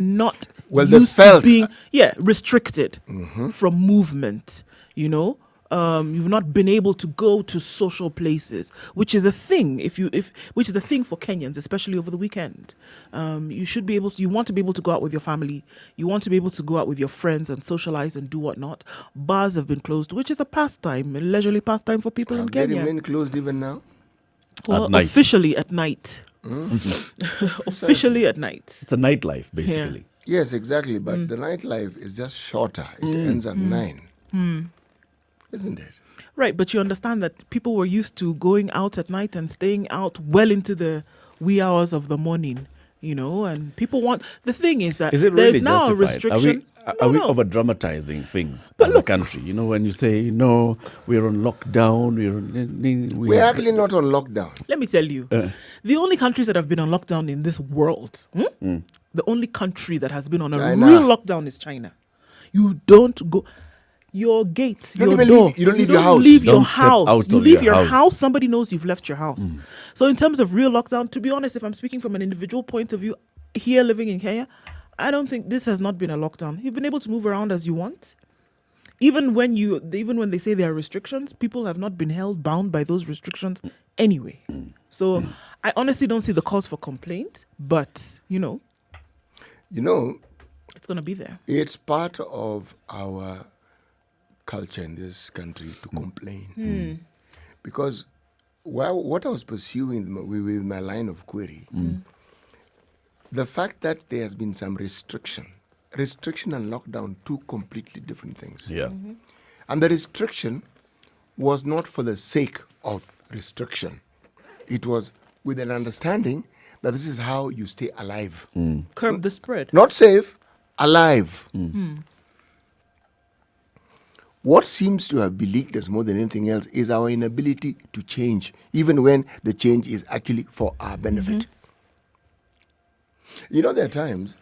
not Well, they used felt to being restricted from movement, you've not been able to go to social places, which is a thing. Which is a thing for Kenyans, especially over the weekend. You should be able to. You want to be able to go out with your family. You want to be able to go out with your friends and socialize and do whatnot. Bars have been closed, which is a pastime, a leisurely pastime for people in they Kenya. remain closed even now. Well, At night. officially at night. Officially at night. It's a nightlife, basically. Yes, exactly. But the nightlife is just shorter. It ends at 9. Isn't it? Right, but you understand that people were used to going out at night and staying out well into the wee hours of the morning, and people want... The thing is that Is it there's really now justified? a restriction. Are we No. over dramatizing things as a country? When you say, no, we're on lockdown, We're actually not on lockdown. Let me tell you, the only countries that have been on lockdown in this world, the only country that has been on China. a real lockdown is China. You don't go... Your gate, You don't your even door. leave- you don't leave your house. Leave your Don't step house. out You of leave your your house. house. Somebody knows you've left your house. So in terms of real lockdown, to be honest, if I'm speaking from an individual point of view, here living in Kenya, I don't think this has not been a lockdown. You've been able to move around as you want. Even when they say there are restrictions, people have not been held bound by those restrictions anyway. So I honestly don't see the cause for complaint, but You know, it's gonna be there. it's part of our culture in this country to complain. Because what I was pursuing with my line of query, the fact that there has been some restriction and lockdown, two completely different things. Yeah. And the restriction was not for the sake of restriction. It was with an understanding that this is how you stay alive. Curb the spread. Not safe, alive. What seems to have beleaguered us more than anything else is our inability to change, even when the change is actually for our benefit. There are times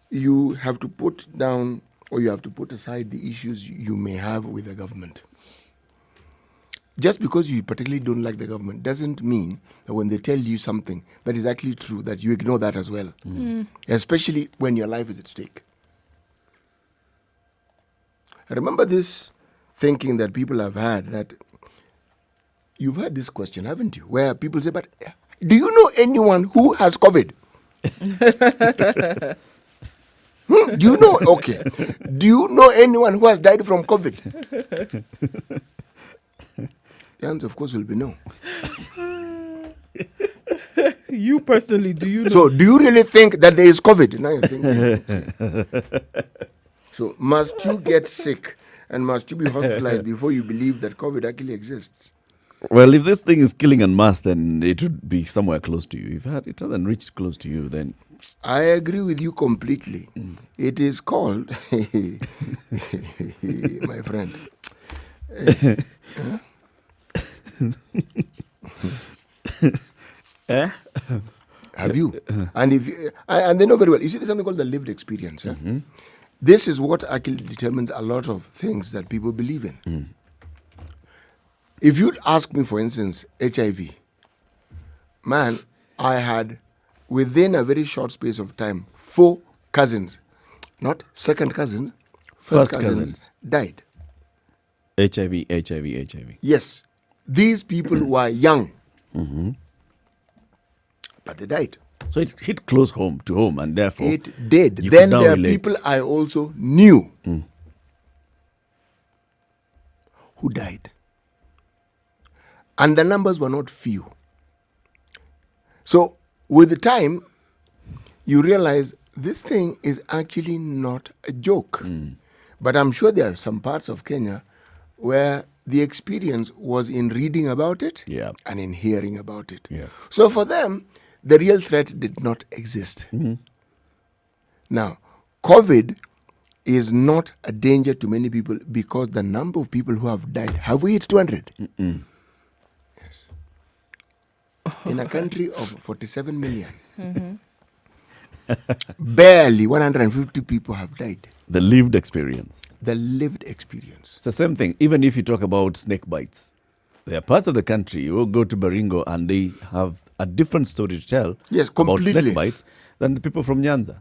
you have to put down or you have to put aside the issues you may have with the government. Just because you particularly don't like the government doesn't mean that when they tell you something that is actually true, that you ignore that as well, especially when your life is at stake. I remember this thinking that people have had, that you've heard this question, haven't you? Where people say, but do you know anyone who has COVID? Do you know? Okay. Do you know anyone who has died from COVID? The answer, of course, will be no. You personally, do you know? So, do you really think that there is COVID? Now you're thinking. So, must you get sick and must you be hospitalized before you believe that COVID actually exists? Well, if this thing is killing en masse, then it would be somewhere close to you. If it hasn't reached close to you, then... I agree with you completely. It is called, my friend. Have you? And and they know very well. You see, there's something called the lived experience. This is what actually determines a lot of things that people believe in. If you'd ask me, for instance, HIV, man, I had, within a very short space of time, 4 cousins, not second cousins, first cousins, died. HIV. Yes. These people were young, but they died. So it hit close to home, and therefore... It did. You Then could now there are relate. people I also knew who died. And the numbers were not few. So with the time, you realize this thing is actually not a joke. But I'm sure there are some parts of Kenya where the experience was in reading about it and in hearing about it. Yeah. So for them, the real threat did not exist. Now, COVID is not a danger to many people because the number of people who have died, have we hit 200? Yes. In a country of 47 million, barely 150 people have died. The lived experience. The lived experience. It's the same thing. Even if you talk about snake bites, there are parts of the country, you will go to Baringo and they have a different story to tell Yes, about completely. snake bites than the people from Nyanza.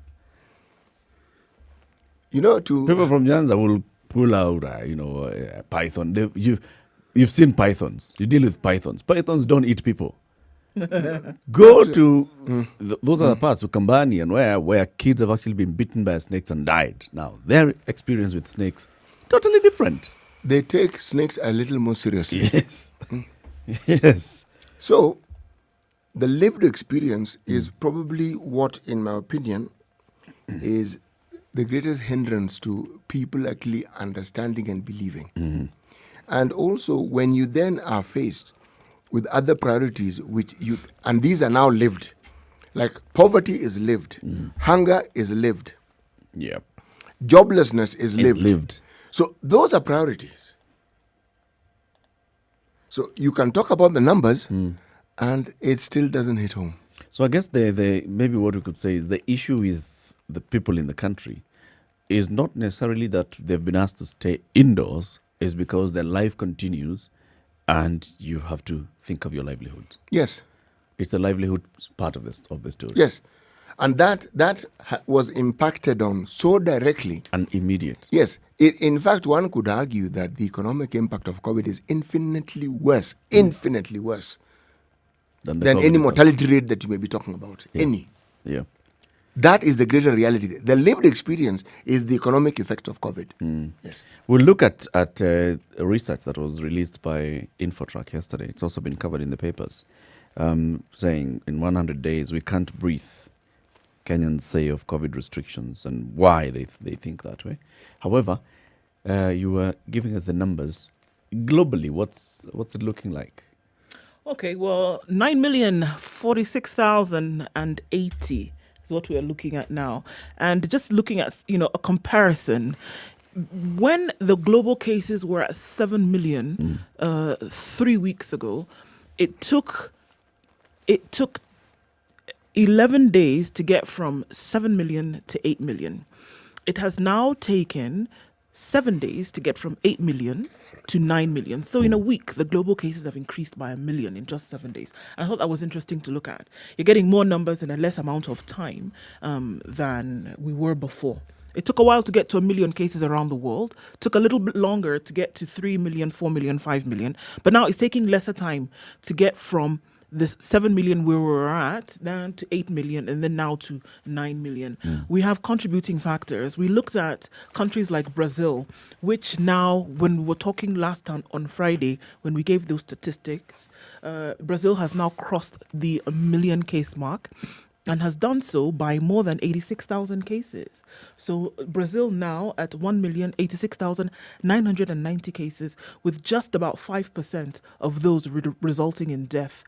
People from Nyanza will pull out, python. You've seen pythons. You deal with pythons. Pythons don't eat people. Go to those are the parts of Kambani and where kids have actually been bitten by snakes and died. Now, their experience with snakes, totally different. They take snakes a little more seriously. Yes. Yes. So, the lived experience is probably what, in my opinion, is the greatest hindrance to people actually understanding and believing. And also, when you then are faced with other priorities, and these are now lived, like poverty is lived, hunger is lived, joblessness is lived. So those are priorities. So you can talk about the numbers, and it still doesn't hit home. So I guess maybe what we could say is the issue with the people in the country is not necessarily that they've been asked to stay indoors, is because their life continues and you have to think of your livelihood. Yes. It's the livelihood part of the story. Yes. And that was impacted on so directly. And immediate. Yes. In fact, one could argue that the economic impact of COVID is infinitely worse than any mortality rate that you may be talking about. Yeah. Any. Yeah. That is the greater reality. The lived experience is the economic effect of COVID. Yes. We'll look at a research that was released by Infotrack yesterday. It's also been covered in the papers, saying in 100 days we can't breathe. Kenyans say of COVID restrictions and why they think that way. However, you were giving us the numbers. Globally, what's it looking like? Okay, well, 9,046,080 is what we are looking at now. And just looking at, a comparison, when the global cases were at 7 million 3 weeks ago, it took 11 days to get from 7 million to 8 million. It has now taken 7 days to get from 8 million to 9 million. So in a week, the global cases have increased by 1 million in just 7 days. And I thought that was interesting to look at. You're getting more numbers in a less amount of time than we were before. It took a while to get to 1 million cases around the world. It took a little bit longer to get to 3 million, 4 million, 5 million. But now it's taking lesser time to get from this 7 million where we're at, down to 8 million, and then now to 9 million. We have contributing factors. We looked at countries like Brazil, which now, when we were talking last time on Friday, when we gave those statistics, Brazil has now crossed the 1 million case mark and has done so by more than 86,000 cases. So Brazil now at 1,086,990 cases, with just about 5% of those resulting in death.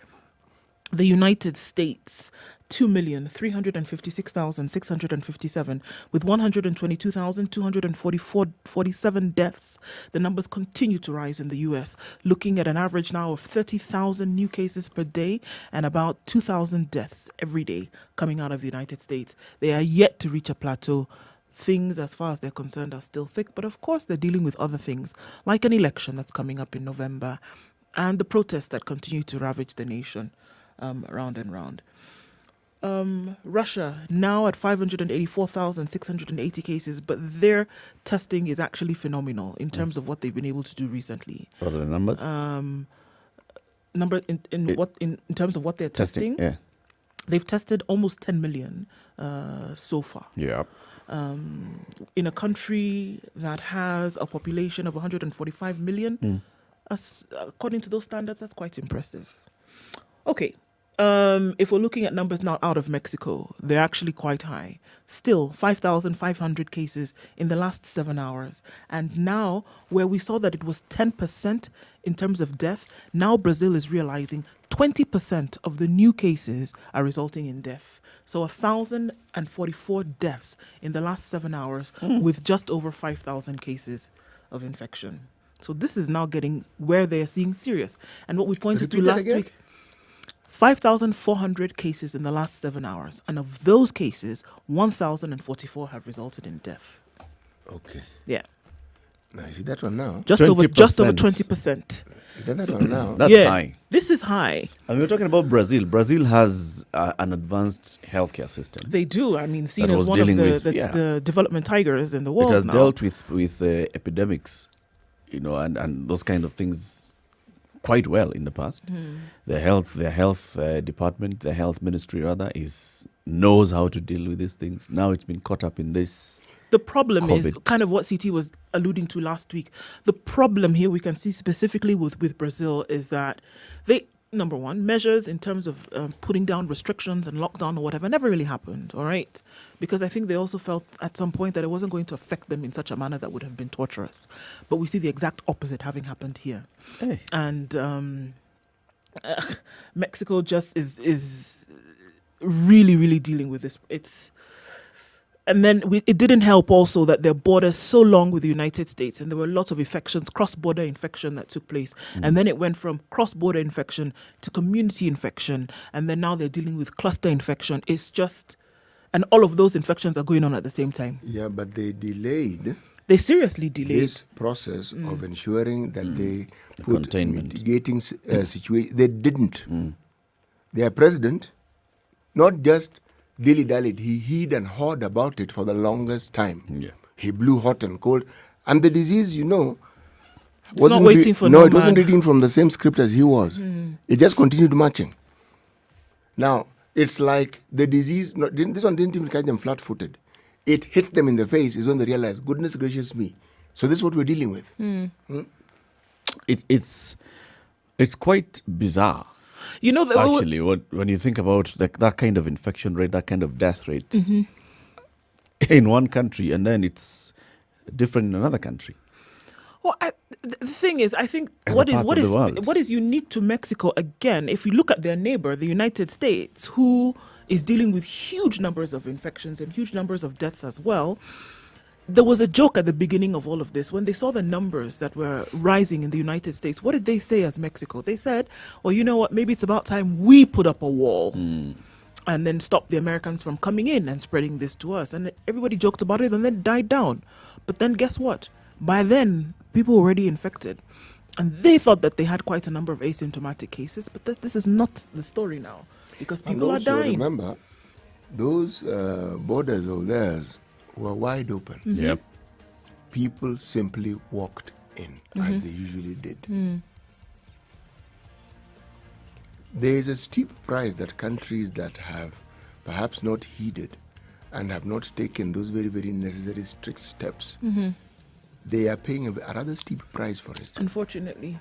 The United States, 2,356,657, with 122,247 deaths. The numbers continue to rise in the U.S., looking at an average now of 30,000 new cases per day and about 2,000 deaths every day coming out of the United States. They are yet to reach a plateau. Things, as far as they're concerned, are still thick, but of course they're dealing with other things, like an election that's coming up in November and the protests that continue to ravage the nation. Round and round. Russia, now at 584,680 cases, but their testing is actually phenomenal in terms of what they've been able to do recently. What are the numbers? In terms of what they're testing? Yeah. They've tested almost 10 million so far. Yeah. In a country that has a population of 145 million, according to those standards, that's quite impressive. Okay. If we're looking at numbers now out of Mexico, they're actually quite high. Still, 5,500 cases in the last 7 hours. And now, where we saw that it was 10% in terms of death, now Brazil is realizing 20% of the new cases are resulting in death. So 1,044 deaths in the last 7 hours with just over 5,000 cases of infection. So this is now getting where they are seeing serious. And what we pointed to last week, 5,400 cases in the last 7 hours. And of those cases, 1,044 have resulted in death. Okay. Yeah. Now, you see that one now? Just over 20%. 20%. You see that one now? That's yeah, high. this is high. And we're talking about Brazil. Brazil has an advanced healthcare system. They do. I mean, seen That as was one of dealing the, with- yeah. the development tigers in the It world has now. dealt with epidemics, and those kind of things quite well in the past. Their health department, their health ministry rather, knows how to deal with these things. Now it's been caught up in this. The problem is COVID. kind of what CT was alluding to last week. The problem here we can see specifically with Brazil is that they, number one, measures in terms of putting down restrictions and lockdown or whatever never really happened, all right? Because I think they also felt at some point that it wasn't going to affect them in such a manner that would have been torturous. But we see the exact opposite having happened here. Hey. And Mexico just is really, really dealing with this. And then it didn't help also that their border's so long with the United States, and there were lots of infections, cross-border infection that took place. And then it went from cross-border infection to community infection, and then now they're dealing with cluster infection. It's just, and all of those infections are going on at the same time. Yeah, but they delayed They seriously delayed. this process of ensuring that they The put containment. mitigating situation. They didn't. Their president, not just dilly-dallied, he hid and hawed about it for the longest time. Yeah. He blew hot and cold. And the disease, not wasn't waiting for no, no it wasn't man. reading from the same script as he was. It just continued marching. Now, it's like the disease, this one didn't even catch them flat-footed. It hit them in the face is when they realized, goodness gracious me. So this is what we're dealing with. It's quite bizarre. You know, Actually, when you think about that kind of infection rate, that kind of death rate in one country, and then it's different in another country. Well, the thing is, I think Other what parts of the world. what is unique to Mexico, again, if you look at their neighbor, the United States, who is dealing with huge numbers of infections and huge numbers of deaths as well. There was a joke at the beginning of all of this. When they saw the numbers that were rising in the United States, what did they say as Mexico? They said, well, you know what, maybe it's about time we put up a wall and then stop the Americans from coming in and spreading this to us. And everybody joked about it and then died down. But then guess what? By then, people were already infected. And they thought that they had quite a number of asymptomatic cases, but this is not the story now because people And are also dying. remember, those borders of theirs were wide open. Yep. People simply walked in, as they usually did. There is a steep price that countries that have perhaps not heeded and have not taken those very, very necessary strict steps, they are paying a rather steep price for it. Unfortunately.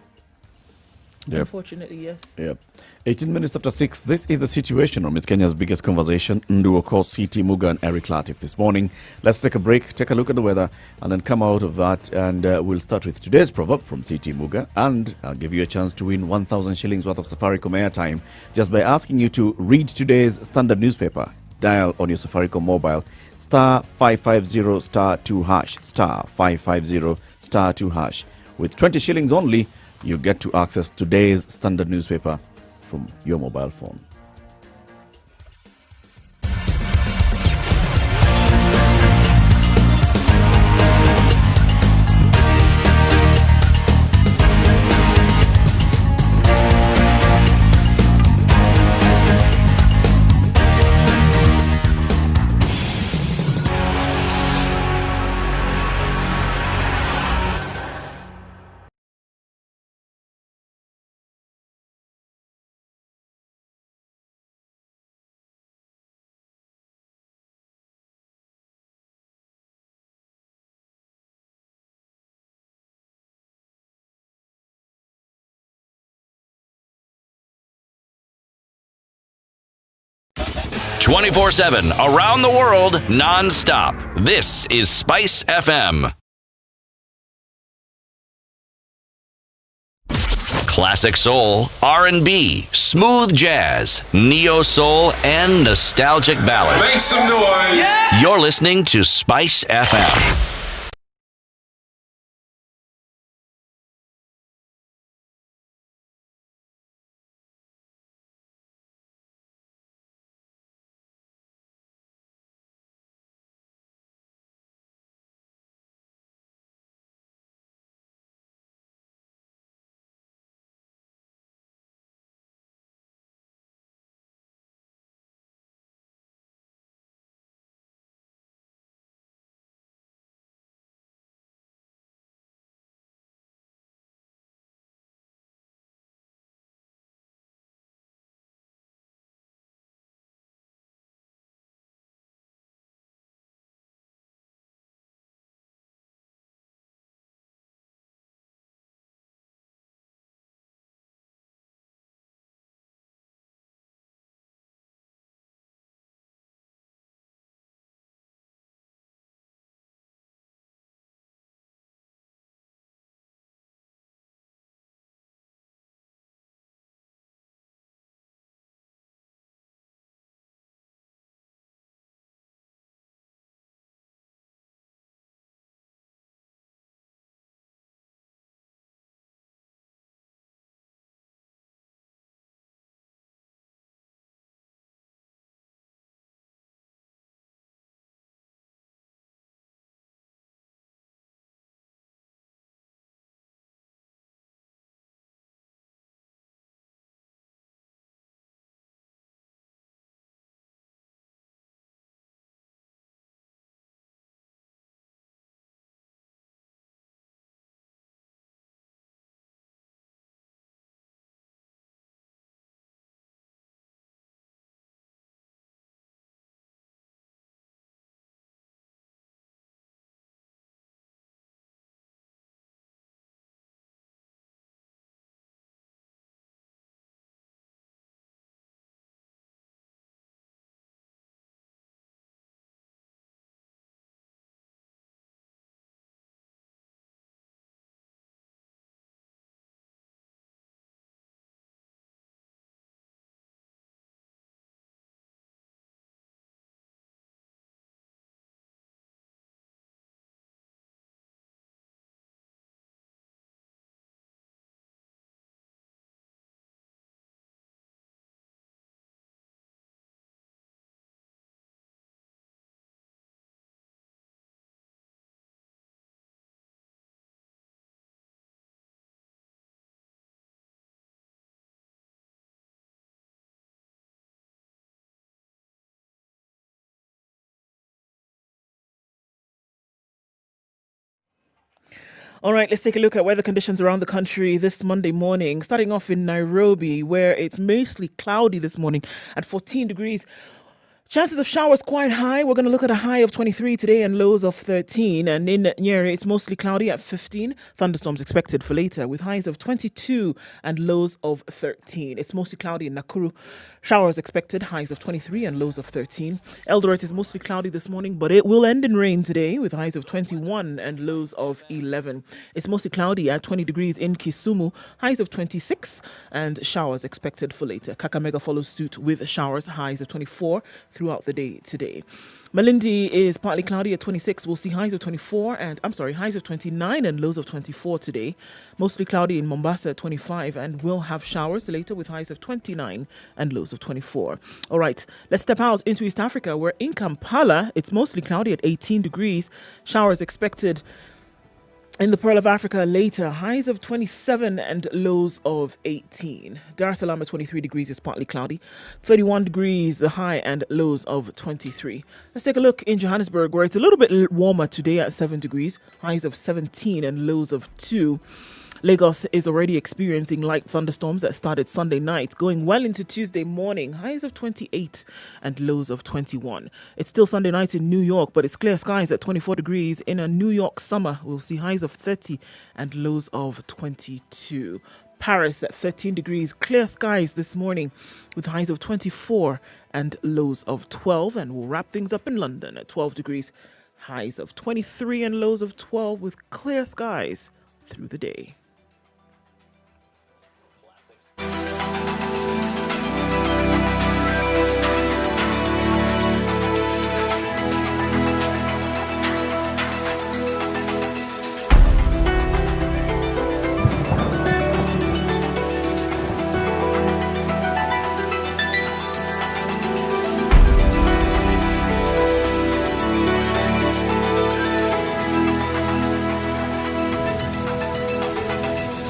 Yep. Unfortunately, yes. Yep. 18 minutes after 6. This is the Situation Room. It's Kenya's biggest conversation. Nduo calls CT Muga and Eric Latif this morning. Let's take a break, take a look at the weather, and then come out of that. And we'll start with today's proverb from CT Muga. And I'll give you a chance to win 1,000 shillings worth of Safaricom airtime just by asking you to read today's standard newspaper. Dial on your Safaricom mobile star 550 star 2 hash star 550 star 2 hash. With 20 shillings only, you get to access today's standard newspaper from your mobile phone. "24/7 around the world, non-stop. This is Spice FM. Classic soul, R&B, smooth jazz, neo soul, and nostalgic ballads. Make some noise. You're listening to Spice FM. All right, let's take a look at weather conditions around the country this Monday morning. Starting off in Nairobi, where it's mostly cloudy this morning at 14 degrees. Chances of showers quite high. We're going to look at a high of 23 today and lows of 13. And in Nyeri, it's mostly cloudy at 15. Thunderstorms expected for later with highs of 22 and lows of 13. It's mostly cloudy in Nakuru. Showers expected, highs of 23 and lows of 13. Eldoret is mostly cloudy this morning, but it will end in rain today with highs of 21 and lows of 11. It's mostly cloudy at 20 degrees in Kisumu, highs of 26 and showers expected for later. Kakamega follows suit with showers, highs of 24 throughout the day today. Malindi is partly cloudy at 26. We'll see highs of 29 and lows of 24 today. Mostly cloudy in Mombasa at 25 and we'll have showers later with highs of 29 and lows of 24. All right, let's step out into East Africa where in Kampala, it's mostly cloudy at 18 degrees. Showers expected in the Pearl of Africa later, highs of 27 and lows of 18. Dar es Salaam at 23 degrees is partly cloudy. 31 degrees, the high and lows of 23. Let's take a look in Johannesburg, where it's a little bit warmer today at 7 degrees. Highs of 17 and lows of 2. Lagos is already experiencing light thunderstorms that started Sunday night, going well into Tuesday morning. Highs of 28 and lows of 21. It's still Sunday night in New York, but it's clear skies at 24 degrees. In a New York summer, we'll see highs of 30 and lows of 22. Paris at 13 degrees, clear skies this morning with highs of 24 and lows of 12. And we'll wrap things up in London at 12 degrees, highs of 23 and lows of 12 with clear skies through the day.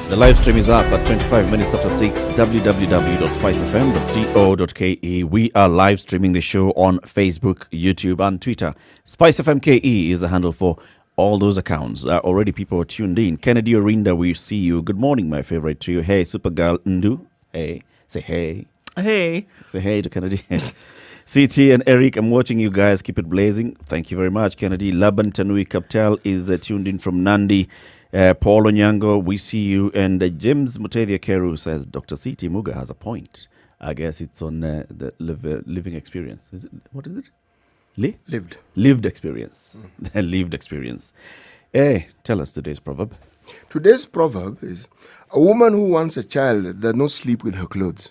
The live stream is up at 25 minutes after 6, www.spicefm.co.ke. We are live streaming the show on Facebook, YouTube and Twitter. Spice FM KE is the handle for all those accounts. Already people are tuned in. Kennedy Orinda, we see you. Good morning, my favorite trio. Hey, Supergirl Ndu. Hey, say hey. Hey. Say hey to Kennedy. CT and Eric, I'm watching you guys. Keep it blazing. Thank you very much, Kennedy. Laban Tanui Kaptel is tuned in from Nandi. Paul Onyango, we see you. And James Mutedia Keru says Dr. C.T. Muga has a point. I guess it's on the living experience. Is it? What is it? Lived experience. Lived experience. Hey, tell us today's proverb. Today's proverb is, a woman who wants a child does not sleep with her clothes.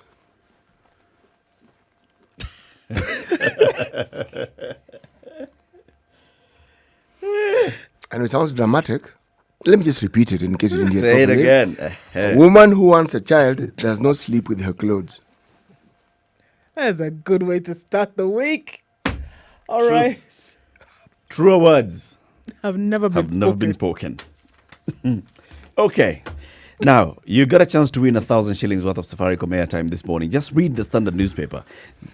And it sounds dramatic. Let me just repeat it in case you didn't get it. Say it again. A woman who wants a child does not sleep with her clothes. That's a good way to start the week. All right. Truer words Have never been spoken. Okay. Now, you got a chance to win 1,000 shillings worth of Safaricom airtime this morning. Just read the standard newspaper.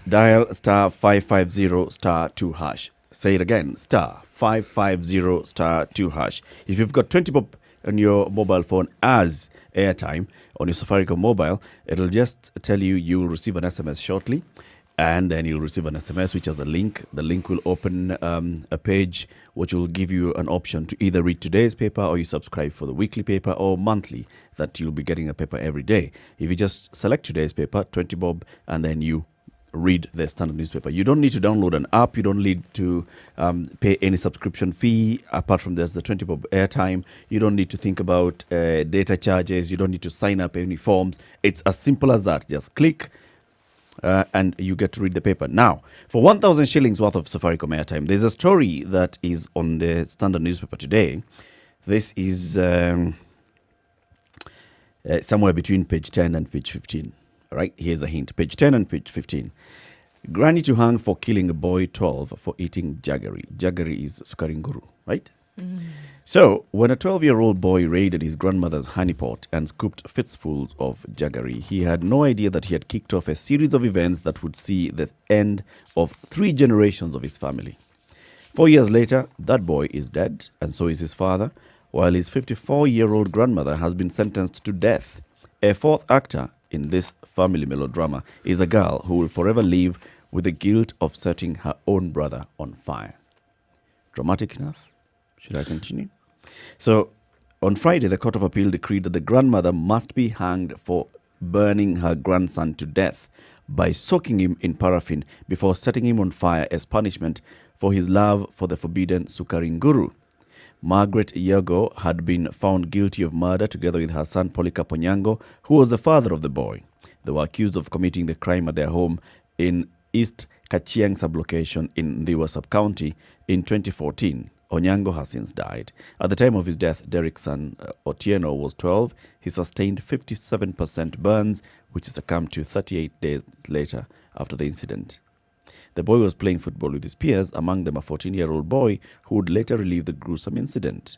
Dial star 550 star 2 hash. Say it again, star 550 star 2 hash. If you've got 20 bob on your mobile phone as airtime on your Safaricom mobile, it'll just tell you you will receive an SMS shortly. And then you'll receive an SMS which has a link. The link will open a page which will give you an option to either read today's paper or you subscribe for the weekly paper or monthly that you'll be getting a paper every day. If you just select today's paper, 20 bob, and then you read the standard newspaper. You don't need to download an app. You don't need to pay any subscription fee. Apart from there's the 20 bob airtime. You don't need to think about data charges. You don't need to sign up any forms. It's as simple as that. Just click. And you get to read the paper. Now, for 1,000 shillings worth of Safaricom airtime, there's a story that is on the standard newspaper today. This is somewhere between page 10 and page 15. All right, here's a hint. Page 10 and page 15. Granny to hang for killing a boy 12 for eating jaggery. Jaggery is sukaringuru, right? So, when a 12-year-old boy raided his grandmother's honeypot and scooped fistfuls of jaggery, he had no idea that he had kicked off a series of events that would see the end of 3 generations of his family. 4 years later, that boy is dead, and so is his father, while his 54-year-old grandmother has been sentenced to death. A fourth actor in this family melodrama is a girl who will forever live with the guilt of setting her own brother on fire. Dramatic enough? Should I continue? So, on Friday, the Court of Appeal decreed that the grandmother must be hanged for burning her grandson to death by soaking him in paraffin before setting him on fire as punishment for his love for the forbidden Sukaringuru. Margaret Yago had been found guilty of murder together with her son Polycarp Onyango, who was the father of the boy. They were accused of committing the crime at their home in East Kachiang sublocation in Ndiwa sub-county in 2014. Onyango has since died. At the time of his death, Derek's son Otieno was 12. He sustained 57% burns, which succumbed to 38 days later after the incident. The boy was playing football with his peers, among them a 14-year-old boy who would later relive the gruesome incident.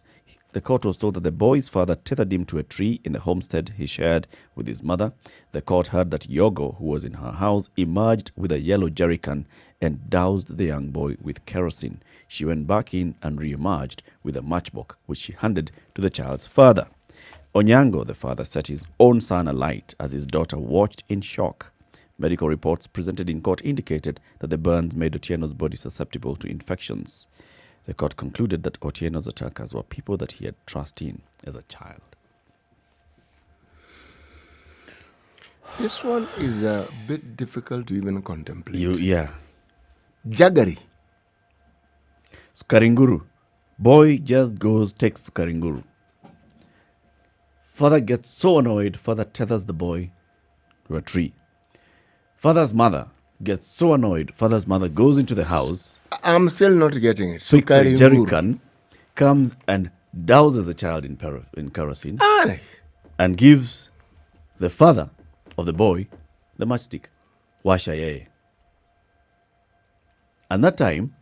The court was told that the boy's father tethered him to a tree in the homestead he shared with his mother. The court heard that Yogo, who was in her house, emerged with a yellow jerrycan and doused the young boy with kerosene. She went back in and re-emerged with a matchbox, which she handed to the child's father. Onyango, the father, set his own son alight as his daughter watched in shock. Medical reports presented in court indicated that the burns made Otieno's body susceptible to infections. The court concluded that Otieno's attackers were people that he had trust in as a child. This one is a bit difficult to even contemplate. Yeah. Jaggery. Sukaringuru. Boy just goes, takes Sukaringuru. Father gets so annoyed, father tethers the boy to a tree. Father's mother gets so annoyed, father's mother goes into the house. I'm still not getting it. Picks a Sukaringuru. jerrycan, comes and douses the child in kerosene Aye. and gives the father of the boy the matchstick. Washa yeye. And that time,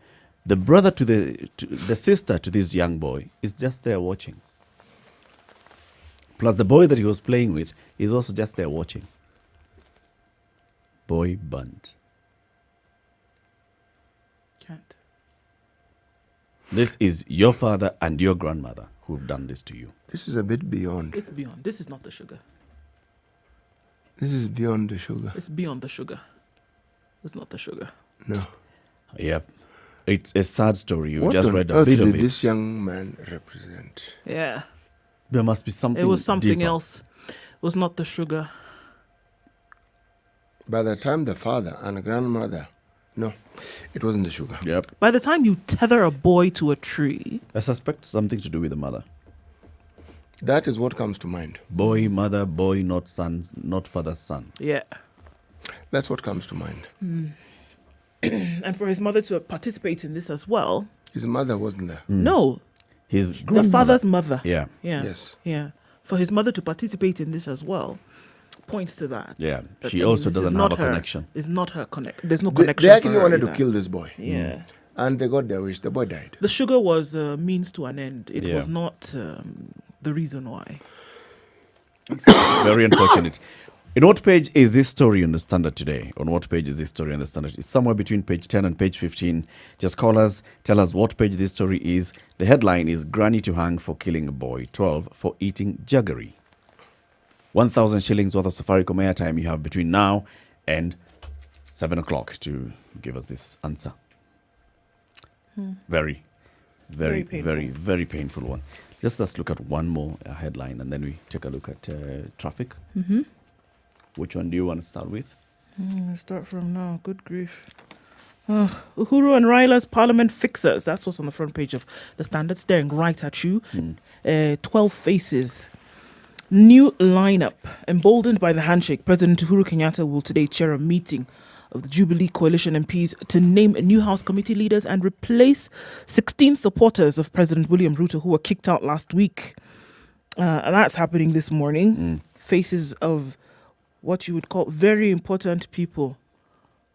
the brother to the sister to this young boy is just there watching. Plus the boy that he was playing with is also just there watching. Boy burnt. Can't. This is your father and your grandmother who've done this to you. This is a bit beyond. It's beyond. This is not the sugar. This is beyond the sugar. It's beyond the sugar. It's not the sugar. No. Yep. It's a sad story. You What just on read a earth bit of did it. this young man represent? Yeah. There must be something. It was something deeper. else. It was not the sugar. By the time the father and grandmother, no, it wasn't the sugar. Yep. By the time you tether a boy to a tree, I suspect something to do with the mother. That is what comes to mind. Boy, mother, boy, not son, not father's son. yeah. That's what comes to mind. And for his mother to participate in this as well. His mother wasn't there. No, His the grandmother. father's mother. Yeah. Yeah. Yes. Yeah. For his mother to participate in this as well points to that. Yeah. That, She I mean, also this is doesn't not have a her. connection. It's not her connect. There's no They connection. actually for her wanted to either. kill this boy. Yeah. And they got their wish. The boy died. The sugar was a means to an end. It Yeah. was not the reason why. Very unfortunate. In what page is this story on the Standard today? On what page is this story on the Standard? It's somewhere between page 10 and page 15. Just call us, tell us what page this story is. The headline is Granny to hang for killing a boy, 12 for eating jaggery. 1,000 shillings worth of Safaricom airtime you have between now and 7 o'clock to give us this answer. Very, Very very, painful. very, very painful one. Just let's look at one more headline and then we take a look at traffic. Mm-hmm. Which one do you want to start with? Start from now. Good grief. Uhuru and Raila's parliament fixers. That's what's on the front page of the Standard, staring right at you. 12 faces. New lineup. Emboldened by the handshake, President Uhuru Kenyatta will today chair a meeting of the Jubilee Coalition MPs to name new House committee leaders and replace 16 supporters of President William Ruto who were kicked out last week. And that's happening this morning. Faces of what you would call very important people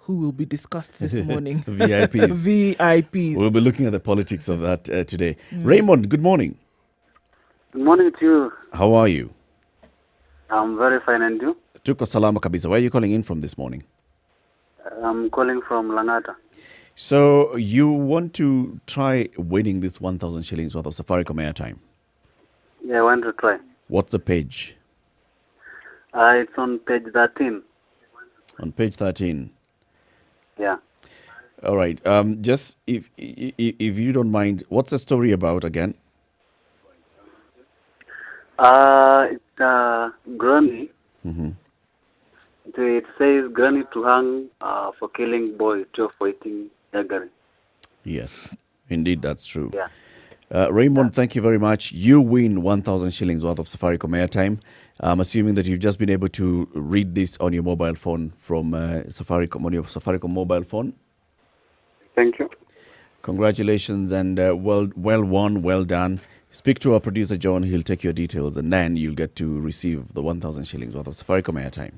who will be discussed this morning. VIPs. VIPs. We'll be looking at the politics of that today. Raymond, good morning. Good morning to you. How are you? I'm very fine, and you? Tuko salama kabisa. Where are you calling in from this morning? I'm calling from Langata. So you want to try winning this 1,000 shillings worth of Safaricom airtime? Yeah, I want to try. What's the page? It's on page 13. On page 13. Yeah. All right. Just if you don't mind, what's the story about again? It's granny. Mm-hmm. It says granny to hang for killing boy, 12 for eating eggery. Yes, indeed, that's true. Yeah. Raymond, thank you very much. You win 1,000 shillings worth of Safaricom airtime. I'm assuming that you've just been able to read this on your mobile phone from Safaricom, on your Safaricom mobile phone. Thank you. Congratulations and well won, well done. Speak to our producer, John. He'll take your details and then you'll get to receive the 1,000 shillings worth of Safaricom airtime.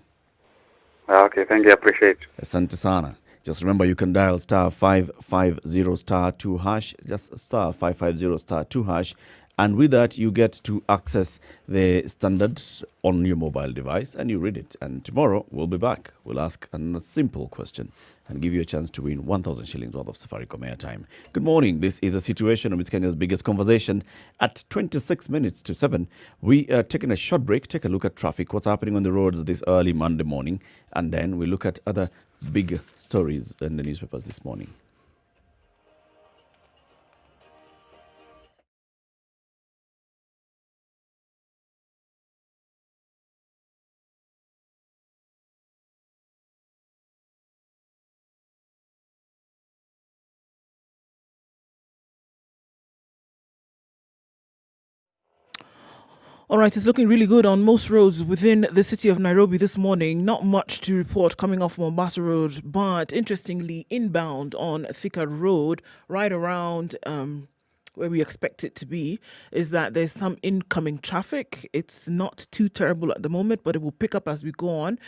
Okay, thank you. I appreciate it. Asante sana. Just remember, you can dial star 550 star 2 hash, just star 550 star 2 hash, and with that you get to access the standard on your mobile device and you read it. And tomorrow we'll be back. We'll ask a simple question and give you a chance to win 1,000 shillings worth of Safaricom airtime. Good morning. This is a situation of Kenya's biggest conversation. At 26 minutes to 7, we are taking a short break, take a look at traffic, what's happening on the roads this early Monday morning, and then we look at other big stories in the newspapers this morning. All right, it's looking really good on most roads within the city of Nairobi this morning. Not much to report coming off Mombasa Road, but interestingly, inbound on Thika Road, right around where we expect it to be, is that there's some incoming traffic. It's not too terrible at the moment, but it will pick up as we go on.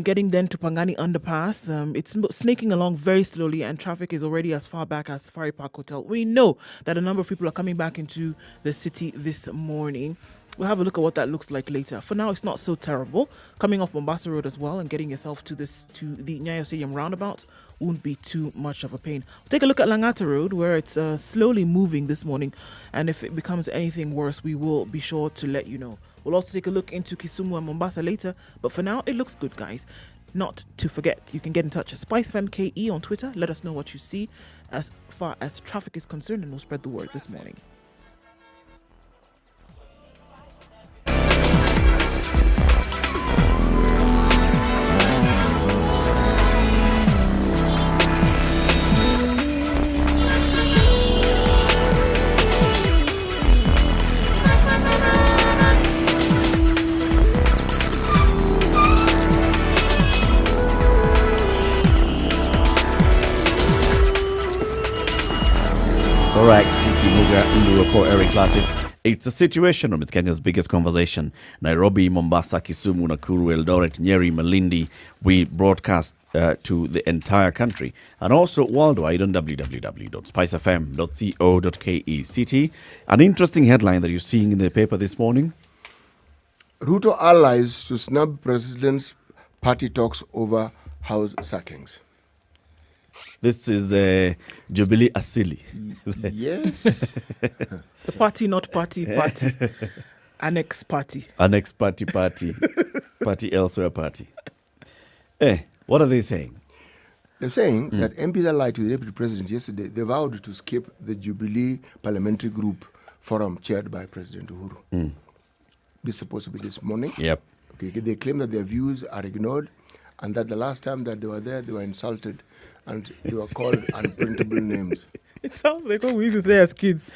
Getting then to Pangani Underpass, it's snaking along very slowly and traffic is already as far back as Safari Park Hotel. We know that a number of people are coming back into the city this morning. We'll have a look at what that looks like later. For now, it's not so terrible. Coming off Mombasa Road as well and getting yourself to the Nyayo Stadium roundabout won't be too much of a pain. We'll take a look at Langata Road where it's slowly moving this morning. And if it becomes anything worse, we will be sure to let you know. We'll also take a look into Kisumu and Mombasa later. But for now, it looks good, guys. Not to forget, you can get in touch at SpiceFMKE on Twitter. Let us know what you see as far as traffic is concerned and we'll spread the word this morning. All right, CT Muga, Nduroko, Eric Latif. It's a situation room. It's Kenya's biggest conversation. Nairobi, Mombasa, Kisumu, Nakuru, Eldoret, Nyeri, Malindi. We broadcast to the entire country and also worldwide on www.spicefm.co.ke. CT, an interesting headline that you're seeing in the paper this morning. Ruto allies to snub president's party talks over house sackings. This is the Jubilee Asili. Yes. The party, not party, party. Annex party. Annex party, party. Party elsewhere, party. What are they saying? They're saying that MPs allied to the deputy president yesterday, they vowed to skip the Jubilee Parliamentary Group Forum chaired by President Uhuru. This is supposed to be this morning. Yep. Okay, they claim that their views are ignored and that the last time that they were there, they were insulted and they were called unprintable names. It sounds like what we used to say as kids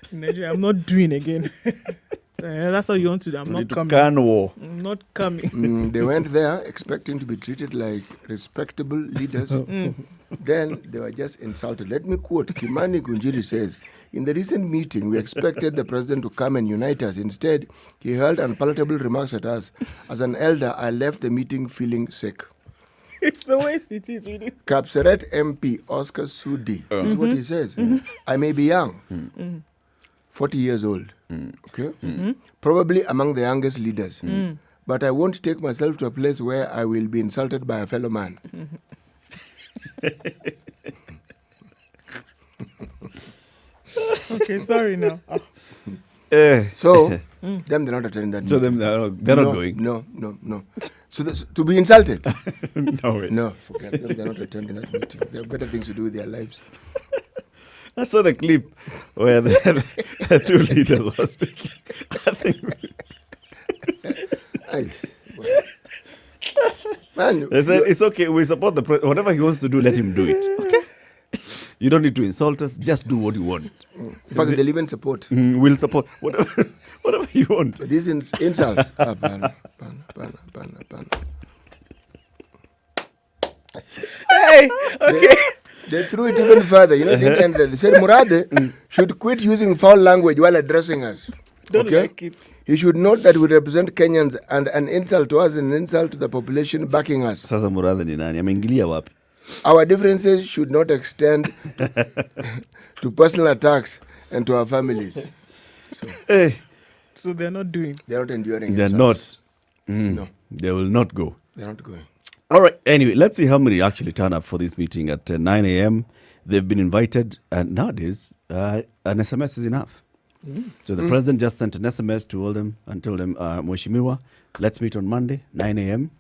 in Nigeria. I'm not doing again. That's how you want to do. I'm not coming. I'm not coming. They went there expecting to be treated like respectable leaders. Then they were just insulted. Let me quote. Kimani Kunjiri says, in the recent meeting, we expected the president to come and unite us. Instead, he hurled unpalatable remarks at us. As an elder, I left the meeting feeling sick. It's the way it is, really. Kapseret MP Oscar Sudi is what he says. I may be young, 40 years old, okay? Probably among the youngest leaders. But I won't take myself to a place where I will be insulted by a fellow man. Okay, sorry now. So, Them, they're not attending that So meeting. they're not going. No. So to be insulted? No way. No, forget them. They're not attending that meeting. There are better things to do with their lives. I saw the clip where the two leaders were speaking. I think Aye, well. Man, they said it's okay. We support the president. Whatever he wants to do, let him do it. Okay. You don't need to insult us. Just do what you want. in fact, they'll even support. We'll support whatever you want. These insults. Ban. Hey, okay. They threw it even further. You know, they said Murade should quit using foul language while addressing us. Don't like it. He should note that we represent Kenyans, and an insult to us is an insult to the population backing us. Sasa Muradhi ni nani? Ameingilia wapi? Our differences should not extend to personal attacks and to our families. Hey, So they're not doing. They're not enduring they're insults. not. No, They will not go. they're not going. All right. Anyway, let's see how many actually turn up for this meeting at 9 a.m. They've been invited, and nowadays, an SMS is enough. So the president just sent an SMS to all them and told them, Mheshimiwa, let's meet on Monday, 9 a.m.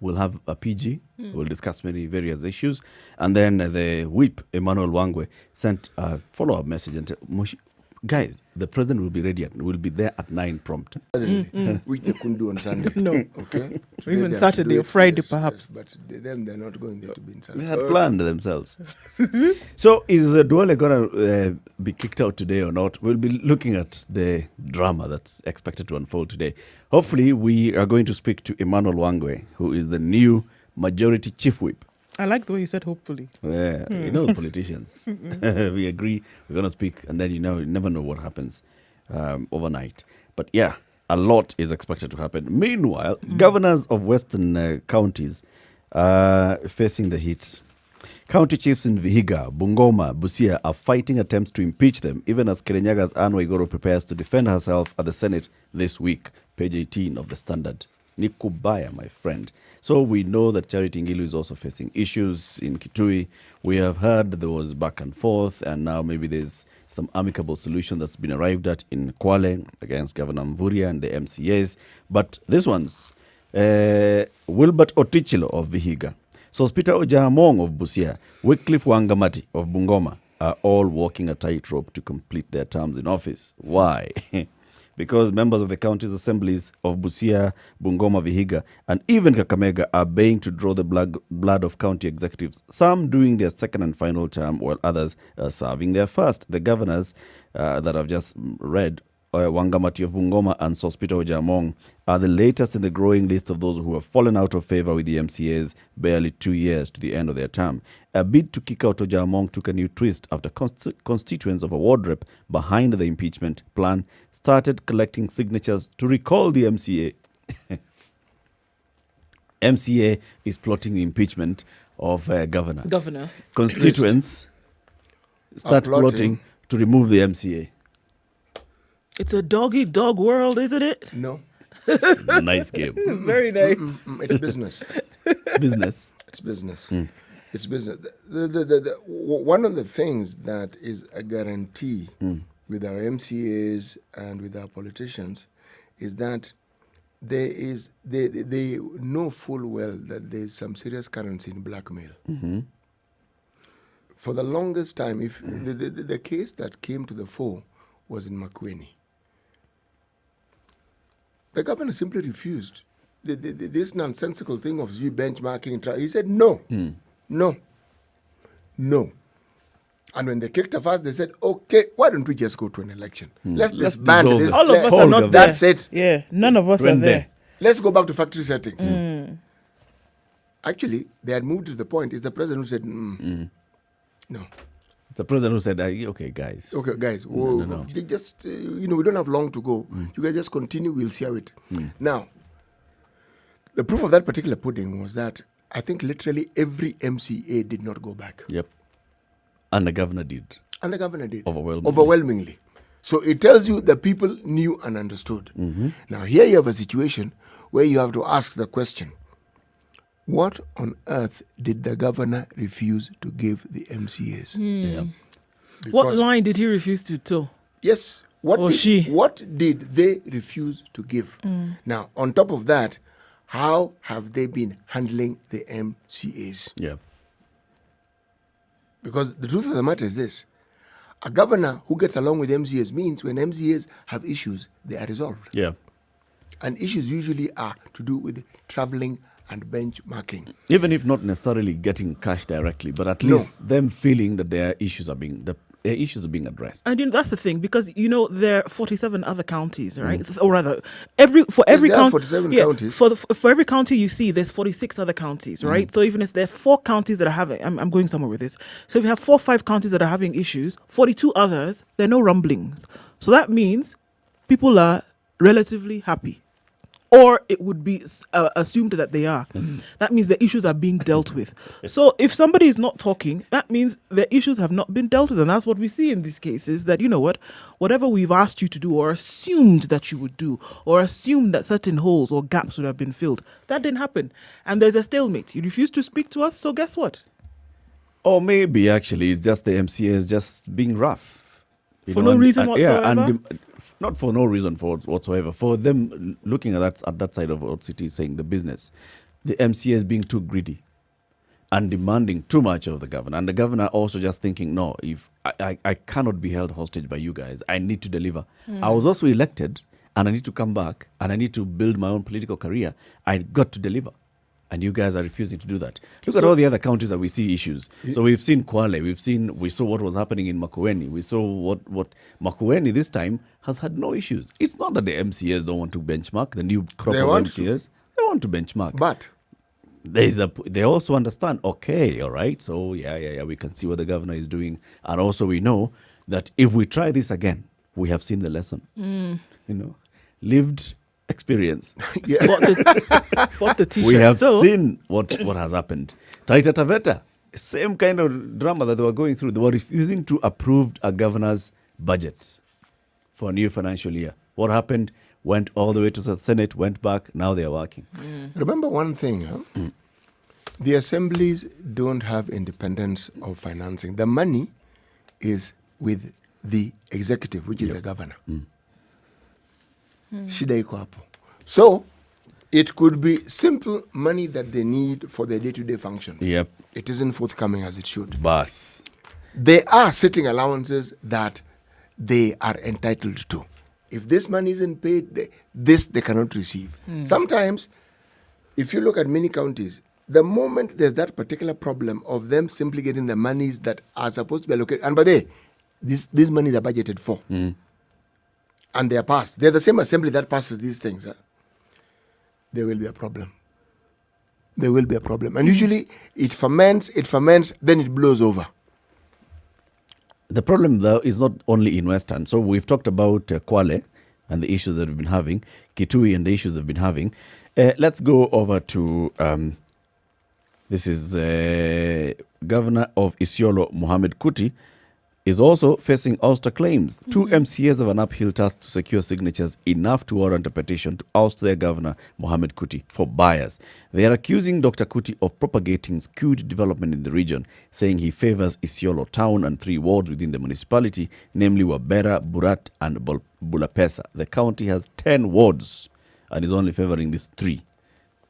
We'll have a PG. We'll discuss many various issues. And then the whip, Emmanuel Wangwe, sent a follow-up message and said, guys, the president will be ready. We'll be there at 9 prompt. Which they couldn't do on Sunday. No. Okay? Or even they have to Saturday do or it, Friday, yes, perhaps. yes, but they're not going there to be They insulted. had planned themselves. So is Duale going to be kicked out today or not? We'll be looking at the drama that's expected to unfold today. Hopefully, we are going to speak to Emmanuel Wangwe, who is the new majority chief whip. I like the way you said hopefully. Yeah, you know, politicians. We agree. We're going to speak, and then you never know what happens overnight. But yeah, a lot is expected to happen. Meanwhile, governors of western counties are facing the heat. County chiefs in Vihiga, Bungoma, Busia are fighting attempts to impeach them, even as Kirinyagas Anne Waiguru prepares to defend herself at the Senate this week. Page 18 of the Standard. Nikubaya, my friend. So we know that Charity Ngilu is also facing issues in Kitui. We have heard there was back and forth, and now maybe there's some amicable solution that's been arrived at in Kwale against Governor Mvurya and the MCAs. But this one's Wilbert Otichilo of Vihiga, Sospita Ojaamong of Busia, Wycliffe Wangamati of Bungoma are all walking a tightrope to complete their terms in office. Why? Because members of the county's assemblies of Busia, Bungoma, Vihiga, and even Kakamega are baying to draw the blood of county executives, some doing their second and final term, while others are serving their first. The governors that I've just read, Wangamati of Bungoma and Sospita Ojaamong, are the latest in the growing list of those who have fallen out of favor with the MCAs barely 2 years to the end of their term. A bid to kick out Ojaamong took a new twist after constituents of a ward rep behind the impeachment plan started collecting signatures to recall the MCA. MCA is plotting the impeachment of governor. Constituents start plotting to remove the MCA. It's a dog-eat-dog world, isn't it? No. Nice game. Very nice. It's business. It's business. It's business. It's business. One of the things that is a guarantee with our MCAs and with our politicians is that they know full well that there is some serious currency in blackmail. For the longest time, if the case that came to the fore was in Makueni, the governor simply refused. This nonsensical thing of benchmarking, he said no. No. And when they kicked us out, they said, okay, why don't we just go to an election? Let's disband this. All of us are not there. That's it. Yeah, none of us are there. Let's go back to factory settings. Actually, they had moved to the point. It's the president who said, no. It's the president who said, okay, guys. Okay, guys, No. they just, we don't have long to go. You guys just continue, we'll see how it. Now, the proof of that particular pudding was that I think literally every MCA did not go back. Yep. And the governor did. Overwhelmingly. So it tells you that people knew and understood. Now, here you have a situation where you have to ask the question, what on earth did the governor refuse to give the MCAs? Yeah. What line did he refuse to toe? Yes, What did they refuse to give? Now, on top of that, how have they been handling the MCAs? Yeah. Because the truth of the matter is this. A governor who gets along with MCAs means when MCAs have issues, they are resolved. Yeah. And issues usually are to do with traveling and benchmarking. Even if not necessarily getting cash directly, but at least them feeling that their issues are being addressed. And that's the thing, because there are 47 other counties, right? Or rather, every county. 47 counties. For every county you see, there's 46 other counties, right? So even if there are 4 counties that are having, I'm going somewhere with this. So if you have 4 or 5 counties that are having issues, 42 others, there are no rumblings. So that means people are relatively happy. Or it would be assumed that they are. That means the issues are being dealt with. So if somebody is not talking, that means the issues have not been dealt with. And that's what we see in these cases, that, whatever we've asked you to do or assumed that you would do, or assumed that certain holes or gaps would have been filled, that didn't happen. And there's a stalemate. You refuse to speak to us, so guess what? Or maybe actually it's just the MCAs just being rough. For no reason whatsoever? Not for no reason whatsoever. For them looking at that side of what City is saying, the business, the MCAs being too greedy and demanding too much of the governor. And the governor also just thinking, no, if I cannot be held hostage by you guys, I need to deliver. I was also elected and I need to come back and I need to build my own political career. I got to deliver. And you guys are refusing to do that. Look at all the other counties that we see issues. So we've seen Kwale, we saw what was happening in Makueni. We saw what Makueni this time has had no issues. It's not that the MCAs don't want to benchmark, the new crop of MCAs. They want to benchmark. But they also understand, okay, all right, so yeah, we can see what the governor is doing. And also we know that if we try this again, we have seen the lesson. Lived experience. What the t-shirt. We have seen what has happened. Taita Taveta, same kind of drama that they were going through. They were refusing to approve a governor's budget for a new financial year. What happened? Went all the way to the Senate, went back, now they are working. Remember one thing, the assemblies don't have independence of financing. The money is with the executive, which is the governor. Shida iko hapo. So, it could be simple money that they need for their day-to-day functions. Yep. It isn't forthcoming as it should. Bas. There are sitting allowances that they are entitled to. If this money isn't paid, they cannot receive. Sometimes, if you look at many counties, the moment there's that particular problem of them simply getting the monies that are supposed to be allocated, and by the way, these monies are budgeted for. And they are passed. They're the same assembly that passes these things. There will be a problem. There will be a problem. And usually it ferments, then it blows over. The problem, though, is not only in Western. So we've talked about Kwale and the issues that we've been having, Kitui and the issues they've been having. Let's go over to, this is Governor of Isiolo, Mohamed Kuti, is also facing ouster claims. 2 MCAs have an uphill task to secure signatures enough to warrant a petition to oust their governor, Mohamed Kuti, for bias. They are accusing Dr. Kuti of propagating skewed development in the region, saying he favors Isiolo town and 3 wards within the municipality, namely Wabera, Burat, and Bulapesa. The county has 10 wards and is only favoring these 3,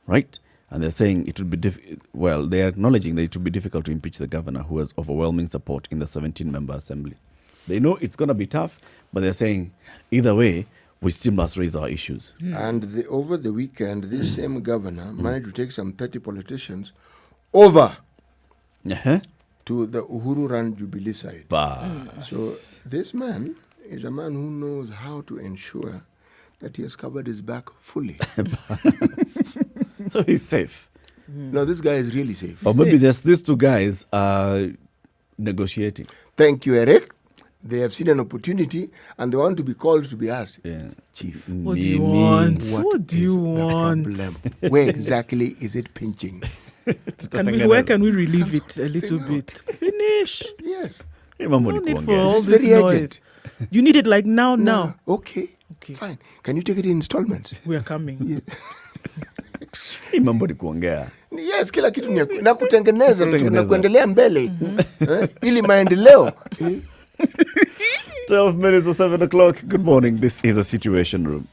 right? And they're saying it would be they're acknowledging that it would be difficult to impeach the governor, who has overwhelming support in the 17-member assembly. They know it's going to be tough, but they're saying either way, we still must raise our issues. And over the weekend, this same governor managed to take some 30 politicians over to the Uhuru Run Jubilee side. So this man is a man who knows how to ensure that he has covered his back fully. So he's safe. No, this guy is really safe. Or maybe just these 2 guys are negotiating. Thank you, Eric. They have seen an opportunity and they want to be called to be asked. Chief, what do you want? What do you want? Problem? Where exactly is it pinching? Where can we relieve it a little bit? Finish. Yes. No need for all It's this very noise. urgent. You need it like now. Okay. Fine. Can you take it in installments? We are coming. Mambo ni kuongea. Yes, kila kitu ni na kutengeneza na kuendelea mbele. Ili maendeleo. 12 minutes or 7 o'clock. Good morning. This is a Situation Room.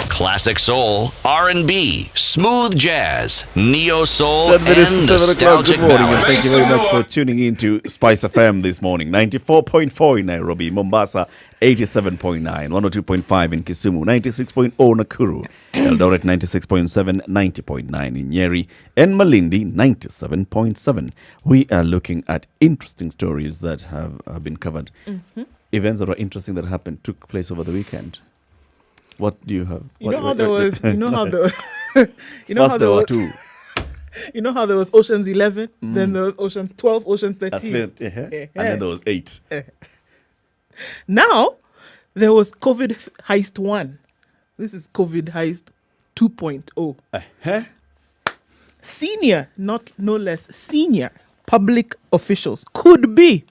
Classic soul, R&B, smooth jazz, neo soul, 10 minutes and to 7 o'clock. nostalgic Good morning, and ballads. thank you very much for tuning in to Spice FM this morning. 94.4 in Nairobi, Mombasa, 87.9, 102.5 in Kisumu, 96.0 Nakuru, Eldoret 96.7, 90.9 in Nyeri, and Malindi 97.7. We are looking at interesting stories that have been covered. Events that were interesting that happened took place over the weekend. What do you have? You know how there was. You know how there. You know First how there there were was. two. You know how there was Ocean's 11, then there was Ocean's 12, Ocean's 13. And then there was 8. Now there was COVID heist 1. This is COVID heist 2.0. Senior, no less senior public officials could be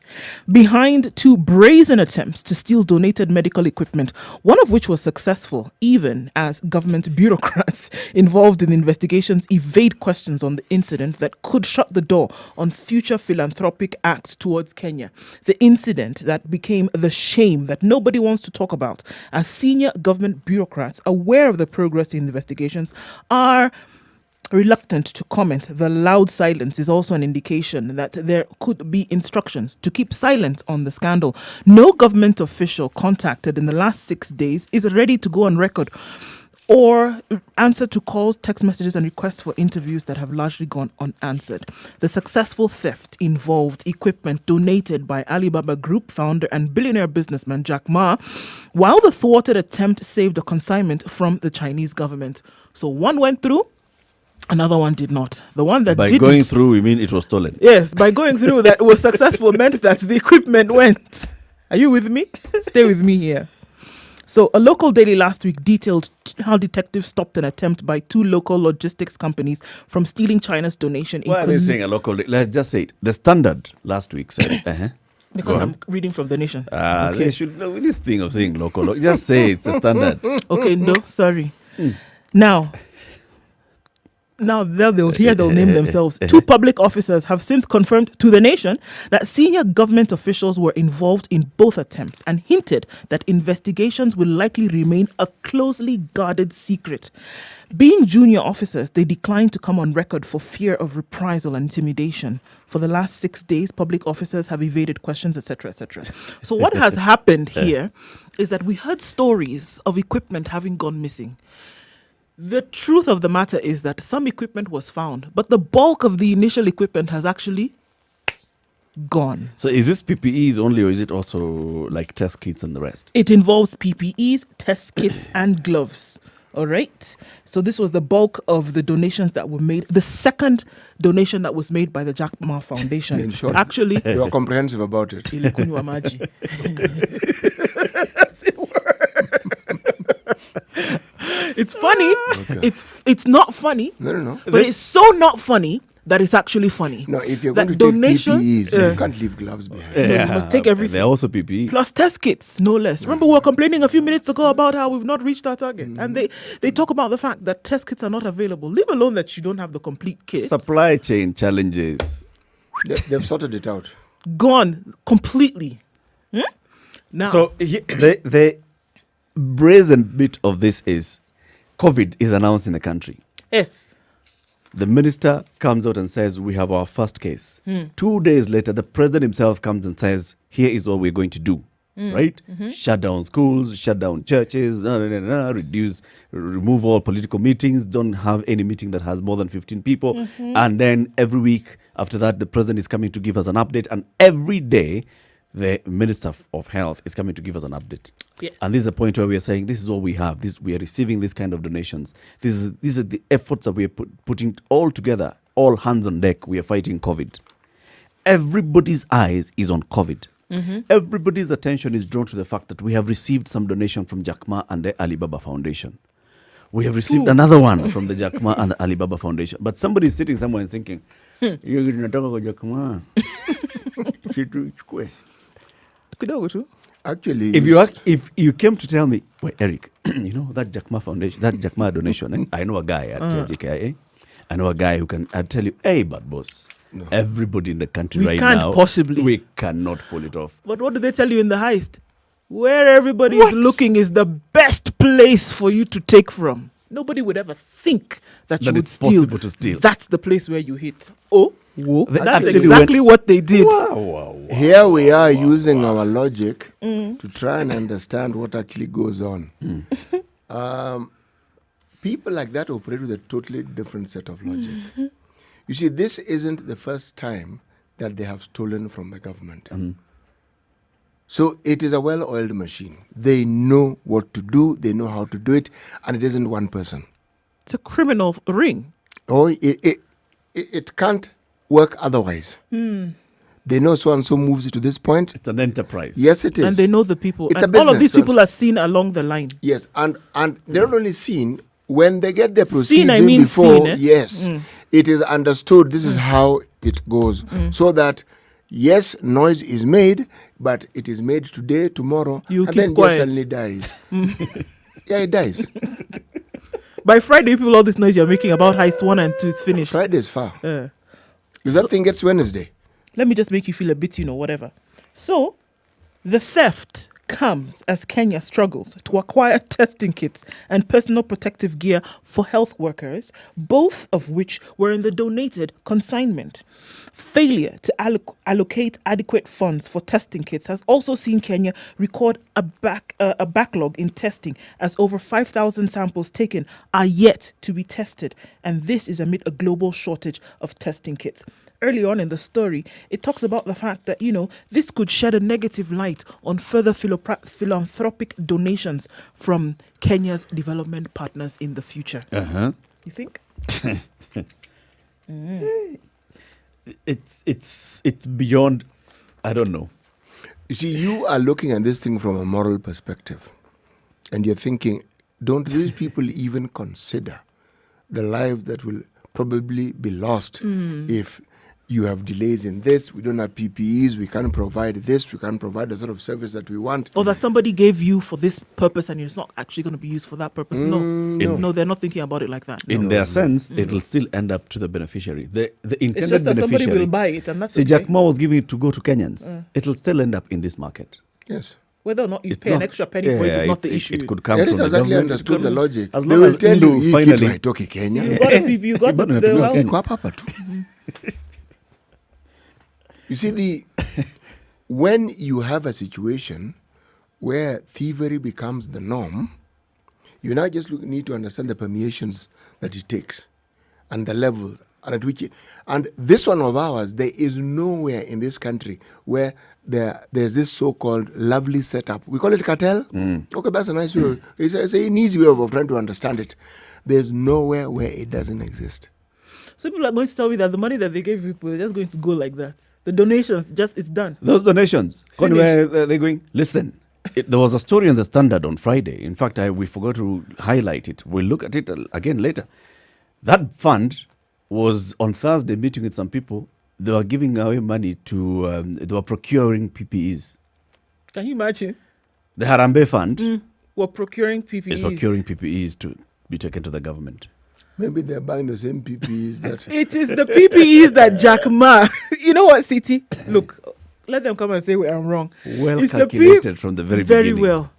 behind 2 brazen attempts to steal donated medical equipment, one of which was successful, even as government bureaucrats involved in investigations evade questions on the incident that could shut the door on future philanthropic acts towards Kenya. The incident that became the shame that nobody wants to talk about, as senior government bureaucrats aware of the progress in investigations are reluctant to comment. The loud silence is also an indication that there could be instructions to keep silent on the scandal. No government official contacted in the last 6 days is ready to go on record or answer to calls, text messages, and requests for interviews that have largely gone unanswered. The successful theft involved equipment donated by Alibaba Group founder and billionaire businessman Jack Ma, while the thwarted attempt saved a consignment from the Chinese government. So one went through, another one did not. The one that By didn't, going through, you mean it was stolen? yes, by going through that was successful meant that the equipment went. Are you with me? Stay with me here. So a local daily last week detailed how detectives stopped an attempt by 2 local logistics companies from stealing China's donation. Why are they saying a local? Let's just say it. The Standard last week said. Because Go I'm reading from the Nation. They should know this thing of saying local. Just say it's the Standard. Okay, no, sorry. Now they'll name themselves. 2 public officers have since confirmed to the Nation that senior government officials were involved in both attempts and hinted that investigations will likely remain a closely guarded secret. Being junior officers, they declined to come on record for fear of reprisal and intimidation. For the last 6 days, public officers have evaded questions, etc., etc. So what has happened here is that we heard stories of equipment having gone missing. The truth of the matter is that some equipment was found, but the bulk of the initial equipment has actually gone. So is this PPEs only, or is it also like test kits and the rest? It involves PPEs, test kits, and gloves. All right. So this was the bulk of the donations that were made. The second donation that was made by the Jack Ma Foundation. In short, Actually, you are comprehensive about it. ilikunywa maji. It's funny. Okay. It's not funny. No. But it's so not funny that it's actually funny. No, if you're That going to take donation, PPEs, you can't leave gloves behind. No, you must take everything. They're also PPE. Plus test kits, no less. Remember, we were complaining a few minutes ago about how we've not reached our target. And they talk about the fact that test kits are not available. Leave alone that you don't have the complete kit. Supply chain challenges. They've sorted it out. Gone completely. Now, So the brazen bit of this is COVID is announced in the country. yes. The minister comes out and says, we have our first case. 2 days later, the president himself comes and says, here is what we're going to do. Right? Shut down schools, shut down churches, remove all political meetings, don't have any meeting that has more than 15 people. And then every week after that, the president is coming to give us an update. And every day, the Minister of Health is coming to give us an update. Yes. And this is the point where we are saying, this is what we have. We are receiving this kind of donations. These are the efforts that we are putting all together, all hands on deck. We are fighting COVID. Everybody's eyes is on COVID. Everybody's attention is drawn to the fact that we have received some donation from Jack Ma and the Alibaba Foundation. We have received another one from the Jack Ma and the Alibaba Foundation. But somebody is sitting somewhere and thinking, "You're going to talk about Jack Ma." Kidogo tu. Actually, If you came to tell me, wait, Eric, you know that Jack Ma Foundation, that Jack Ma donation, I know a guy at JKIA. I know a guy who can. I'd tell you, hey, but boss, everybody in the country We right can't now, possibly. we cannot pull it off. But what do they tell you in the heist? Where everybody is looking is the best place for you to take from. Nobody would ever think that you That would it's steal. possible to steal. That's the place where you hit. Oh, whoa. They That's actually exactly what they did. Wow. here we are using our logic to try and understand what actually goes on. People like that operate with a totally different set of logic. You see, this isn't the first time that they have stolen from the government. So it is a well-oiled machine. They know what to do, they know how to do it, and it isn't one person. It's a criminal ring. Oh, it can't work otherwise. They know so-and-so moves it to this point. It's an enterprise. Yes, it is. And they know the people. It's and a all of business, these people so- are seen along the line. Yes, and they're not only seen, when they get their Seen, proceeds I in mean before, seen, eh? yes, it is understood this is how it goes. So that, yes, noise is made, but it is made today, tomorrow, You and keep then quiet. just suddenly dies. Yeah, it dies. By Friday, people, all this noise you're making about heist 1 and 2 is finished. Friday is far. Uh, Because that thing gets Wednesday. let me just make you feel a bit, whatever. So, the theft comes as Kenya struggles to acquire testing kits and personal protective gear for health workers, both of which were in the donated consignment. Failure to allocate adequate funds for testing kits has also seen Kenya record a backlog in testing, as over 5,000 samples taken are yet to be tested, and this is amid a global shortage of testing kits. Early on in the story, it talks about the fact that, this could shed a negative light on further philanthropic donations from Kenya's development partners in the future. You think? It's beyond, I don't know. You see, you are looking at this thing from a moral perspective. And you're thinking, don't these people even consider the lives that will probably be lost if you have delays in this, we don't have PPEs, we can't provide this, we can't provide the sort of service that we want. Or that somebody gave you for this purpose and it's not actually going to be used for that purpose. No, they're not thinking about it like that. In their sense, it'll still end up to the beneficiary. The intended It's just that somebody beneficiary. will buy it, and that's See, okay. Jack Ma was giving it to go to Kenyans. It'll still end up in this market. Yes. Whether or not you It's pay an not- extra penny for it is not the it, issue. It could come Eric from the has actually government. understood the logic. As They long will as tell Ndu you, finally- Haitoki Kenya. You got you got Bado the inatumia well, Kenya. Kwa hapa tu. You see, when you have a situation where thievery becomes the norm, you now just need to understand the permeations that it takes and the level and at which. And this one of ours, there is nowhere in this country where there's this so-called lovely setup. We call it cartel. Okay, that's a nice way. It's an easy way of trying to understand it. There's nowhere where it doesn't exist. so people are going to tell me that the money that they gave people is just going to go like that. The donations, it's done. Those donations, Finish. where they're going, listen, there was a story on the Standard on Friday. In fact, we forgot to highlight it. We'll look at it again later. That fund was on Thursday meeting with some people. They were giving away money to, they were procuring PPEs. Can you imagine? The Harambee Fund We're procuring PPEs. is procuring PPEs to be taken to the government. Maybe they're buying the same PPEs that. It is the PPEs that Jack Ma. You know what, City? Look, let them come and say I'm wrong. Well It's the calculated from the very beginning. well.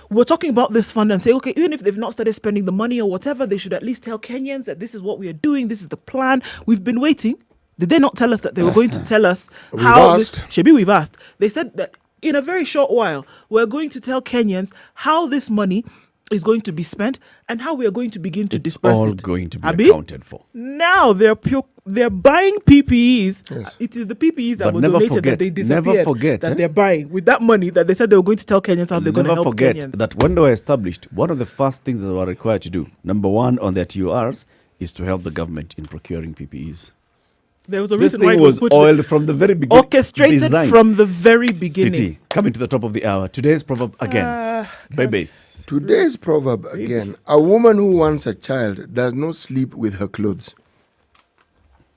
We're talking about this fund and say, okay, even if they've not started spending the money or whatever, they should at least tell Kenyans that this is what we are doing. This is the plan. We've been waiting. Did they not tell us that they were going to tell us how? Shebi, we've asked. They said that in a very short while, we're going to tell Kenyans how this money is going to be spent and how we are going to begin to disperse all it. going to be accounted for. Now they're buying PPEs. Yes. It is the PPEs that But were never donated forget, that they disappeared. never forget, that they're buying with that money that they said they were going to tell Kenyans how they're going to Never help forget Kenyans. that when they were established, one of the first things that they were required to do, number one on their TURs, is to help the government in procuring PPEs. There was a This reason why thing it was was put oiled from the very beginning. orchestrated designed. from the very beginning. City, coming to the top of the hour. Today's proverb again. Babies. Today's proverb again. A woman who wants a child does not sleep with her clothes.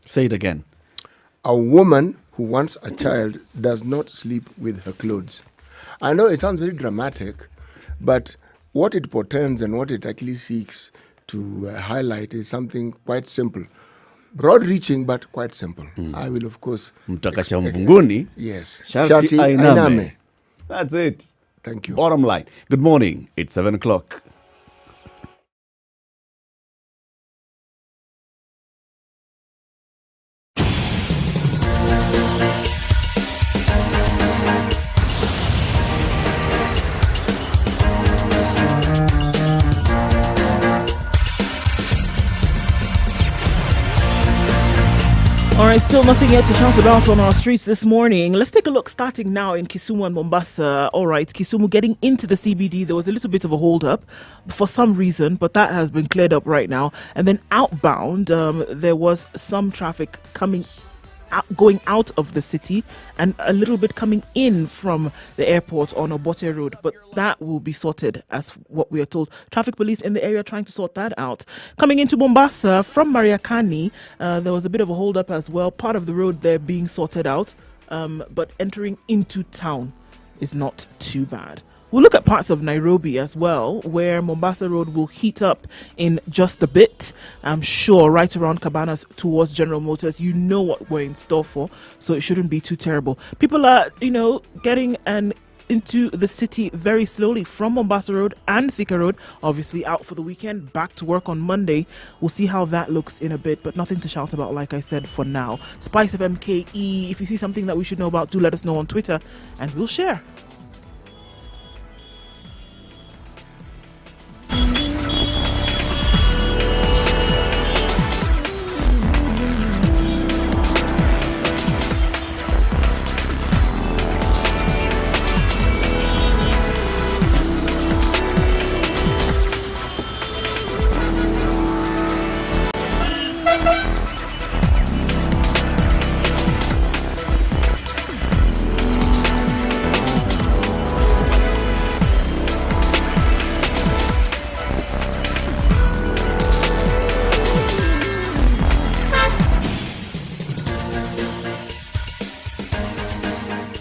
Say it again. A woman who wants a child does not sleep with her clothes. I know it sounds very dramatic, but what it portends and what it actually seeks to highlight is something quite simple. Broad-reaching, but quite simple. I will, of course... Mtakacha mvunguni. Yes. Sharti ainame. That's it. Thank you. Bottom line. Good morning. It's 7 o'clock. All right, still nothing yet to shout about on our streets this morning. Let's take a look starting now in Kisumu and Mombasa. All right, Kisumu getting into the CBD. There was a little bit of a hold up for some reason, but that has been cleared up right now. And then outbound, there was some traffic going out of the city and a little bit coming in from the airport on Obote Road, but that will be sorted as what we are told. Traffic police in the area trying to sort that out. Coming into Mombasa from Mariakani, there was a bit of a hold up as well. Part of the road there being sorted out, but entering into town is not too bad. We'll look at parts of Nairobi as well, where Mombasa Road will heat up in just a bit. I'm sure right around Cabanas towards General Motors, you know what we're in store for, so it shouldn't be too terrible. People are, getting into the city very slowly from Mombasa Road and Thika Road, obviously out for the weekend, back to work on Monday. We'll see how that looks in a bit, but nothing to shout about, like I said, for now. Spice of MKE, if you see something that we should know about, do let us know on Twitter, and we'll share.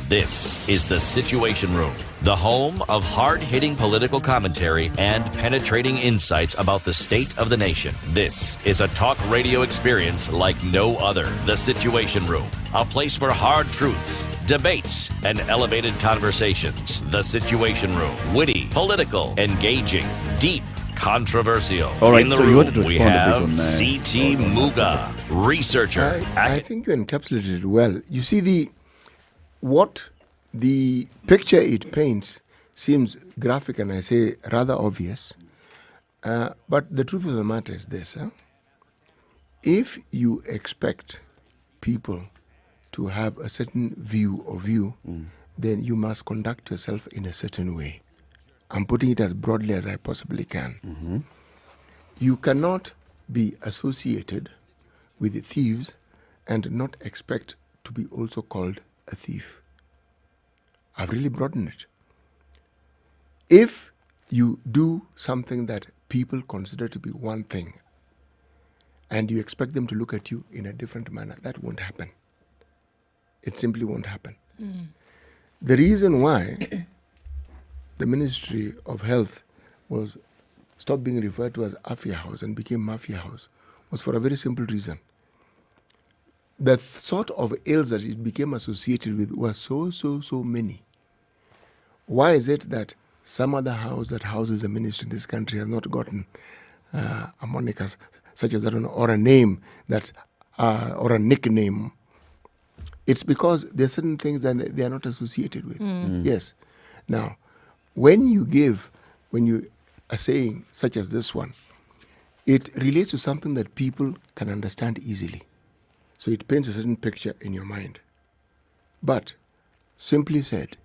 This is The Situation Room, the home of hard-hitting political commentary and penetrating insights about the state of the nation. This is a talk radio experience like no other. The Situation Room, a place for hard truths, debates, and elevated conversations. The Situation Room, witty, political, engaging, deep, controversial. All right, in the so you room, wanted to we respond a bit have on, C.T. Muga, researcher. I think you encapsulated it well. You see, what the picture it paints seems graphic and I say rather obvious. But the truth of the matter is this. If you expect people to have a certain view of you, then you must conduct yourself in a certain way. I'm putting it as broadly as I possibly can. Mm-hmm. You cannot be associated with thieves and not expect to be also called a thief. I've really broadened it. If you do something that people consider to be one thing and you expect them to look at you in a different manner, that won't happen. It simply won't happen. The reason why the Ministry of Health was stopped being referred to as Afia House and became Mafia House was for a very simple reason. the sort of ills that it became associated with were so many. Why is it that some other house that houses a ministry in this country has not gotten a moniker such as that, or a name that, or a nickname? It's because there are certain things that they are not associated with. Yes. Now, when you are saying such as this one, it relates to something that people can understand easily. So it paints a certain picture in your mind. But, simply said,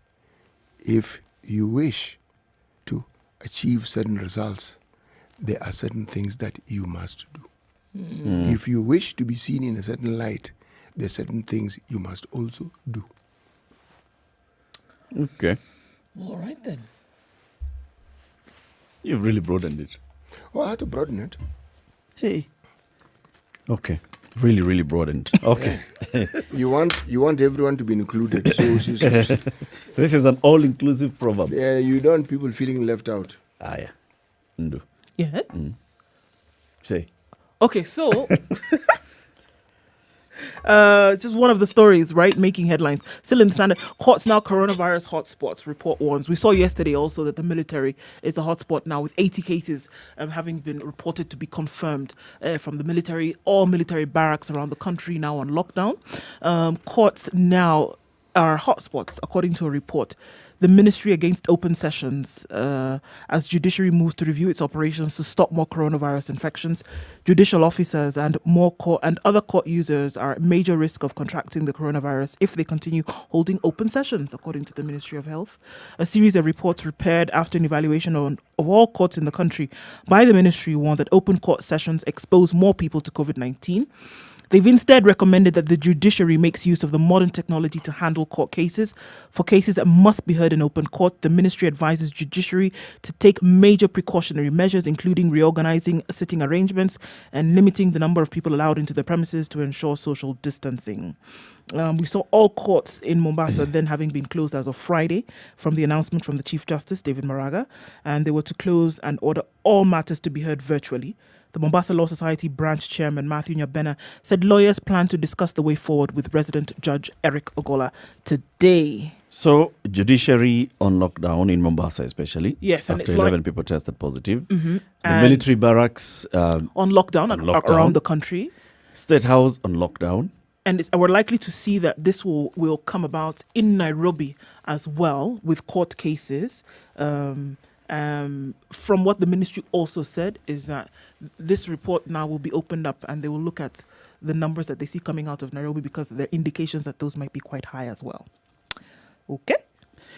if you wish to achieve certain results, there are certain things that you must do. If you wish to be seen in a certain light, there are certain things you must also do. Okay. All right then. You've really broadened it. Oh, I had to broaden it. Hey. Okay. Really, really broadened. Okay. You want everyone to be included. So This is an all-inclusive proverb. yeah, you don't want people feeling left out. Ah, yeah. Ndu. Yes. Say. Okay, so just one of the stories, right, making headlines. Still in the Standard, courts now coronavirus hotspots, report warns. We saw yesterday also that the military is a hotspot now, with 80 cases having been reported to be confirmed from the military. All military barracks around the country now on lockdown. Courts now are hotspots, according to a report. The Ministry Against Open Sessions, as judiciary moves to review its operations to stop more coronavirus infections. Judicial officers and other court users are at major risk of contracting the coronavirus if they continue holding open sessions, according to the Ministry of Health. A series of reports prepared after an evaluation of all courts in the country by the ministry warned that open court sessions expose more people to COVID-19. They've instead recommended that the judiciary makes use of the modern technology to handle court cases. For cases that must be heard in open court, the ministry advises judiciary to take major precautionary measures, including reorganizing sitting arrangements and limiting the number of people allowed into the premises to ensure social distancing. We saw all courts in Mombasa then having been closed as of Friday from the announcement from the Chief Justice, David Maraga, and they were to close and order all matters to be heard virtually. The Mombasa Law Society branch chairman, Matthew Nyabena, said lawyers plan to discuss the way forward with resident Judge Eric Ogola today. So, judiciary on lockdown in Mombasa especially. Yes, and after it's 11 like, people tested positive. And The military barracks on lockdown, around the country. State House on lockdown. And we're likely to see that this will come about in Nairobi as well with court cases. From what the ministry also said is that this report now will be opened up and they will look at the numbers that they see coming out of Nairobi because there are indications that those might be quite high as well. Okay.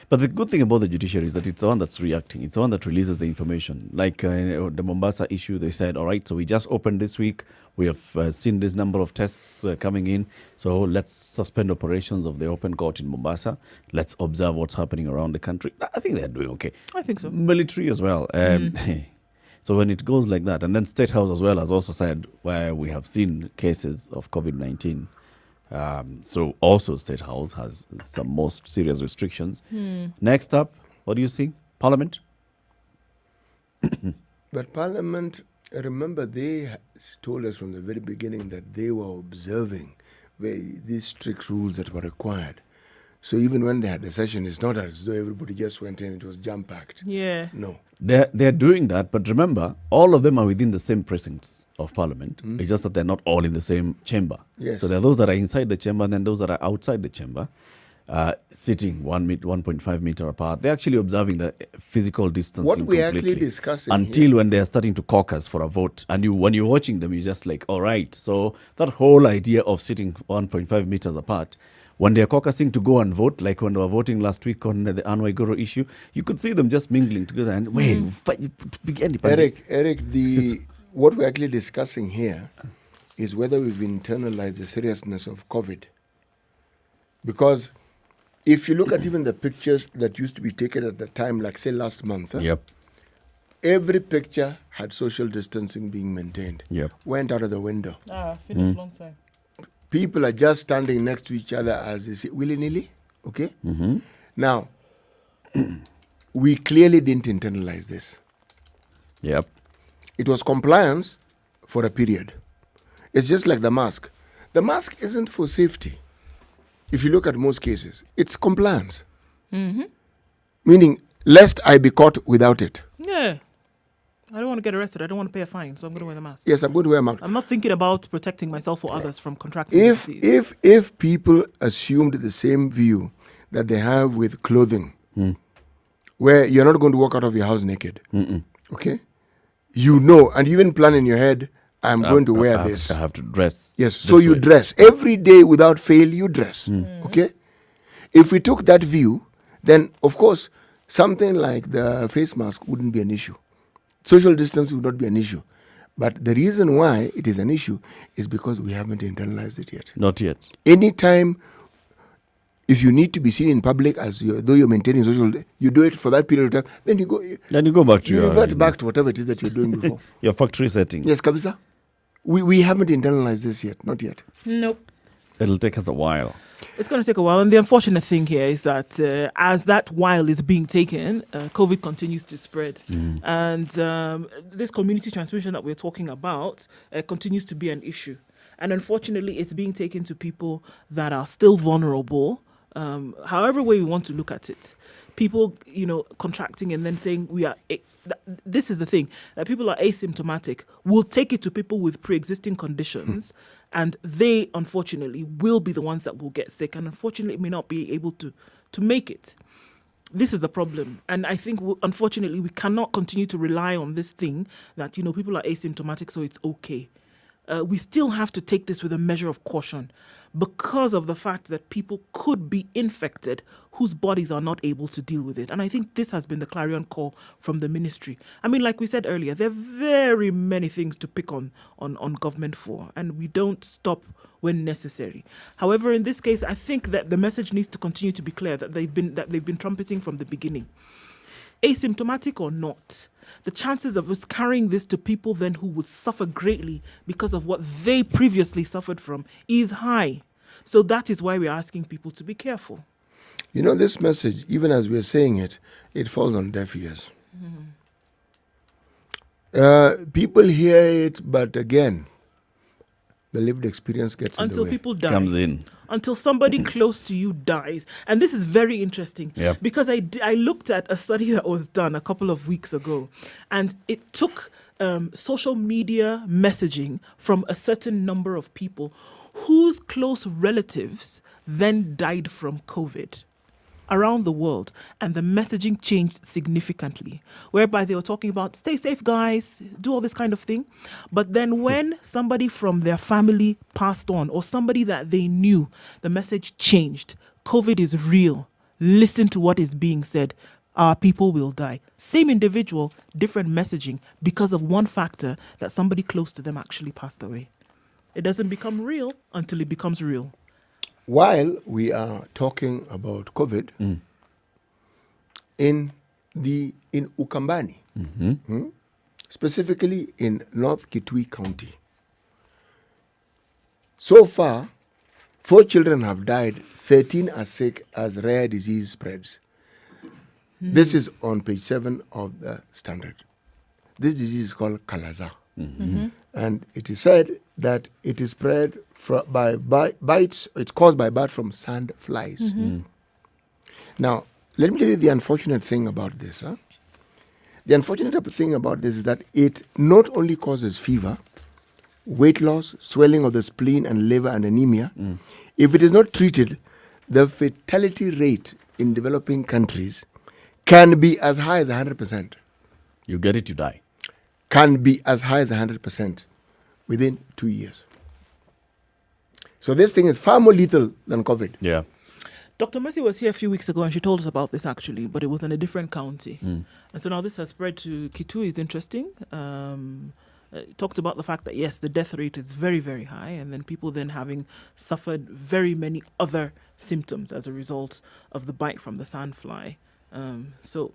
But the good thing about the judiciary is that it's the one that's reacting. It's the one that releases the information. Like the Mombasa issue, they said, all right, so we just opened this week. We have seen this number of tests coming in. So let's suspend operations of the open court in Mombasa. Let's observe what's happening around the country. I think they're doing okay. I think so. Military as well. So when it goes like that, and then State House as well has also said where we have seen cases of COVID-19. So also State House has some most serious restrictions. Next up, what do you see? Parliament? But Parliament, remember, they told us from the very beginning that they were observing these strict rules that were required. So even when they had the session, it's not as though everybody just went in, it was jam-packed. Yeah. No. They're doing that, but remember, all of them are within the same precincts of Parliament. It's just that they're not all in the same chamber. Yes. So there are those that are inside the chamber and then those that are outside the chamber, sitting 1.5 meter apart. They're actually observing the physical distancing What we're completely actually discussing until here, when they are starting to caucus for a vote. And when you're watching them, you're just like, all right. So that whole idea of sitting 1.5 meters apart, when they're caucusing to go and vote, like when they were voting last week on the Anwaigoro issue, you could see them just mingling together and Eric, what we're actually discussing here is whether we've internalized the seriousness of COVID. Because if you look at even the pictures that used to be taken at the time, like say last month, every picture had social distancing being maintained. Went out of the window. Finished long time. People are just standing next to each other as they say, willy-nilly. Okay? Now, we clearly didn't internalize this. It was compliance for a period. It's just like the mask. The mask isn't for safety. If you look at most cases, it's compliance. Meaning, lest I be caught without it. Yeah. I don't want to get arrested. I don't want to pay a fine, so I'm going to wear the mask. Yes, I'm going to wear a mask. I'm not thinking about protecting myself or others from contracting disease. If people assumed the same view that they have with clothing, where you're not going to walk out of your house naked, okay? You know, and you even plan in your head, I'm going to wear this. I have to dress. Yes, so you dress. Every day without fail, you dress. Okay? If we took that view, then, of course, something like the face mask wouldn't be an issue. Social distance would not be an issue. But the reason why it is an issue is because we haven't internalized it yet. Not yet. Anytime, if you need to be seen in public though you're maintaining social, you do it for that period of time, then you go. Then you go back to you your... revert back to whatever it is that you're doing before. your factory setting. Yes, Kabisa. We haven't internalized this yet. Not yet. Nope. It'll take us a while. It's going to take a while. And the unfortunate thing here is that as that while is being taken, COVID continues to spread. And this community transmission that we're talking about continues to be an issue. And unfortunately, it's being taken to people that are still vulnerable. However way we want to look at it, people, contracting and then saying this is the thing, that people are asymptomatic. We'll take it to people with pre-existing conditions, and they, unfortunately, will be the ones that will get sick, and unfortunately may not be able to make it. This is the problem. And I think, unfortunately, we cannot continue to rely on this thing that, people are asymptomatic, so it's okay. We still have to take this with a measure of caution because of the fact that people could be infected whose bodies are not able to deal with it. And I think this has been the clarion call from the ministry. I mean, like we said earlier, there are very many things to pick on government for, and we don't stop when necessary. However, in this case, I think that the message needs to continue to be clear that they've been trumpeting from the beginning. Asymptomatic or not, the chances of us carrying this to people then who would suffer greatly because of what they previously suffered from is high. So that is why we're asking people to be careful. This message, even as we're saying it, it falls on deaf ears. People hear it, but again, the lived experience gets in the way. Until people die. Comes in. Until somebody close to you dies. And this is very interesting because I looked at a study that was done a couple of weeks ago, and it took social media messaging from a certain number of people whose close relatives then died from COVID around the world, and the messaging changed significantly, whereby they were talking about stay safe, guys, do all this kind of thing. But then when somebody from their family passed on, or somebody that they knew, the message changed. COVID is real. Listen to what is being said. Our people will die. Same individual, different messaging, because of one factor, that somebody close to them actually passed away. It doesn't become real until it becomes real. While we are talking about COVID, in Ukambani, specifically in North Kitui County, so far, 4 children have died, 13 are sick as rare disease spreads. This is on page 7 of the Standard. This disease is called Kalaza. And it is said that it is spread by bites. It's caused by bites from sand flies. Now, let me tell you the unfortunate thing about this. The unfortunate thing about this is that it not only causes fever, weight loss, swelling of the spleen and liver, and anemia. If it is not treated, the fatality rate in developing countries can be as high as 100%. You get it, you die. Can be as high as 100% within 2 years. So this thing is far more lethal than COVID. Yeah. Dr. Mercy was here a few weeks ago and she told us about this actually, but it was in a different county. And so now this has spread to Kitui. Is interesting. Talked about the fact that, yes, the death rate is very, very high, and then people then having suffered very many other symptoms as a result of the bite from the sandfly. So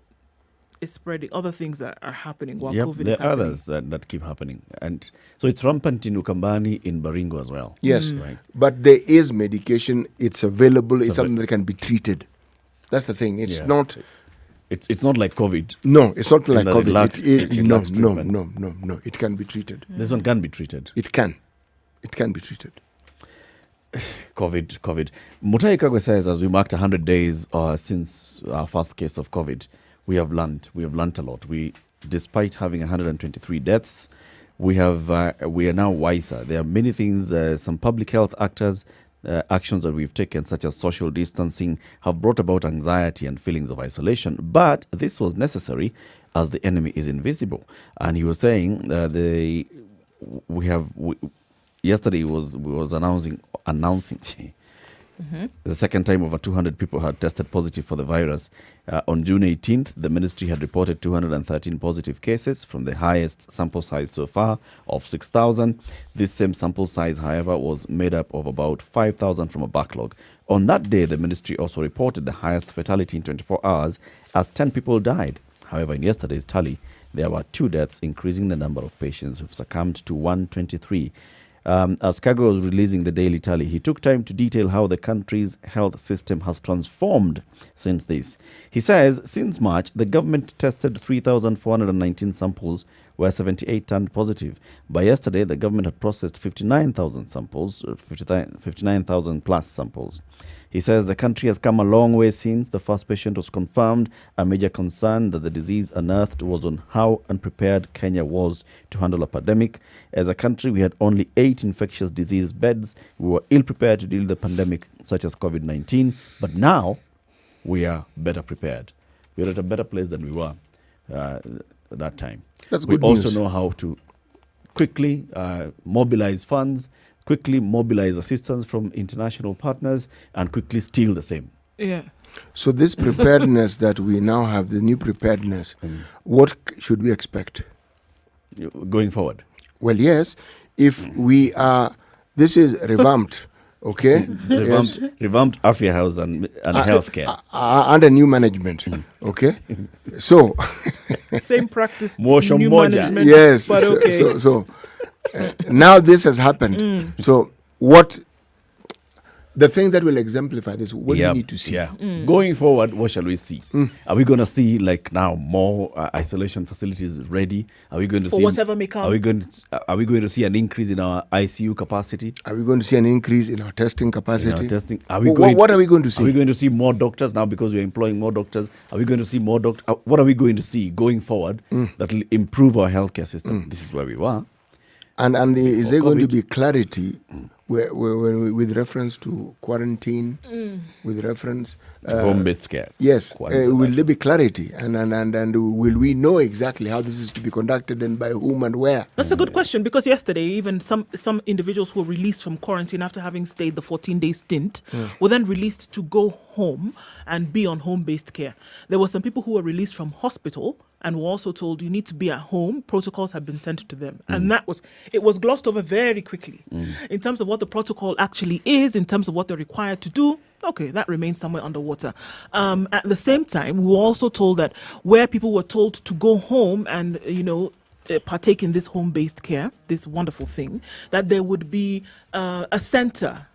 it's spreading. Other things are happening while COVID is happening. There are others that keep happening. And so it's rampant in Ukambani, in Baringo as well. Yes, but there is medication. It's available. It's something that can be treated. That's the thing. It's not... It's not like COVID. No, it's not like COVID. No. It can be treated. This one can be treated. It can be treated. COVID. Mutai Kagwe says, as we marked 100 days since our first case of COVID, we have learned a lot. Despite having 123 deaths, we are now wiser. There are many things, some public health actors, actions that we've taken, such as social distancing, have brought about anxiety and feelings of isolation. But this was necessary, as the enemy is invisible. And he was saying yesterday we was announcing the second time over 200 people had tested positive for the virus. On June 18th, the ministry had reported 213 positive cases from the highest sample size so far of 6,000. This same sample size, however, was made up of about 5,000 from a backlog. On that day, the ministry also reported the highest fatality in 24 hours as 10 people died. However, in yesterday's tally, there were 2 deaths, increasing the number of patients who've succumbed to 123. As Kagwe was releasing the daily tally, he took time to detail how the country's health system has transformed since this. He says, since March, the government tested 3,419 samples, where 78 turned positive. By yesterday, the government had processed 59,000 samples, 59,000 plus samples. He says the country has come a long way since the first patient was confirmed. A major concern that the disease unearthed was on how unprepared Kenya was to handle a pandemic. As a country, we had only 8 infectious disease beds. We were ill-prepared to deal with the pandemic, such as COVID-19. But now, we are better prepared. We are at a better place than we were at that time. That's good news. We also news. know how to quickly mobilize funds, quickly mobilize assistance from international partners, and quickly steal the same. Yeah. So this preparedness that we now have, the new preparedness, what should we expect? Going forward? Well, yes, if we are, this is revamped, okay? Revamped Afya House and healthcare. Under new management, okay? So, Same practice, Motion new moja. management. yes, but okay. so now this has happened. So what, the things that will exemplify this, what do we need to see? Yeah. Going forward, what shall we see? Are we going to see, like now, more isolation facilities ready? Are we going to For see whatever may come. Are we going to see an increase in our ICU capacity? Are we going to see an increase in our testing capacity? What are we going to see? Are we going to see more doctors now because we're employing more doctors? Are we going to see more doctors? What are we going to see going forward that will improve our healthcare system? This is where we were. And is there going to be clarity with reference to quarantine, with reference to home-based care? Yes. Will there be clarity? And will we know exactly how this is to be conducted and by whom and where? That's a good question, because yesterday, even some individuals who were released from quarantine after having stayed the 14-day stint were then released to go home and be on home-based care. There were some people who were released from hospital and were also told you need to be at home. Protocols have been sent to them. And it was glossed over very quickly. In terms of what the protocol actually is, in terms of what they're required to do, okay, that remains somewhere underwater. At the same time, we were also told that where people were told to go home and, partake in this home-based care, this wonderful thing, that there would be a center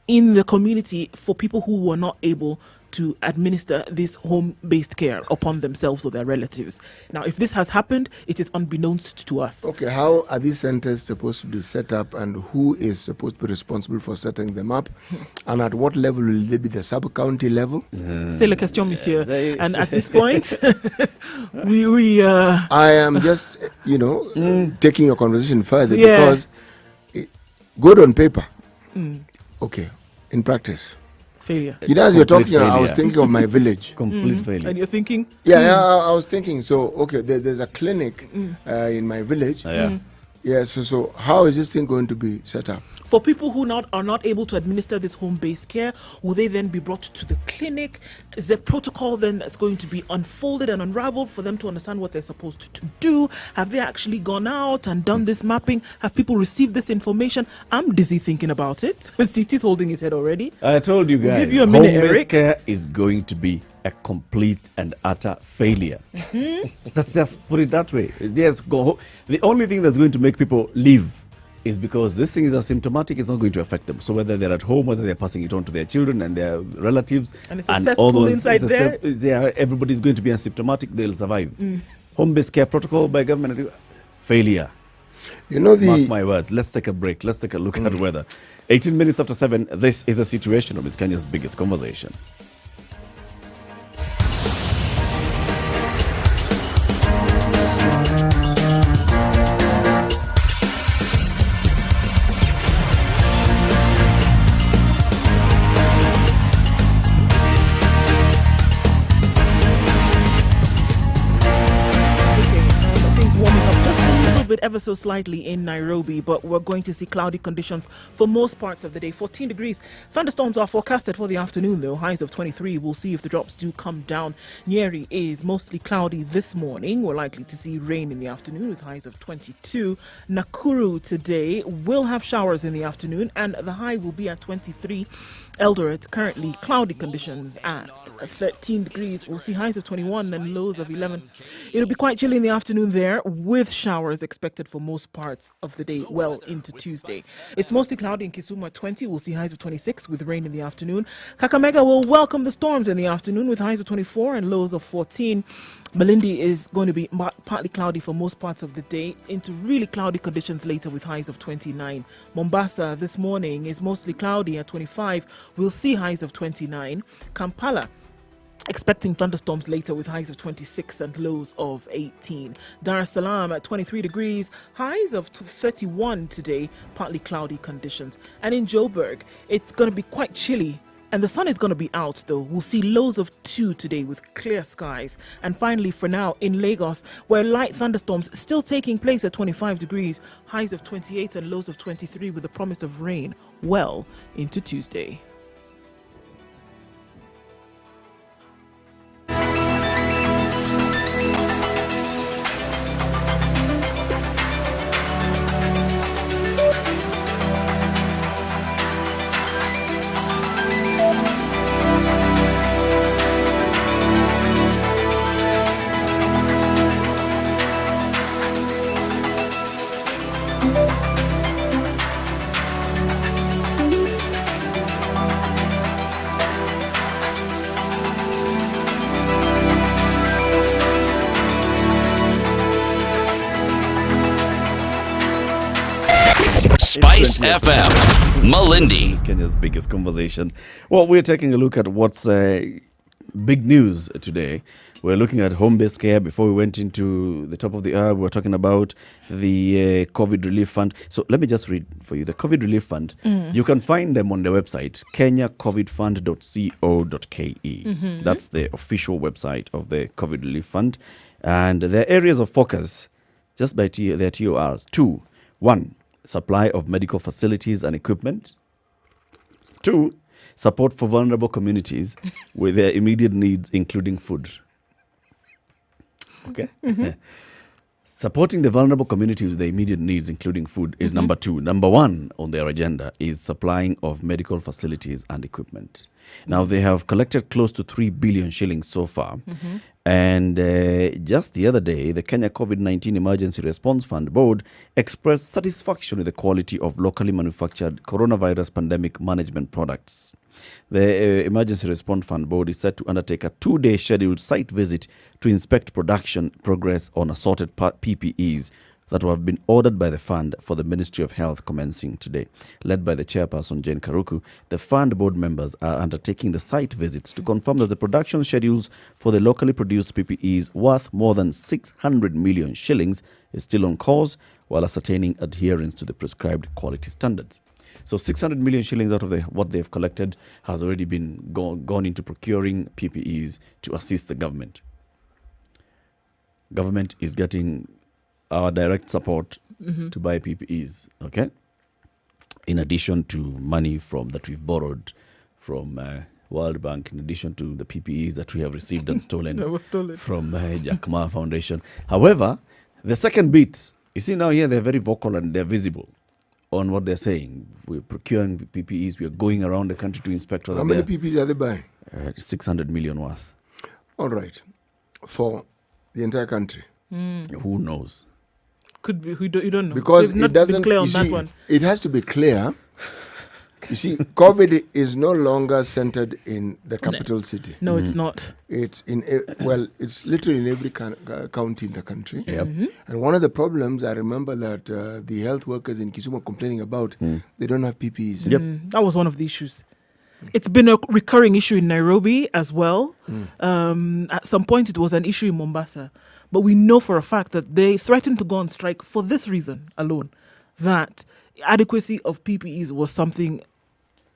in the community for people who were not able to administer this home-based care upon themselves or their relatives. Now, if this has happened, it is unbeknownst to us. Okay, how are these centers supposed to be set up, and who is supposed to be responsible for setting them up? And at what level will they be? The sub-county level? C'est la question, monsieur. And at this point, we I am just, taking your conversation further because good on paper. Okay, in practice. Failure. As you're talking, failure. I was thinking of my village. Complete failure. And you're thinking? Yeah, I was thinking, so, okay, there's a clinic in my village. Yeah, so how is this thing going to be set up? For people who are not able to administer this home-based care, will they then be brought to the clinic? Is there protocol then that's going to be unfolded and unraveled for them to understand what they're supposed to do? Have they actually gone out and done this mapping? Have people received this information? I'm dizzy thinking about it. CT's holding his head already. I told you guys, give you a minute, home-based Eric. care is going to be a complete and utter failure. Let's just put it that way. Yes, go home. The only thing that's going to make people leave is because this thing is asymptomatic. It's not going to affect them. So whether they're at home, whether they're passing it on to their children and their relatives, And it's a cesspool inside there. Everybody's going to be asymptomatic. They'll survive. Home-based care protocol by government, failure. You know Mark my words. Let's take a break. Let's take a look at weather. 18 minutes after 7. This is the Situation Room. It's Kenya's biggest conversation. Ever so slightly in Nairobi, but we're going to see cloudy conditions for most parts of the day. 14 degrees. Thunderstorms are forecasted for the afternoon, though. Highs of 23. We'll see if the drops do come down. Nyeri is mostly cloudy this morning. We're likely to see rain in the afternoon with highs of 22. Nakuru today will have showers in the afternoon, and the high will be at 23. Eldoret, currently cloudy conditions at 13 degrees. We'll see highs of 21 and lows of 11. It'll be quite chilly in the afternoon there, with showers expected for most parts of the day well into Tuesday. It's mostly cloudy in Kisumu at 20. We'll see highs of 26 with rain in the afternoon. Kakamega will welcome the storms in the afternoon with highs of 24 and lows of 14. Malindi is going to be partly cloudy for most parts of the day, into really cloudy conditions later with highs of 29. Mombasa this morning is mostly cloudy at 25. We'll see highs of 29. Kampala, expecting thunderstorms later with highs of 26 and lows of 18. Dar es Salaam at 23 degrees, highs of 31 today, partly cloudy conditions. And in Joburg, it's going to be quite chilly, and the sun is going to be out, though. We'll see lows of 2 today with clear skies. And finally, for now, in Lagos, where light thunderstorms still taking place at 25 degrees, highs of 28 and lows of 23 with the promise of rain well into Tuesday. Spice FM, Malindi. It's Kenya's biggest conversation. Well, we're taking a look at what's big news today. We're looking at home-based care. Before we went into the top of the hour, we were talking about the COVID Relief Fund. So let me just read for you. The COVID Relief Fund, you can find them on the website, kenyacovidfund.co.ke. That's the official website of the COVID Relief Fund. And their areas of focus, just by their TORs, 2. 1. Supply of medical facilities and equipment. 2. Support for vulnerable communities with their immediate needs, including food. Okay? Supporting the vulnerable communities with their immediate needs, including food, is number 2. Number 1 on their agenda is supplying of medical facilities and equipment. Now, they have collected close to 3 billion shillings so far. And just the other day, the Kenya COVID-19 Emergency Response Fund Board expressed satisfaction with the quality of locally manufactured coronavirus pandemic management products. The Emergency Response Fund Board is set to undertake a 2-day scheduled site visit to inspect production progress on assorted PPEs that have been ordered by the fund for the Ministry of Health commencing today. Led by the chairperson, Jane Karuku, the fund board members are undertaking the site visits to confirm that the production schedules for the locally produced PPEs worth more than 600 million shillings is still on course, while ascertaining adherence to the prescribed quality standards. So 600 million shillings out of what they've collected has already been gone into procuring PPEs to assist the government. Government is getting our direct support to buy PPEs, okay? In addition to money that we've borrowed from World Bank, in addition to the PPEs that we have received and stolen from Jack Ma Foundation. However, the second bit, you see now here they're very vocal and they're visible on what they're saying. We're procuring PPEs, we're going around the country to inspect. How many PPEs are they buying? 600 million worth. All right. For the entire country? Who knows? Could be, you don't know. Because They've not it doesn't been clear on you that see, one. It has to be clear You see, COVID is no longer centered in the capital city. No, it's not. It's it's literally in every county in the country. Yep. And one of the problems I remember that the health workers in Kisumu are complaining about, they don't have PPEs. That was one of the issues. It's been a recurring issue in Nairobi as well. At some point, it was an issue in Mombasa. But we know for a fact that they threatened to go on strike for this reason alone, that adequacy of PPEs was something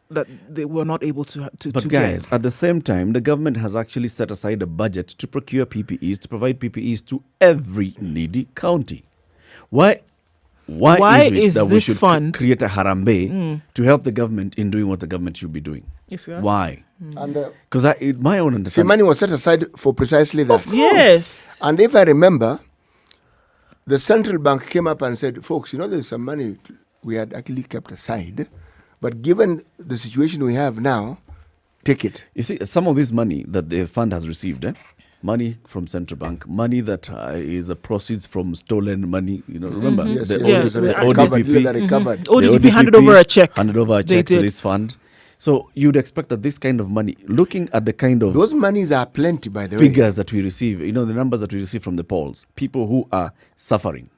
that they were not able to But guys, at the same time, the government has actually set aside a budget to procure PPEs, to provide PPEs to every needy county. Why is that we this should fund create a harambe to help the government in doing what the government should be doing? If you ask Why? And Because my own see, understanding. money was set aside for precisely that. Yes. And if I remember, the central bank came up and said, folks, there's some money we had actually kept aside, but given the situation we have now, take it. You see, some of this money that the fund has received, money from central bank, money that is the proceeds from stolen money. Remember Yes, the yes, ODP, yes, the recovered, ODP, that recovered. ODP handed over a check. Handed over a They check to did. this fund. So you'd expect that this kind of money, looking at the kind of Those monies are plenty, by the way. figures that we receive, the numbers that we receive from the polls, people who are suffering,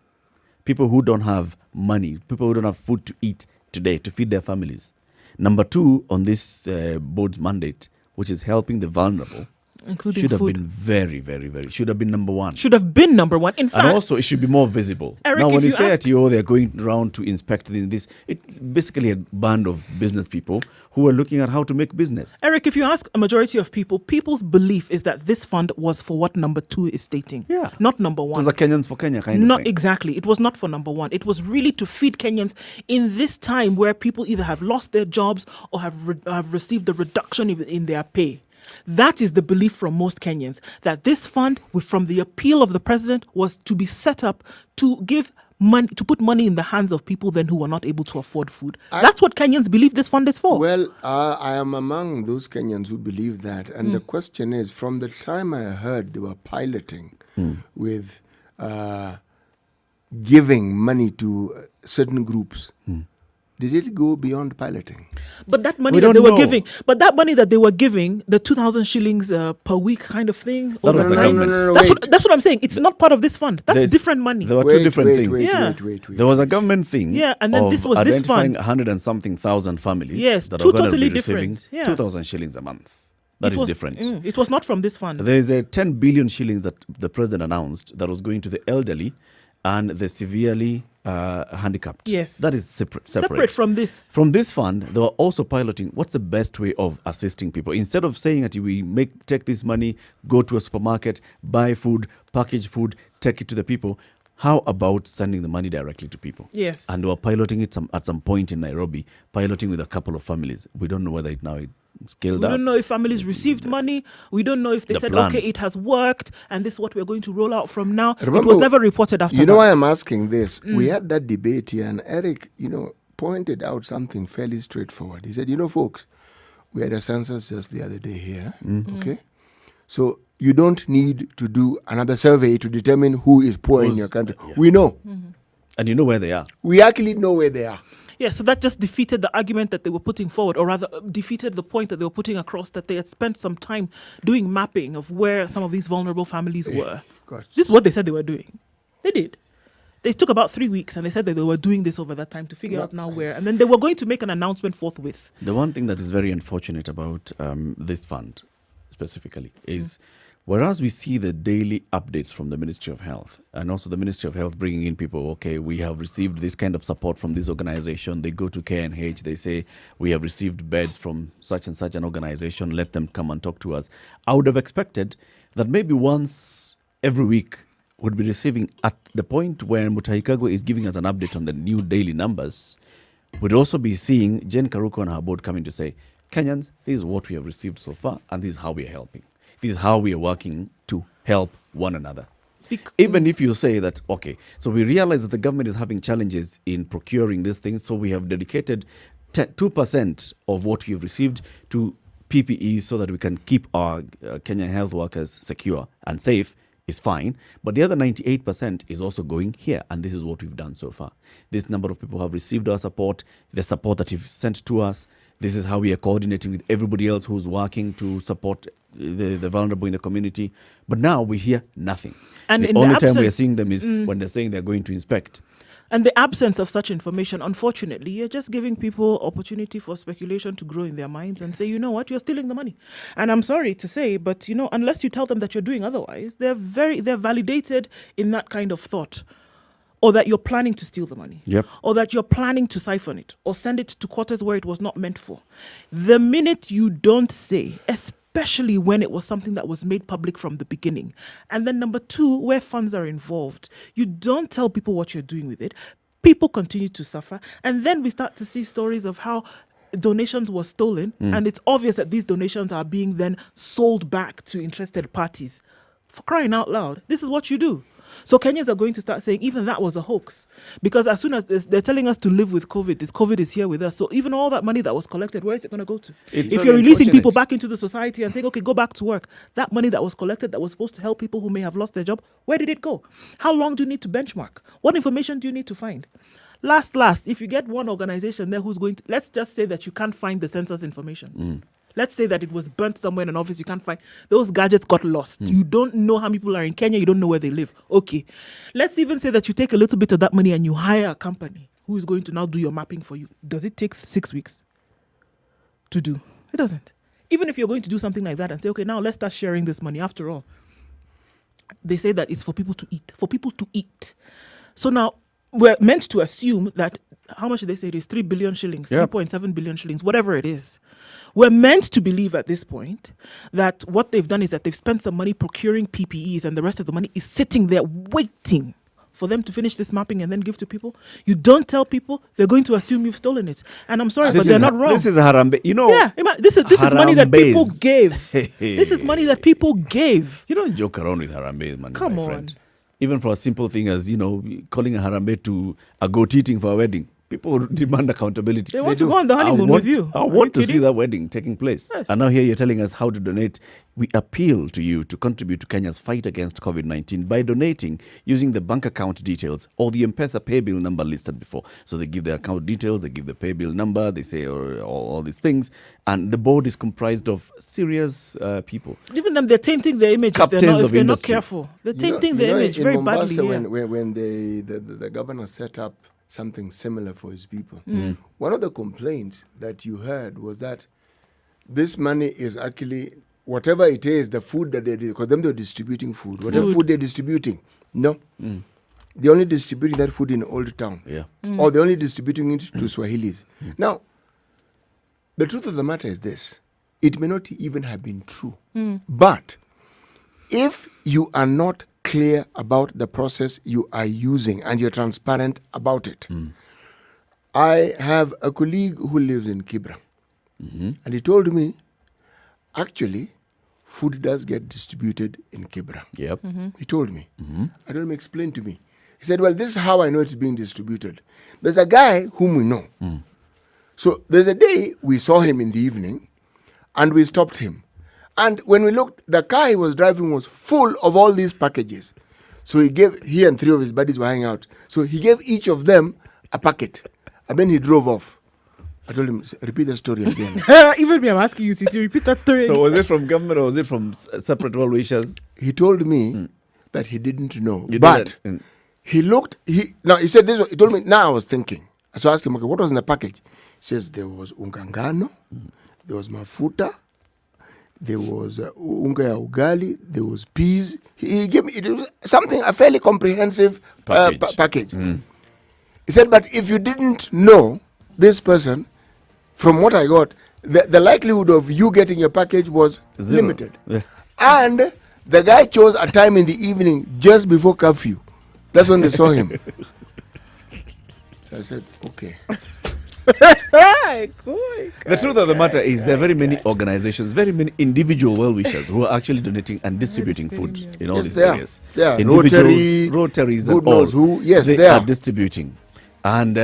people who don't have money, people who don't have food to eat today to feed their families. Number two on this board's mandate, which is helping the vulnerable, Including should have food. been very, very, very, should have been number one. Should have been number one. In fact, And also, it should be more visible. Eric, now, when if you you say ask- that they're going around to inspect this, it's basically a band of business people who are looking at how to make business. Eric, if you ask a majority of people, people's belief is that this fund was for what number two is stating. Yeah. Not number It one. was a Kenyans for Kenya kind of Not thing. exactly. It was not for number one. It was really to feed Kenyans in this time where people either have lost their jobs or have received a reduction in their pay. That is the belief from most Kenyans, that this fund, from the appeal of the president, was to be set up to give money, to put money in the hands of people then who are not able to afford food. That's what Kenyans believe this fund is for. Well, I am among those Kenyans who believe that. And the question is, from the time I heard they were piloting with giving money to certain groups, did it go beyond piloting? But that money We that don't they were know. giving, the 2,000 shillings per week kind of thing. That was over the time. government. That's what I'm saying. It's not part of this fund. That's There's- different money. There were two different things. Yeah. Wait. There was a government thing. Yeah, and then of this was this identifying fund. 100 and something thousand families. Yes, that two are going to totally be receiving different. Yeah. 2,000 shillings a month. That is was different. It was not from this fund. There is a 10 billion shillings that the president announced that was going to the elderly and the severely handicapped. Yes. That is separate. Separate from this. From this fund, they were also piloting what's the best way of assisting people. Instead of saying that we take this money, go to a supermarket, buy food, package food, take it to the people, how about sending the money directly to people? Yes. And they were piloting it at some point in Nairobi, piloting with a couple of families. We don't know whether it scaled We up. don't know if families received money. We don't know if they The said, plan. okay, it has worked and this is what we're going to roll out from now. It Remember, was never reported after You know that. why I'm asking this? We had that debate here, and Eric, pointed out something fairly straightforward. He said, folks, we had a census just the other day here, okay? So you don't need to do another survey to determine who is poor in your country. yeah. We know. And you know where they are. We actually know where they are. Yeah, so that just defeated the argument that they were putting forward, or rather defeated the point that they were putting across, that they had spent some time doing mapping of where some of these vulnerable families were. God. This is what they said they were doing. They did. They took about 3 weeks and they said that they were doing this over that time to figure out now where. And then they were going to make an announcement forthwith. The one thing that is very unfortunate about this fund specifically is whereas we see the daily updates from the Ministry of Health and also the Ministry of Health bringing in people, okay, we have received this kind of support from this organization. They go to KNH, they say, we have received beds from such and such an organization. Let them come and talk to us. I would have expected that maybe once every week would be receiving at the point where Mutahi is giving us an update on the new daily numbers. We'd also be seeing Jen Karuko and her board coming to say, Kenyans, this is what we have received so far, and this is how we are helping. This is how we are working to help one another. Even if you say that, okay, so we realize that the government is having challenges in procuring these things, so we have dedicated 2% of what we have received to PPE so that we can keep our Kenyan health workers secure and safe. is fine. But the other 98% is also going here. And this is what we've done so far. This number of people have received our support, the support that you've sent to us. This is how we are coordinating with everybody else who's working to support the vulnerable in the community. But now we hear nothing. And the only time we are seeing them is when they're saying they're going to inspect. And the absence of such information, unfortunately, you're just giving people opportunity for speculation to grow in their minds and say, you know what, you're stealing the money. And I'm sorry to say, but, unless you tell them that you're doing otherwise, they're validated in that kind of thought. Or that you're planning to steal the money. Yep. Or that you're planning to siphon it. Or send it to quarters where it was not meant for. The minute you don't say, especially when it was something that was made public from the beginning. And then number two, where funds are involved, you don't tell people what you're doing with it. People continue to suffer. And then we start to see stories of how donations were stolen. And it's obvious that these donations are being then sold back to interested parties. For crying out loud, this is what you do. So Kenyans are going to start saying even that was a hoax. Because as soon as they're telling us to live with COVID, this COVID is here with us. So even all that money that was collected, where is it going to go to? If you're releasing people back into the society and saying, okay, go back to work, that money that was collected that was supposed to help people who may have lost their job, where did it go? How long do you need to benchmark? What information do you need to find? Last, if you get one organization there who's going to, let's just say that you can't find the census information. Let's say that it was burnt somewhere in an office. You can't find those gadgets got lost. You don't know how many people are in Kenya. You don't know where they live. Okay. Let's even say that you take a little bit of that money and you hire a company who is going to now do your mapping for you. Does it take 6 weeks to do? It doesn't. Even if you're going to do something like that and say, okay, now let's start sharing this money. After all, they say that it's for people to eat. For people to eat. So now we're meant to assume that, how much did they say it is? 3 billion shillings, 3.7 billion shillings, whatever it is. We're meant to believe at this point that what they've done is that they've spent some money procuring PPEs and the rest of the money is sitting there waiting for them to finish this mapping and then give to people. You don't tell people, they're going to assume you've stolen it. And I'm sorry, but they're not wrong. This is harambe. Yeah, this is money that people gave. This is money that people gave. You don't joke around with harambe, man. Come my on. friend. Even for a simple thing as, calling a harambe to a goat eating for a wedding. People demand accountability. They want to go on the honeymoon with you. I want to see that wedding taking place. Yes. And now here you're telling us how to donate. We appeal to you to contribute to Kenya's fight against COVID-19 by donating using the bank account details or the M-Pesa pay bill number listed before. So they give the account details, they give the pay bill number, they say all these things. And the board is comprised of serious people. Even them, they're tainting their image if they're not careful. They're tainting their image very badly. When the governor set up something similar for his people, one of the complaints that you heard was that this money is actually, whatever it is, the food that they did, because they're distributing food. Whatever food they're distributing, they're only distributing that food in Old Town. Or they're only distributing it to Swahilis. Now, the truth of the matter is this. It may not even have been true. But if you are not clear about the process you are using and you're transparent about it. I have a colleague who lives in Kibra. And he told me, actually, food does get distributed in Kibra. He told me. I told him, explain to me. He said, well, this is how I know it's being distributed. There's a guy whom we know. So there's a day we saw him in the evening and we stopped him. And when we looked, the car he was driving was full of all these packages. So he and 3 of his buddies were hanging out. So he gave each of them a packet. And then he drove off. I told him, repeat the story again. Even me, I'm asking you, to repeat that story again. So was it from government or was it from separate well-wishers? He told me that he didn't know. He looked, he said this, he told me, now I was thinking. So I asked him, okay, what was in the package? He says there was ungangano, there was mafuta, there was unga ya ugali, there was peas. He gave me, it was something, a fairly comprehensive package. He said, but if you didn't know this person, from what I got, the likelihood of you getting a package was limited. And the guy chose a time in the evening just before curfew. That's when they saw him. So I said, okay. The truth of the matter is there are very many organizations, very many individual well-wishers who are actually donating and distributing food in all these areas. Yeah, Rotaries and all. They are distributing. And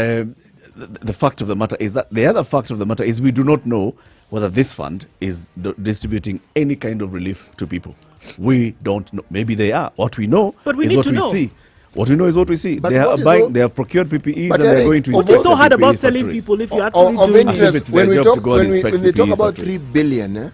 the fact of the matter is that the other fact of the matter is we do not know whether this fund is distributing any kind of relief to people. We don't know. Maybe they are. What we know But we is need what to we know. see. What we know is what we see. But They are what is buying. all- They have procured PPEs But and they're Eric, going to. of What's inspect so the hard PPE about telling factories. people if you're Of actually doing As if interest, it's their when we job talk to go and inspect when we talk PPE about factories. 3 billion,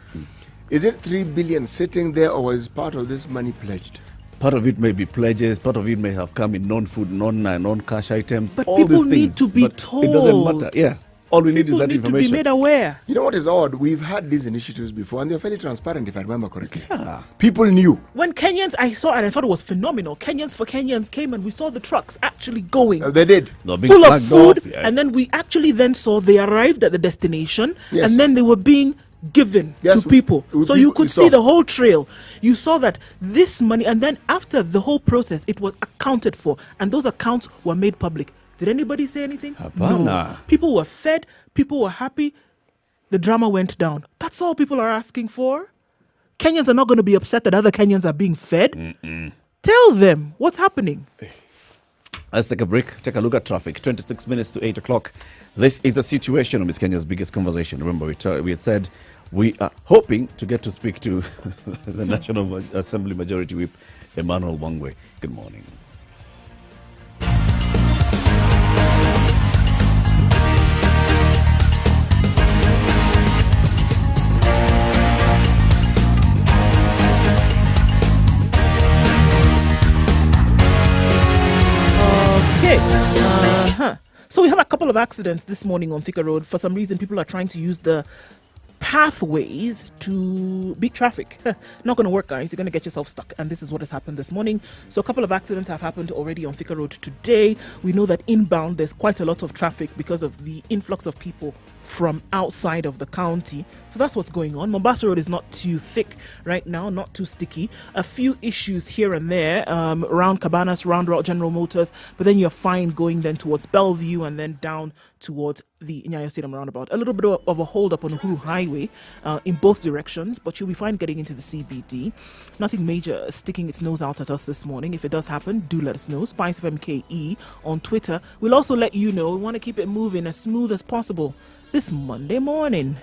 is it 3 billion sitting there, or is part of this money pledged? Part of it may be pledges. Part of it may have come in non-food, non-cash items. But all people these need things, to be but It doesn't told. matter. Yeah. All we need People is that need to be information. made aware. You know what is odd? We've had these initiatives before, and they're fairly transparent, if I remember correctly. Yeah. People knew. When Kenyans, I saw and I thought it was phenomenal. Kenyans for Kenyans came and we saw the trucks actually going. They did. They're being Full of flagged food, off, yes. and then we actually then saw they arrived at the destination, Yes. and then they were being given Yes, to people. we- So we- you we could saw. see the whole trail. You saw that this money, and then after the whole process, it was accounted for, and those accounts were made public. Did anybody say anything? Hapana. People were fed. People were happy. The drama went down. That's all people are asking for. Kenyans are not going to be upset that other Kenyans are being fed. Tell them what's happening. Let's take a break. Take a look at traffic. 26 minutes to 8 o'clock. This is the situation of Kenya's biggest conversation. Remember, we had said we are hoping to get to speak to the National Assembly Majority Whip, Emmanuel Wangwe. Good morning. Okay. So we have a couple of accidents this morning on Thika Road. For some reason, people are trying to use the pathways to beat traffic. Not going to work, guys. You're going to get yourself stuck. And this is what has happened this morning. So a couple of accidents have happened already on Thika Road today. We know that inbound, there's quite a lot of traffic because of the influx of people from outside of the county. So that's what's going on. Mombasa Road is not too thick right now, not too sticky. A few issues here and there around Cabanas, round General Motors, but then you're fine going then towards Bellevue and then down towards the Nyayo Stadium roundabout. A little bit of a hold up on Uhuru Highway in both directions, but you'll be fine getting into the CBD. Nothing major sticking its nose out at us this morning. If it does happen, do let us know. Spice FMKE on Twitter. We'll also let you know. We want to keep it moving as smooth as possible this Monday morning.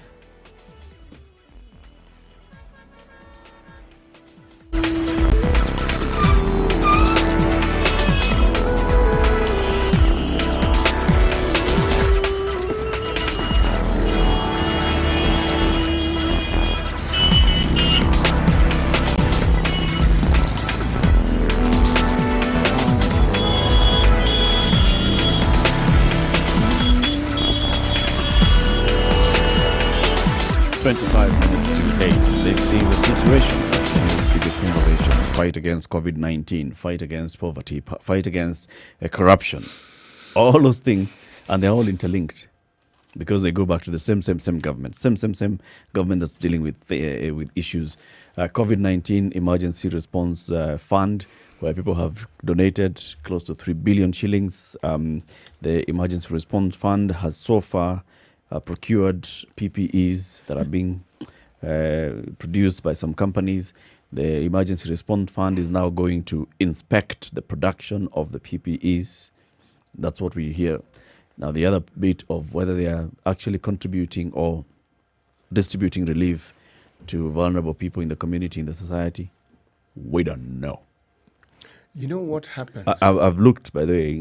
This is a situation. Biggest conversation. Fight against COVID-19, fight against poverty, fight against corruption. All those things, and they're all interlinked because they go back to the same government, same government that's dealing with issues. COVID-19 emergency response fund, where people have donated close to 3 billion shillings. The emergency response fund has so far procured PPEs that are being produced by some companies. The emergency response fund is now going to inspect the production of the PPEs. That's what we hear. Now, the other bit of whether they are actually contributing or distributing relief to vulnerable people in the community, in the society, we don't know. You know what happens? I've looked, by the way.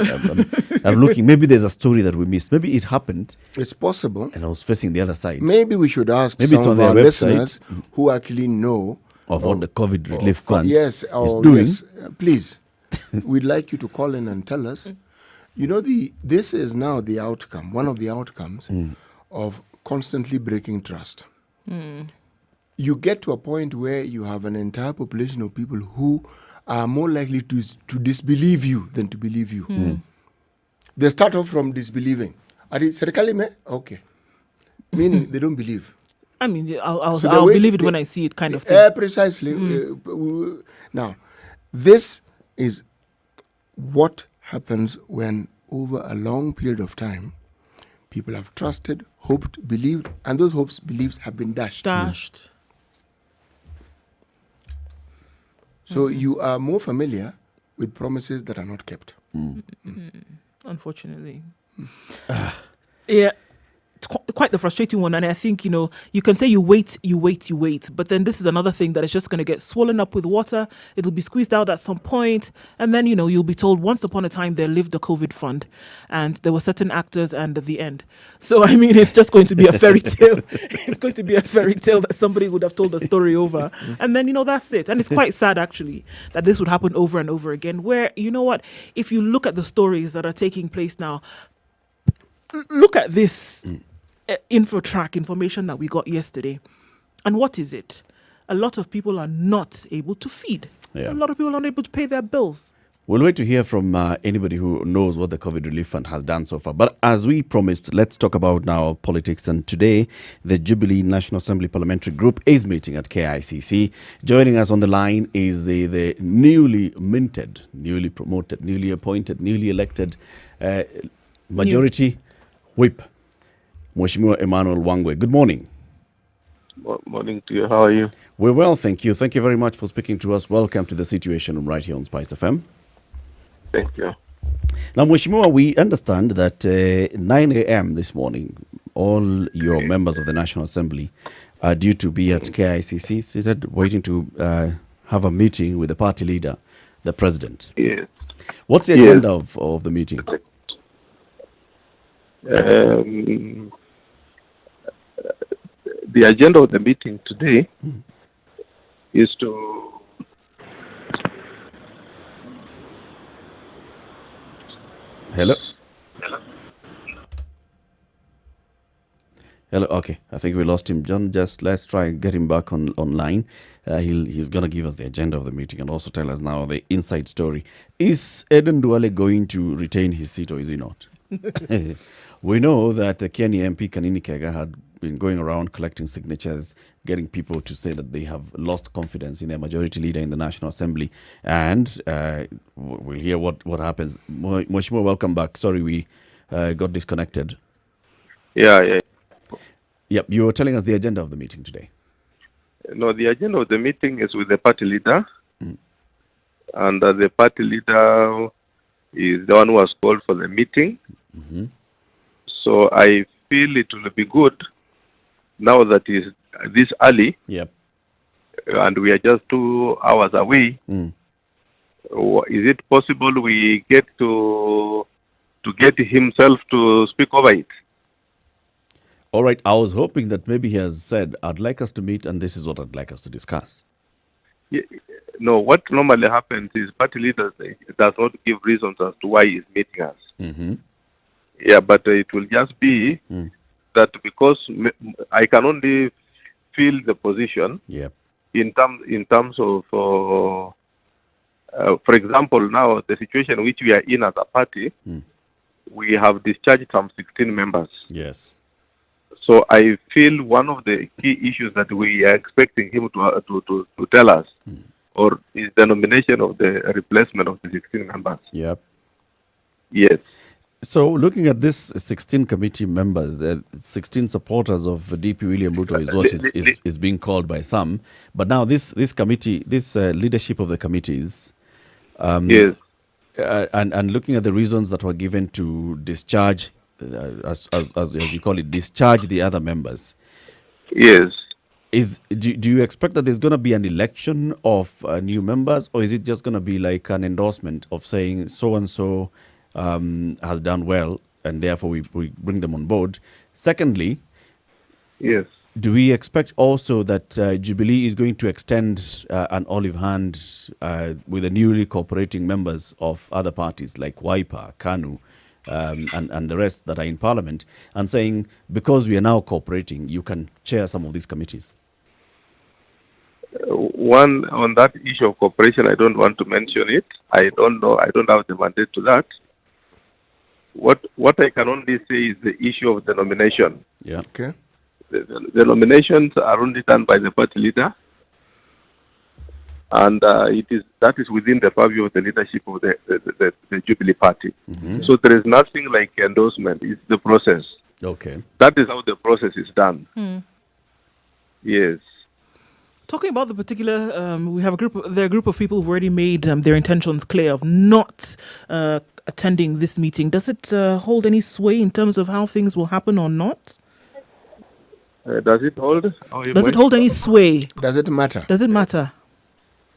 I'm looking. Maybe there's a story that we missed. Maybe it happened It's possible. and I was facing the other side Maybe we should ask Maybe some it's of on their our website. listeners who actually know of what the COVID relief fund yes, is or doing. yes, please. We'd like you to call in and tell us. You know, this is now the outcome, one of the outcomes of constantly breaking trust. You get to a point where you have an entire population of people who are more likely to disbelieve you than to believe you. They start off from disbelieving. Serikali me? Okay. Meaning they don't believe. I mean, I'll So the way believe it they- when I see it, kind of thing. Precisely. Now, this is what happens when, over a long period of time, people have trusted, hoped, believed, and those hopes, beliefs have been dashed. So you are more familiar with promises that are not kept. Unfortunately. Yeah. quite the frustrating one. And I think, you can say you wait, but then this is another thing that is just going to get swollen up with water. It'll be squeezed out at some point, and then you'll be told once upon a time there lived a COVID fund, and there were certain actors, and the end. So I mean, it's just going to be a fairy tale. It's going to be a fairy tale that somebody would have told the story over, and then that's it. And it's quite sad actually that this would happen over and over again. Where if you look at the stories that are taking place now, look at this InfoTrack information that we got yesterday. And what is it? A lot of people are not able to feed. Yeah. A lot of people are not able to pay their bills. We'll wait to hear from anybody who knows what the COVID Relief Fund has done so far. But as we promised, let's talk about now politics. And today, the Jubilee National Assembly Parliamentary Group is meeting at KICC. Joining us on the line is the newly minted, newly promoted, newly appointed, newly elected Majority Whip, Mheshimiwa Emmanuel Wangwe. Good morning. Morning to you. How are you? We're well, thank you. Thank you very much for speaking to us. Welcome to the Situation Room right here on Spice FM. Thank you. Now, Mheshimiwa, we understand that 9 a.m. this morning, all your members of the National Assembly are due to be at KICC, seated, waiting to have a meeting with the party leader, the president. Yes. What's the agenda of the meeting? The agenda of the meeting today is to Hello? Okay, I think we lost him. John, just let's try and get him back online. He's going to give us the agenda of the meeting and also tell us now the inside story. Is Eden Duale going to retain his seat or is he not? We know that the Kieni MP Kanini Kega had been going around collecting signatures, getting people to say that they have lost confidence in their majority leader in the National Assembly. And we'll hear what happens. Mheshimiwa, welcome back. Sorry, we got disconnected. Yeah. Yep, you were telling us the agenda of the meeting today. No, the agenda of the meeting is with the party leader. And the party leader is the one who has called for the meeting. Mm-hmm. So I feel it will be good now that it's this early. Yep. And we are just 2 hours away. Is it possible we get to get himself to speak over it? All right. I was hoping that maybe he has said, I'd like us to meet and this is what I'd like us to discuss. Yeah, no, what normally happens is party leaders does not give reasons as to why he's meeting us. Mm-hmm. Yeah, but it will just be that because I can only feel the position in terms of, for example, now the situation which we are in as a party, we have discharged some 16 members. Yes. So I feel one of the key issues that we are expecting him to tell us or is the nomination of the replacement of the 16 members. Yep. Yes. So looking at this 16 committee members, 16 supporters of DP William Ruto is what is being called by some. But now this committee, this leadership of the committees, yes, and looking at the reasons that were given to discharge, as you call it, discharge the other members. Yes. Do you expect that there's going to be an election of new members, or is it just going to be like an endorsement of saying so and so has done well, and therefore we bring them on board? Secondly, yes, do we expect also that Jubilee is going to extend an olive hand with the newly cooperating members of other parties like Wiper, KANU, and the rest that are in Parliament, and saying, because we are now cooperating, you can chair some of these committees? One, on that issue of cooperation, I don't want to mention it. I don't know. I don't have the mandate to that. What I can only say is the issue of the nomination. Yeah. Okay. The nominations are only done by the party leader, and that is within the purview of the leadership of the Jubilee Party. Mm-hmm. So there is nothing like endorsement. It's the process. Okay. That is how the process is done. Yes. Talking about the particular, we have there are a group of people who've already made their intentions clear of not attending this meeting. Does it hold any sway in terms of how things will happen or not? Does it hold? Does it hold any sway? Does it matter? Does it matter?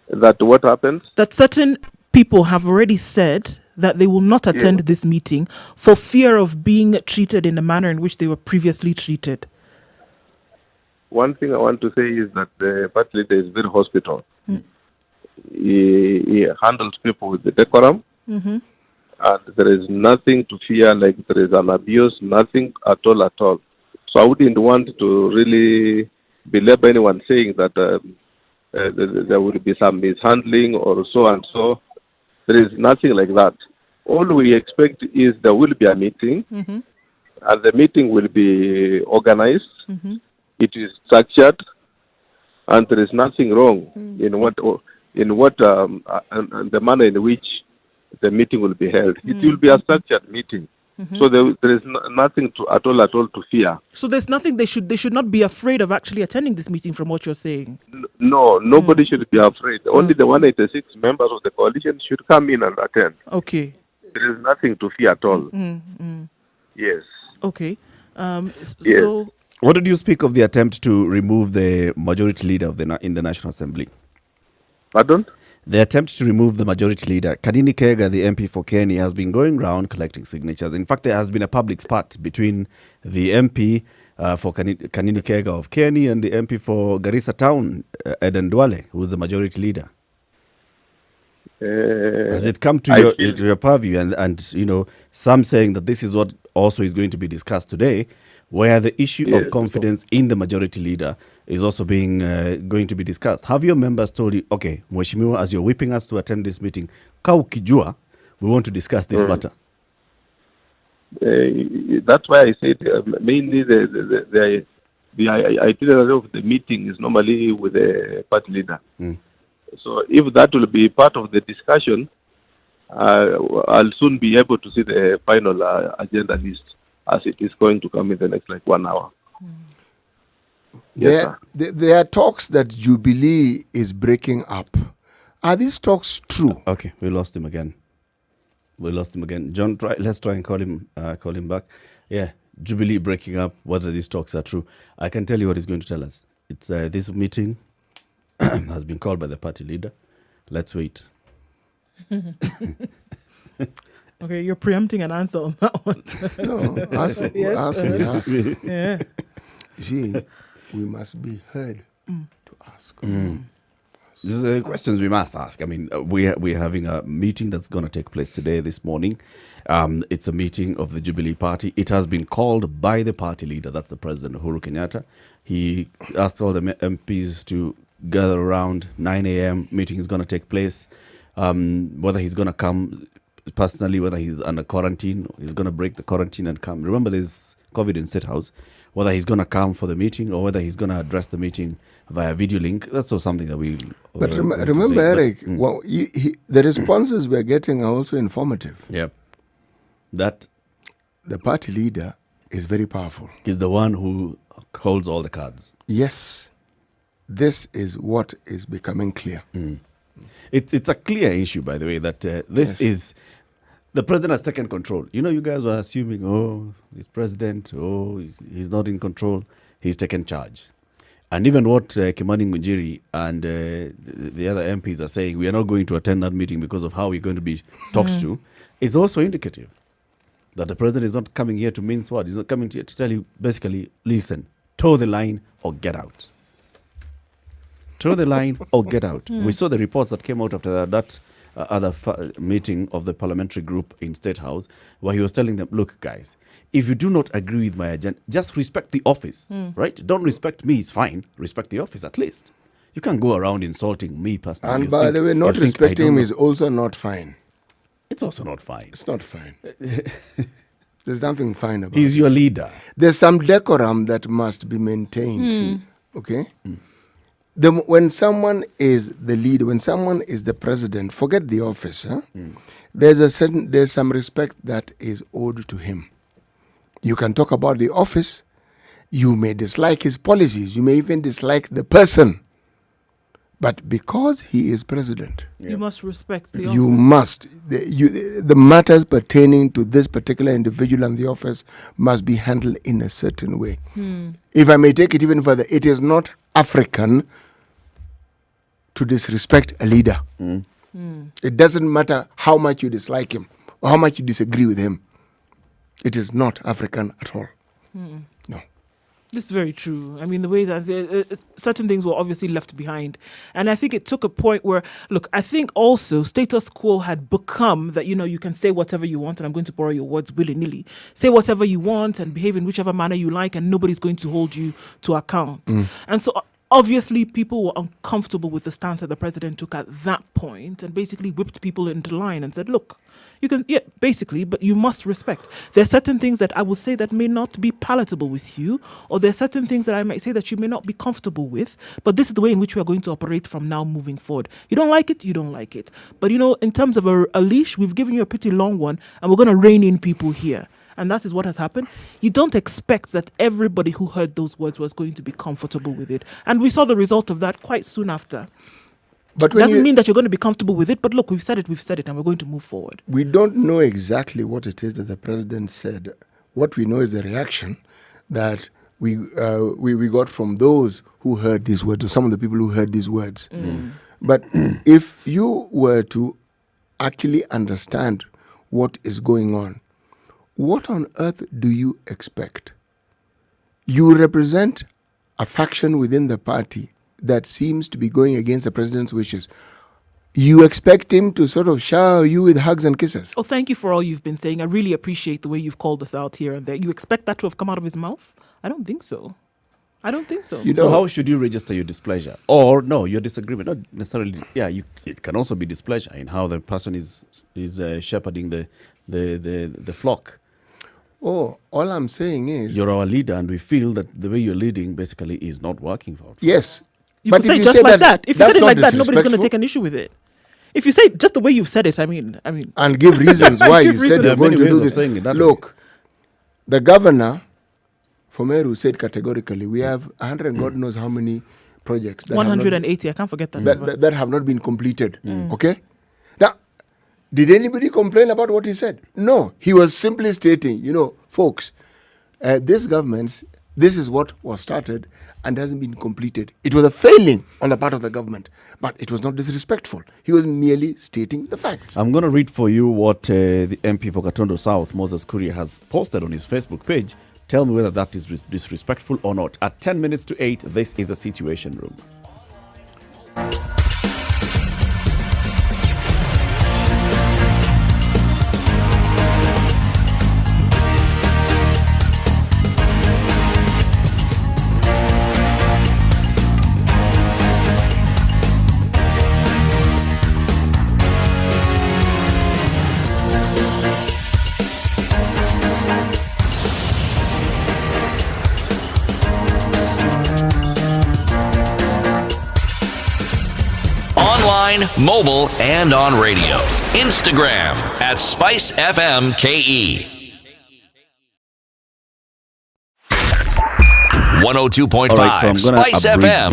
That what happens? That certain people have already said that they will not attend this meeting for fear of being treated in the manner in which they were previously treated. One thing I want to say is that the party leader is very hospitable. He handles people with the decorum, and there is nothing to fear, like there is an abuse, nothing at all. So I wouldn't want to really belabor anyone saying that there will be some mishandling or so and so. There is nothing like that. All we expect is there will be a meeting, and the meeting will be organized. It is structured, and there is nothing wrong in the manner in which the meeting will be held. It will be a structured meeting. So there is nothing at all to fear. So there's nothing they should not be afraid of actually attending this meeting, from what you're saying. No, nobody should be afraid. Only the 186 members of the coalition should come in and attend. Okay. There is nothing to fear at all. Yes. Okay. Yes. So What did you speak of the attempt to remove the majority leader in the National Assembly? Pardon? The attempt to remove the majority leader, Kanini Kega, the MP for Kenny, has been going around collecting signatures. In fact, there has been a public spat between the MP for Kanini Kega of Kenny and the MP for Garissa Town, Eden Duale, who is the majority leader. Has it come to your purview? And you know, some saying that this is what also is going to be discussed today, where the issue of confidence in the majority leader is also being going to be discussed. Have your members told you, okay, Mheshimiwa, as you're whipping us to attend this meeting, Kaukijua, we want to discuss this matter? That's why I said mainly the itinerary of the meeting is normally with the party leader. So if that will be part of the discussion, I'll soon be able to see the final agenda list, as it is going to come in the next 1 hour. There are talks that Jubilee is breaking up. Are these talks true? Okay, we lost him again. John, let's try and call him back. Yeah, Jubilee breaking up, whether these talks are true. I can tell you what he's going to tell us. It's this meeting has been called by the party leader. Let's wait. okay, you're preempting an answer on that one. No, ask me. Yeah. See, we must be heard to ask. These are the questions we must ask. I mean, we're having a meeting that's going to take place today, this morning. It's a meeting of the Jubilee Party. It has been called by the party leader, that's the President Uhuru Kenyatta. He asked all the MPs to gather around 9 a.m. Meeting is going to take place. Whether he's going to come personally, whether he's under quarantine, he's going to break the quarantine and come. Remember, there's COVID in State House. Whether he's going to come for the meeting or whether he's going to address the meeting via video link, that's also something that we... But remember, Eric, well, the responses we're getting are also informative. Yeah. That... The party leader is very powerful. He's the one who holds all the cards. Yes. This is what is becoming clear. It's a clear issue, by the way, that this is... The president has taken control. You know, you guys were assuming, he's president, he's not in control. He's taken charge. And even what Kimani Ngunjiri and the other MPs are saying, we are not going to attend that meeting because of how we're going to be talked to, is also indicative that the president is not coming here to mince words. He's not coming here to tell you, basically, listen, toe the line or get out. Toe the line or get out. We saw the reports that came out after that other meeting of the parliamentary group in State House, where he was telling them, look, guys, if you do not agree with my agenda, just respect the office, right? Don't respect me, it's fine. Respect the office at least. You can't go around insulting me personally. And by the way, not respecting him is also not fine. It's also not fine. It's not fine. There's nothing fine about it. He's your leader. There's some decorum that must be maintained, okay? When someone is the leader, when someone is the president, forget the office. There's some respect that is owed to him. You can talk about the office. You may dislike his policies. You may even dislike the person. But because he is president, you must respect the you office. must. The matters pertaining to this particular individual and the office must be handled in a certain way. If I may take it even further, it is not African to disrespect a leader. It doesn't matter how much you dislike him or how much you disagree with him. It is not African at all. No. This is very true. I mean, the way that certain things were obviously left behind. And I think it took a point where, look, I think also status quo had become that, you can say whatever you want, and I'm going to borrow your words willy-nilly. Say whatever you want and behave in whichever manner you like, and nobody's going to hold you to account. And so obviously people were uncomfortable with the stance that the president took at that point and basically whipped people into line and said, look, you can, basically, but you must respect. There are certain things that I will say that may not be palatable with you, or there are certain things that I might say that you may not be comfortable with, but this is the way in which we are going to operate from now moving forward. You don't like it, you don't like it. But, in terms of a leash, we've given you a pretty long one, and we're going to rein in people here. And that is what has happened. You don't expect that everybody who heard those words was going to be comfortable with it. And we saw the result of that quite soon after. But it doesn't mean that you're going to be comfortable with it, but look, we've said it, and we're going to move forward. We don't know exactly what it is that the president said. What we know is the reaction that we got from those who heard these words, or some of the people who heard these words. But if you were to actually understand what is going on, what on earth do you expect? You represent a faction within the party that seems to be going against the president's wishes. You expect him to sort of shower you with hugs and kisses. Oh, thank you for all you've been saying. I really appreciate the way you've called us out here and there. You expect that to have come out of his mouth? I don't think so. So how should you register your displeasure? Or, no, your disagreement? Not necessarily. It can also be displeasure in how the person is shepherding the flock. Oh, all I'm saying is... You're our leader, and we feel that the way you're leading basically is not working for us. Yes. You could say just like that. If you said it like that, nobody's going to take an issue with it. If you say just the way you've said it, I mean... And give reasons why you said you're going to do this. Look, the governor from Meru said categorically, we have 100 and God knows how many projects. That 180, I can't forget that. That have not been completed. Okay? Now, did anybody complain about what he said? No. He was simply stating, folks, this government, this is what was started and hasn't been completed. It was a failing on the part of the government, but it was not disrespectful. He was merely stating the facts. I'm going to read for you what the MP for Katondo South, Moses Kuria, has posted on his Facebook page. Tell me whether that is disrespectful or not. At 10 minutes to 8, this is a Situation Room. Mobile, and on radio. Instagram at Spice FM KE. 102.5 Right, so Spice FM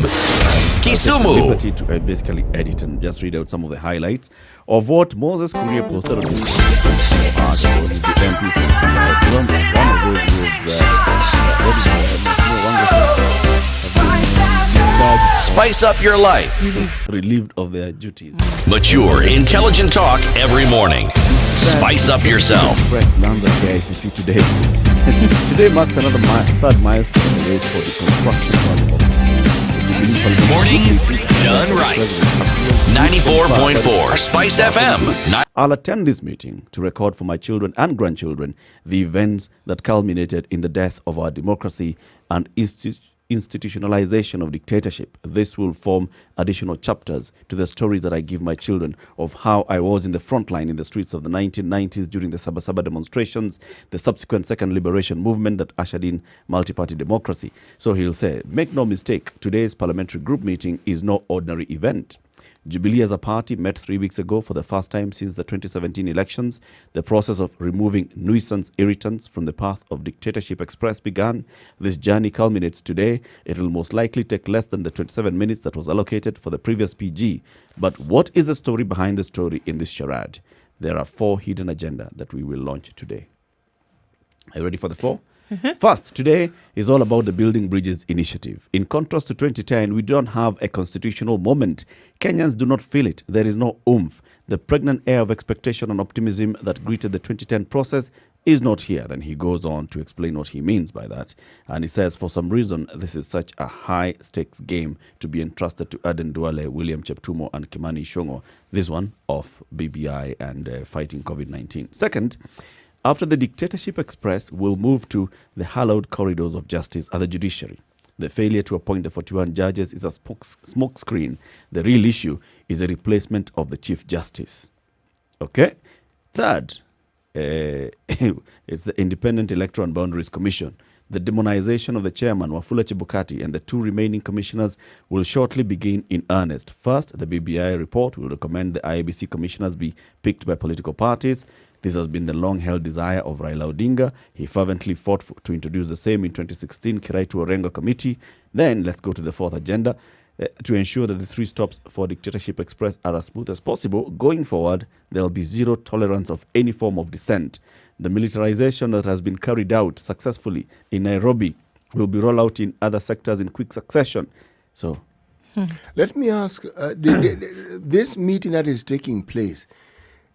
Kisumu. Liberty to basically edit and just read out some of the highlights of what Moses Kuria posted on his Spice up your life. Relieved of their duties. Mature, intelligent talk every morning. Spice up yourself. Press lands at the ICC today. Today marks another third milestone in the race for the construction of Mornings done right. 94.4 Spice FM. I'll attend this meeting to record for my children and grandchildren the events that culminated in the death of our democracy and institutionalization of dictatorship. This will form additional chapters to the stories that I give my children of how I was in the front line in the streets of the 1990s during the Sabasaba demonstrations, the subsequent second liberation movement that ushered in multi-party democracy. So he'll say, make no mistake, today's parliamentary group meeting is no ordinary event. Jubilee as a party met 3 weeks ago for the first time since the 2017 elections. The process of removing nuisance irritants from the path of dictatorship express began. This journey culminates today. It will most likely take less than the 27 minutes that was allocated for the previous PG. But what is the story behind the story in this charade? There are 4 hidden agenda that we will launch today. Are you ready for the 4? First, today is all about the Building Bridges initiative. In contrast to 2010, we don't have a constitutional moment. Kenyans do not feel it. There is no oomph. The pregnant air of expectation and optimism that greeted the 2010 process is not here. Then he goes on to explain what he means by that. And he says, for some reason, this is such a high-stakes game to be entrusted to Aden Duale, William Cheptumo, and Kimani Ichung'wah. This one of BBI and fighting COVID-19. Second, after the dictatorship express, we'll move to the hallowed corridors of justice at the judiciary. The failure to appoint the 41 judges is a smokescreen. The real issue is a replacement of the Chief Justice. Okay? Third, it's the Independent Electoral and Boundaries Commission. The demonization of the chairman, Wafula Chebukati, and the 2 remaining commissioners will shortly begin in earnest. First, the BBI report will recommend the IEBC commissioners be picked by political parties. This has been the long-held desire of Raila Odinga. He fervently fought to introduce the same in 2016 Kiraitu Orengo Committee. Then, let's go to the 4th agenda. To ensure that the 3 stops for Dictatorship Express are as smooth as possible, going forward, there will be zero tolerance of any form of dissent. The militarization that has been carried out successfully in Nairobi will be rolled out in other sectors in quick succession. So, let me ask, this meeting that is taking place,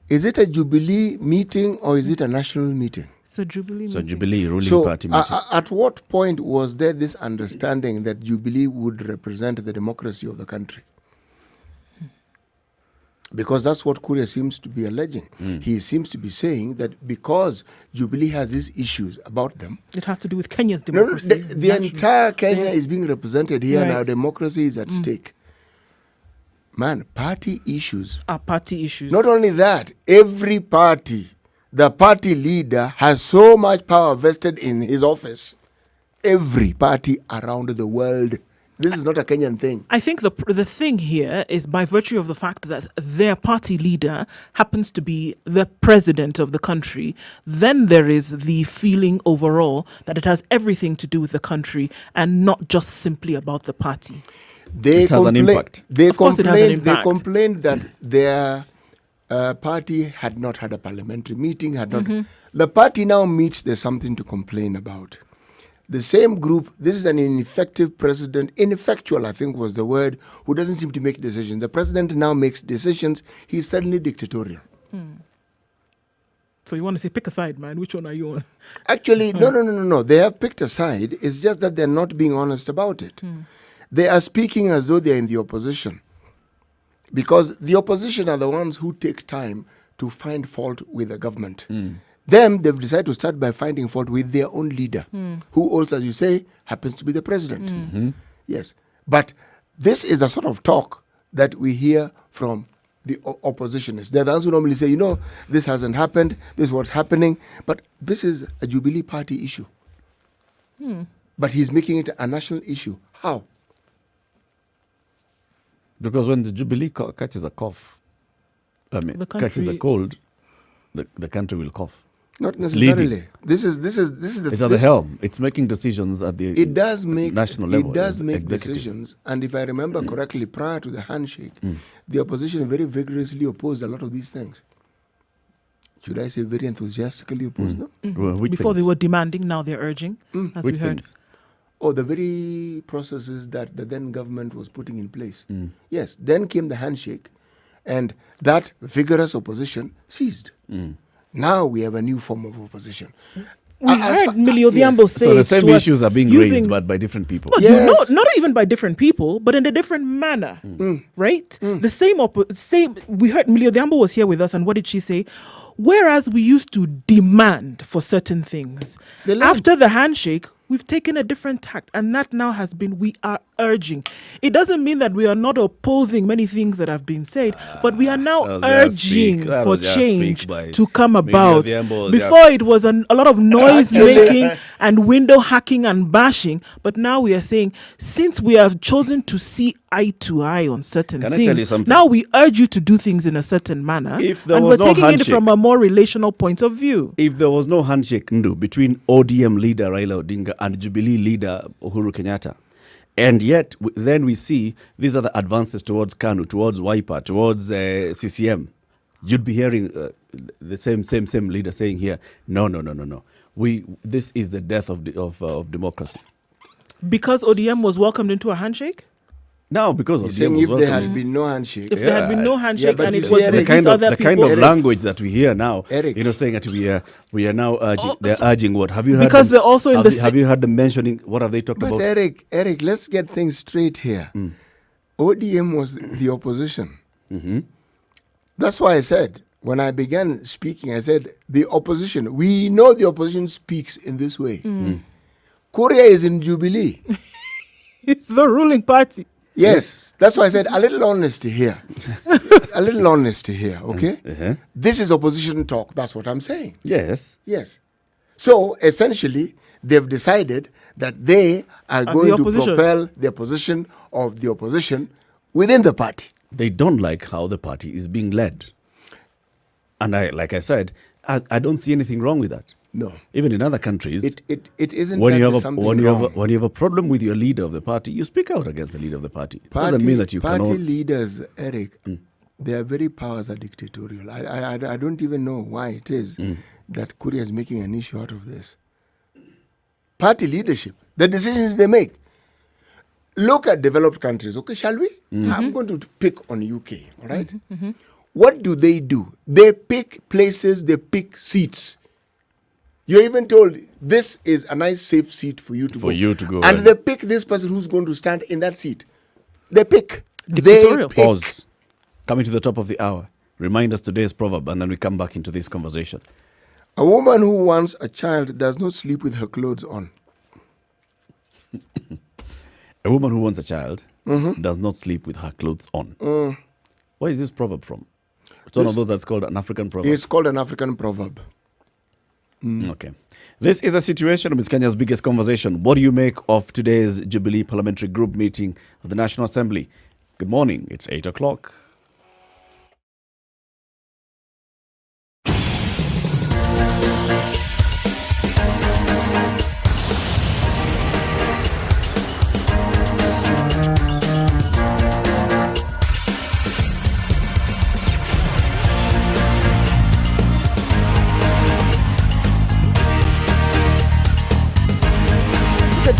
is it a Jubilee meeting or is it a national meeting? So Jubilee. So Jubilee ruling party meeting. At what point was there this understanding that Jubilee would represent the democracy of the country? Because that's what Kuria seems to be alleging. He seems to be saying that because Jubilee has these issues about them, it has to do with Kenya's democracy. The entire Kenya is being represented here, and our democracy is at stake. Man, party issues are party issues. Not only that, every party, the party leader has so much power vested in his office. Every party around the world. This is not a Kenyan thing. I think the thing here is by virtue of the fact that their party leader happens to be the president of the country, then there is the feeling overall that it has everything to do with the country and not just simply about the party. It has an impact. They complained that their party had not had a parliamentary meeting. The party now meets, there's something to complain about. The same group, this is an ineffective president, ineffectual I think was the word, who doesn't seem to make decisions. The president now makes decisions. He's suddenly dictatorial. So you want to say pick a side, man? Which one are you on? Actually, no. They have picked a side. It's just that they're not being honest about it. They are speaking as though they're in the opposition. Because the opposition are the ones who take time to find fault with the government. Them, they've decided to start by finding fault with their own leader, who also, as you say, happens to be the president. Yes. But this is a sort of talk that we hear from the oppositionists. They're the ones who normally say, this hasn't happened, this is what's happening. But this is a Jubilee party issue. But he's making it a national issue. How? Because when the Jubilee catches a cough, catches a cold, the country will cough. Not necessarily. This is the. It's at the helm. It's making decisions at the national level. It does make decisions. And if I remember correctly, prior to the handshake, the opposition very vigorously opposed a lot of these things. Should I say very enthusiastically opposed them? Before they were demanding, now they're urging, as we heard. Things? Oh, the very processes that the then government was putting in place. Yes, then came the handshake, and that vigorous opposition ceased. Now we have a new form of opposition. We heard Millie Odhiambo say so the same issues are being raised, but by different people. Well, yes. Not even by different people, but in a different manner, right? The same. We heard Millie Odhiambo was here with us, and what did she say? Whereas we used to demand for certain things, after the handshake, We've taken a different tact, and that now has been, we are urging. It doesn't mean that we are not opposing many things that have been said, but we are now urging for change to come about. Before it was a lot of noise making and window hacking and bashing, but now we are saying, since we have chosen to see eye to eye on certain Can I tell you things, something? now we urge you to do things in a certain manner, If there and was we're no taking it handshake- from a more relational point of view. If there was no handshake, Ndu, between ODM leader Raila Odinga and Jubilee leader Uhuru Kenyatta, and yet then we see these are the advances towards KANU, towards Wiper, towards CCM, you'd be hearing the same leader saying here, no. This is the death of democracy. Because ODM was welcomed into a handshake? Now, because You're ODM saying was if there welcomed. had been no handshake. If there had been no handshake but and you it see, was Eric, with the these other the people. kind of Eric. language that we hear now, Eric. saying that we are now urging. They're urging what? Have you heard? Because them, they're also in have the you- Have you heard them mentioning what have they talked But about? Eric, let's get things straight here. ODM was the opposition. That's why I said, when I began speaking, I said, the opposition, we know the opposition speaks in this way. Korea is in Jubilee. It's the ruling party. Yes, that's why I said a little honesty here. A little honesty here, okay? This is opposition talk. That's what I'm saying. Yes. Yes. So essentially, they've decided that they are the going to opposition. propel the position of the opposition within the party. They don't like how the party is being led. And like I said, I don't see anything wrong with that. No. Even in other countries, It isn't when that you have there's a something when you wrong. have a, when you have a problem with your leader of the party, you speak out against the leader of the party. Doesn't mean that you party cannot. leaders, Eric, their very powers are dictatorial. I don't even know why it is that Korea is making an issue out of this. Party leadership, the decisions they make. Look at developed countries, okay, shall we? I'm going to pick on UK, all right? What do? They pick places, they pick seats. You're even told this is a nice, safe seat for you to go. And they pick this person who's going to stand in that seat. They pick. Dictatorial. They pick. Pause. Coming to the top of the hour. Remind us today's proverb, and then we come back into this conversation. A woman who wants a child does not sleep with her clothes on. A woman who wants a child does not sleep with her clothes on. Where is this proverb from? It's one of those that's called an African proverb. It's called an African proverb. Okay. This is a situation of Kenya's biggest conversation. What do you make of today's Jubilee Parliamentary Group meeting of the National Assembly? Good morning. It's 8 o'clock.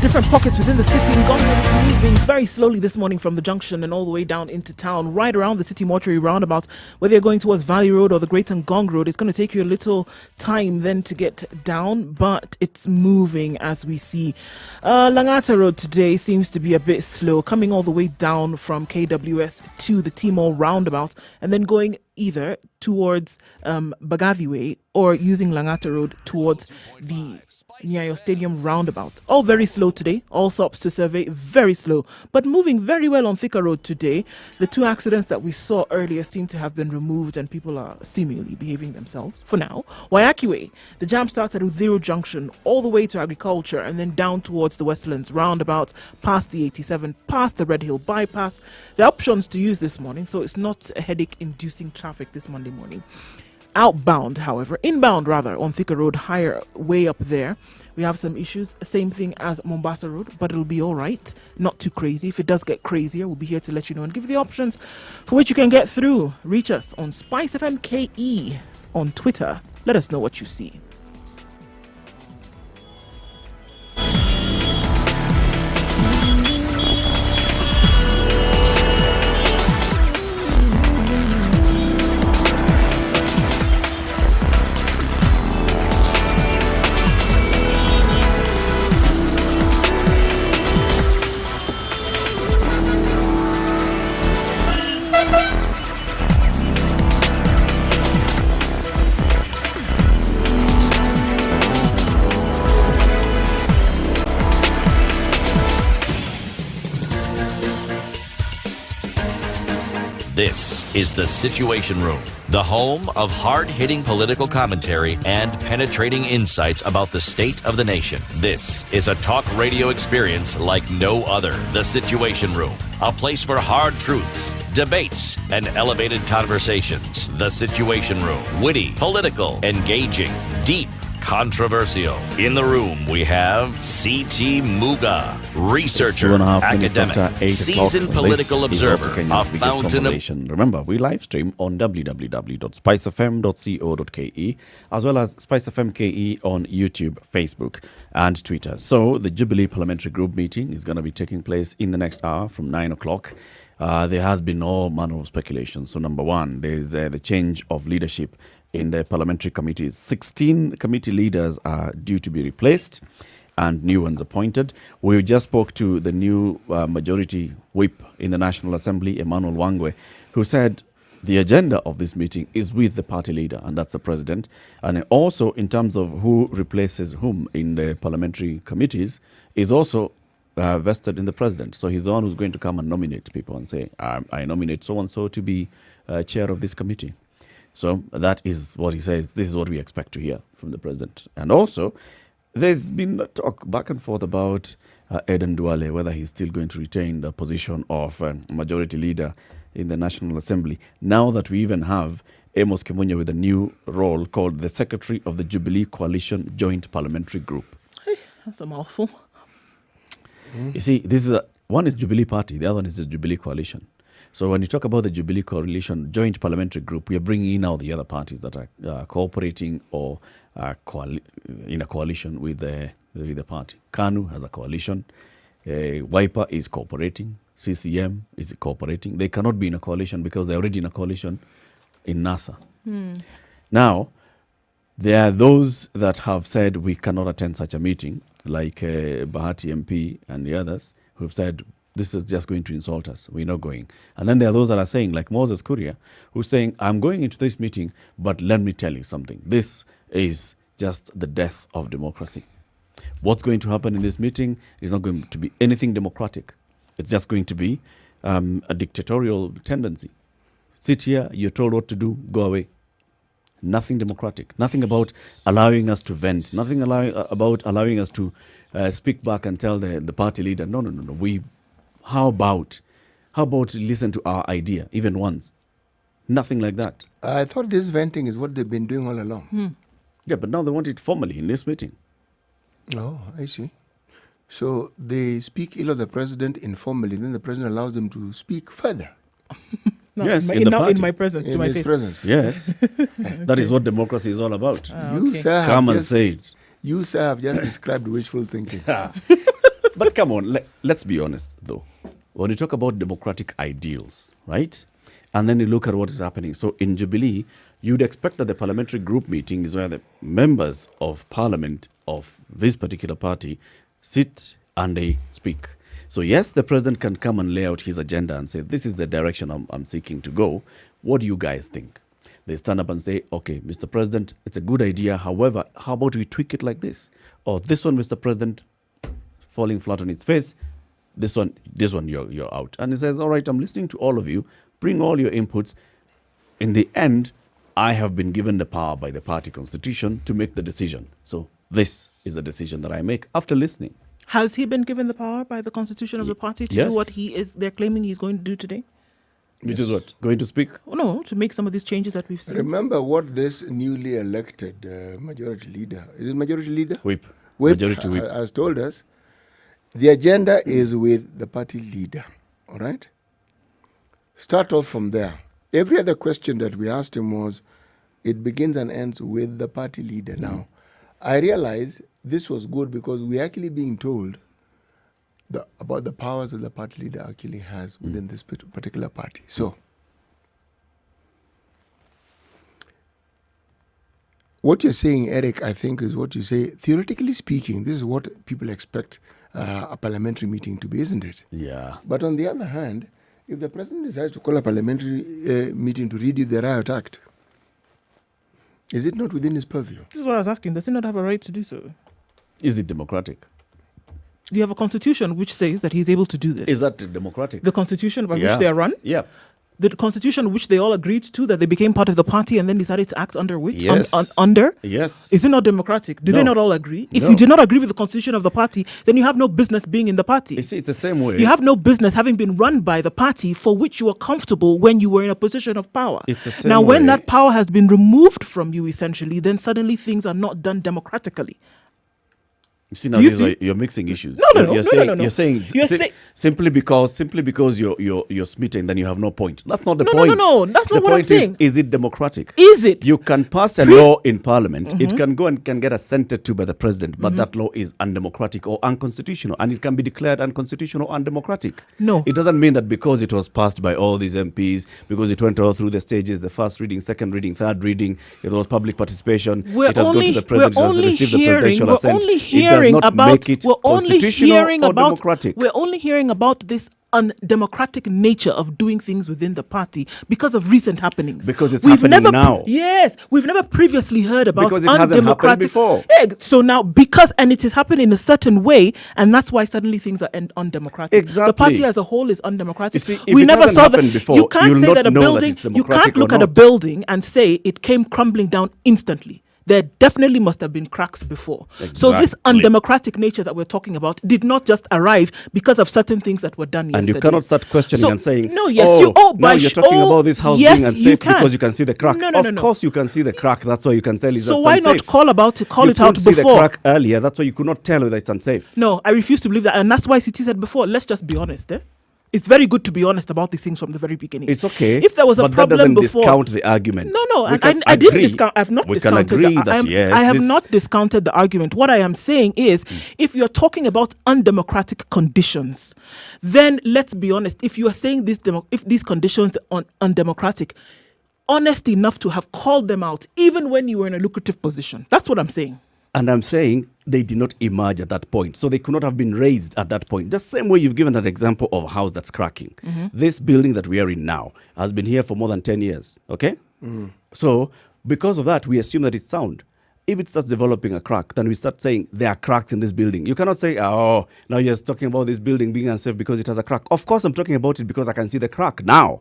Different pockets within the city. Ngong is moving very slowly this morning from the junction and all the way down into town, right around the city mortuary roundabout. Whether you're going towards Valley Road or the Great Ngong Road, it's going to take you a little time then to get down, but it's moving as we see. Langata Road today seems to be a bit slow, coming all the way down from KWS to the T-Mall roundabout and then going either towards Bagavi Way or using Langata Road towards the Nyayo Stadium roundabout. All very slow today. All stops to survey, very slow, but moving very well on Thika Road today. The two accidents that we saw earlier seem to have been removed and people are seemingly behaving themselves for now. Waiaki Way, the jam starts at Udhiro Junction all the way to Agriculture and then down towards the Westlands roundabout, past the 87, past the Red Hill bypass. There are options to use this morning, so it's not a headache-inducing traffic this Monday morning. Inbound, on Thika Road, higher way up there. We have some issues, same thing as Mombasa Road, but it'll be all right. Not too crazy. If it does get crazier, we'll be here to let you know and give you the options for which you can get through. Reach us on Spice FM KE on Twitter. Let us know what you see. This is The Situation Room, the home of hard-hitting political commentary and penetrating insights about the state of the nation. This is a talk radio experience like no other. The Situation Room, a place for hard truths, debates, and elevated conversations. The Situation Room, witty, political, engaging, deep, controversial. In the room, we have C.T. Muga, researcher, academic, seasoned political observer, a fountain of... Remember, we live stream on www.spicefm.co.ke as well as SpiceFM KE on YouTube, Facebook, and Twitter. So the Jubilee Parliamentary Group meeting is going to be taking place in the next hour from 9 o'clock. There has been all manner of speculation. So number one, there's the change of leadership in the parliamentary committees. 16 committee leaders are due to be replaced and new ones appointed. We just spoke to the new majority whip in the National Assembly, Emmanuel Wangwe, who said the agenda of this meeting is with the party leader, and that's the president. And also in terms of who replaces whom in the parliamentary committees is also vested in the president. So he's the one who's going to come and nominate people and say, I nominate so-and-so to be chair of this committee. So that is what he says. This is what we expect to hear from the president. And also, there's been talk back and forth about Eden Duale, whether he's still going to retain the position of majority leader in the National Assembly. Now that we even have Amos Kimunya with a new role called the Secretary of the Jubilee Coalition Joint Parliamentary Group. Hey, that's a mouthful. You see, this is one is Jubilee Party, the other one is the Jubilee Coalition. So when you talk about the Jubilee Coalition Joint Parliamentary Group, we are bringing in now the other parties that are cooperating or in a coalition with the party. KANU has a coalition. Wiper is cooperating. CCM is cooperating. They cannot be in a coalition because they're already in a coalition in NASA. Now, there are those that have said we cannot attend such a meeting, like Bahati MP and the others, who've said this is just going to insult us. We're not going. And then there are those that are saying, like Moses Kuria, who's saying, I'm going into this meeting, but let me tell you something. This is just the death of democracy. What's going to happen in this meeting is not going to be anything democratic. It's just going to be a dictatorial tendency. Sit here, you're told what to do, go away. Nothing democratic. Nothing about allowing us to vent. Nothing about allowing us to speak back and tell the party leader, no. How about listen to our idea, even once? Nothing like that. I thought this venting is what they've been doing all along. Yeah, but now they want it formally in this meeting. Oh, I see. So they speak ill of the president informally, then the president allows them to speak further. No, yes, in my presence, in to my his face. presence. Yes. That is what democracy is all about. You, sir, Come and say it. You, sir, have just described wishful thinking. But come on, let's be honest, though. When you talk about democratic ideals, right? And then you look at what is happening. So in Jubilee, you'd expect that the parliamentary group meeting is where the members of parliament of this particular party sit and they speak. So yes, the president can come and lay out his agenda and say, this is the direction I'm seeking to go. What do you guys think? They stand up and say, okay, Mr. President, it's a good idea. However, how about we tweak it like this? Or this one, Mr. President, falling flat on its face. This one, you're out. And he says, all right, I'm listening to all of you. Bring all your inputs. In the end, I have been given the power by the party constitution to make the decision. So this is the decision that I make after listening. Has he been given the power by the constitution of the party to do what they're claiming he's going to do today? Which is what? Going to speak? Oh, no, to make some of these changes that we've seen. Remember what this newly elected majority leader, is it majority leader? Whip. Majority whip. Has told us. The agenda is with the party leader, all right? Start off from there. Every other question that we asked him was, it begins and ends with the party leader. Now, I realize this was good because we're actually being told about the powers that the party leader actually has within this particular party. So, what you're saying, Eric, I think is what you say. Theoretically speaking, this is what people expect a parliamentary meeting to be, isn't it? Yeah. But on the other hand, if the president decides to call a parliamentary meeting to read the Riot Act, is it not within his purview? This is what I was asking. Does he not have a right to do so? Is it democratic? You have a constitution which says that he's able to do this. Is that democratic? The constitution by which they are run? Yeah. The constitution which they all agreed to, that they became part of the party and then decided to act under which? Yes. Under? Yes. Is it not democratic? Did No. they not all agree? If No. you did not agree with the constitution of the party, then you have no business being in the party. You see, it's the same way. You have no business having been run by the party for which you were comfortable when you were in a position of power. It's the same Now, when way. that power has been removed from you, essentially, then suddenly things are not done democratically. You see, now Do you these are- see? you're mixing issues. No, You're no, saying, no, no. You're saying, You're say- simply because you're smitten, then you have no point. That's not the No, no, point. no, no. That's the not what I'm point saying. Is it democratic? Is it? You can pass a law in parliament. It can go and can get assented to by the president, but that law is undemocratic or unconstitutional, and it can be declared unconstitutional or undemocratic. No. It doesn't mean that because it was passed by all these MPs, because it went all through the stages, the first reading, second reading, third reading, it was public participation, it has gone to the president, it has received the presidential assent. It does not make it constitutional or democratic. We're only hearing about this undemocratic nature of doing things within the party because of recent happenings. Because it's We've happening never, now. Yes, we've never previously heard about Because it hasn't happened before. So now, and it is happening in a certain way, and that's why suddenly things are undemocratic. Exactly. The party as a whole is undemocratic. You see, if we it never hasn't saw that. happened before, You can't you'll say not that a know that building. it's You democratic can't look or at a not. building and say it came crumbling down instantly. There definitely must have been cracks before. So this Exactly. undemocratic nature that we're talking about did not just arrive because of certain things that were done And yesterday. you cannot start questioning and saying, no, yes, now you're talking about this house yes, being unsafe you can. because you can see the crack. No, no, of course you can see the crack. That's why you can tell it's So unsafe. why not call it out you before? couldn't see the crack earlier. That's why you could not tell whether it's unsafe. No, I refuse to believe that. And that's why CT said before, let's just be honest. It's very good to be honest about these things from the very beginning. It's okay. If there was a but problem that doesn't before, discount the argument. No, We can I didn't agree. discount. I've not We discounted. can agree that yes, I have this- not discounted the argument. What I am saying is, if you're talking about undemocratic conditions, then let's be honest. If you are saying if these conditions are undemocratic, honest enough to have called them out, even when you were in a lucrative position. That's what I'm saying. And I'm saying they did not emerge at that point. So they could not have been raised at that point. The same way you've given that example of a house that's cracking. This building that we are in now has been here for more than 10 years. Okay? So because of that, we assume that it's sound. If it starts developing a crack, then we start saying there are cracks in this building. You cannot say, oh, now you're talking about this building being unsafe because it has a crack. Of course, I'm talking about it because I can see the crack now.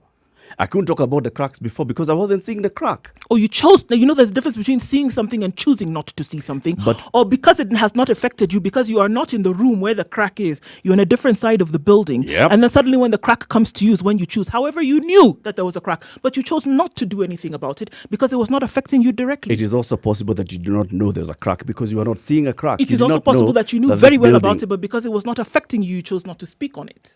I couldn't talk about the cracks before because I wasn't seeing the crack. Or you chose, you know, there's a difference between seeing something and choosing not to see something. Or because it has not affected you, because you are not in the room where the crack is, you're on a different side of the building. Yep. And then suddenly when the crack comes to you is when you choose. However, you knew that there was a crack, but you chose not to do anything about it because it was not affecting you directly. It is also possible that you do not know there's a crack because you are not seeing a crack. It You is did also not know possible that you knew this very well building- about it, but because it was not affecting you, you chose not to speak on it.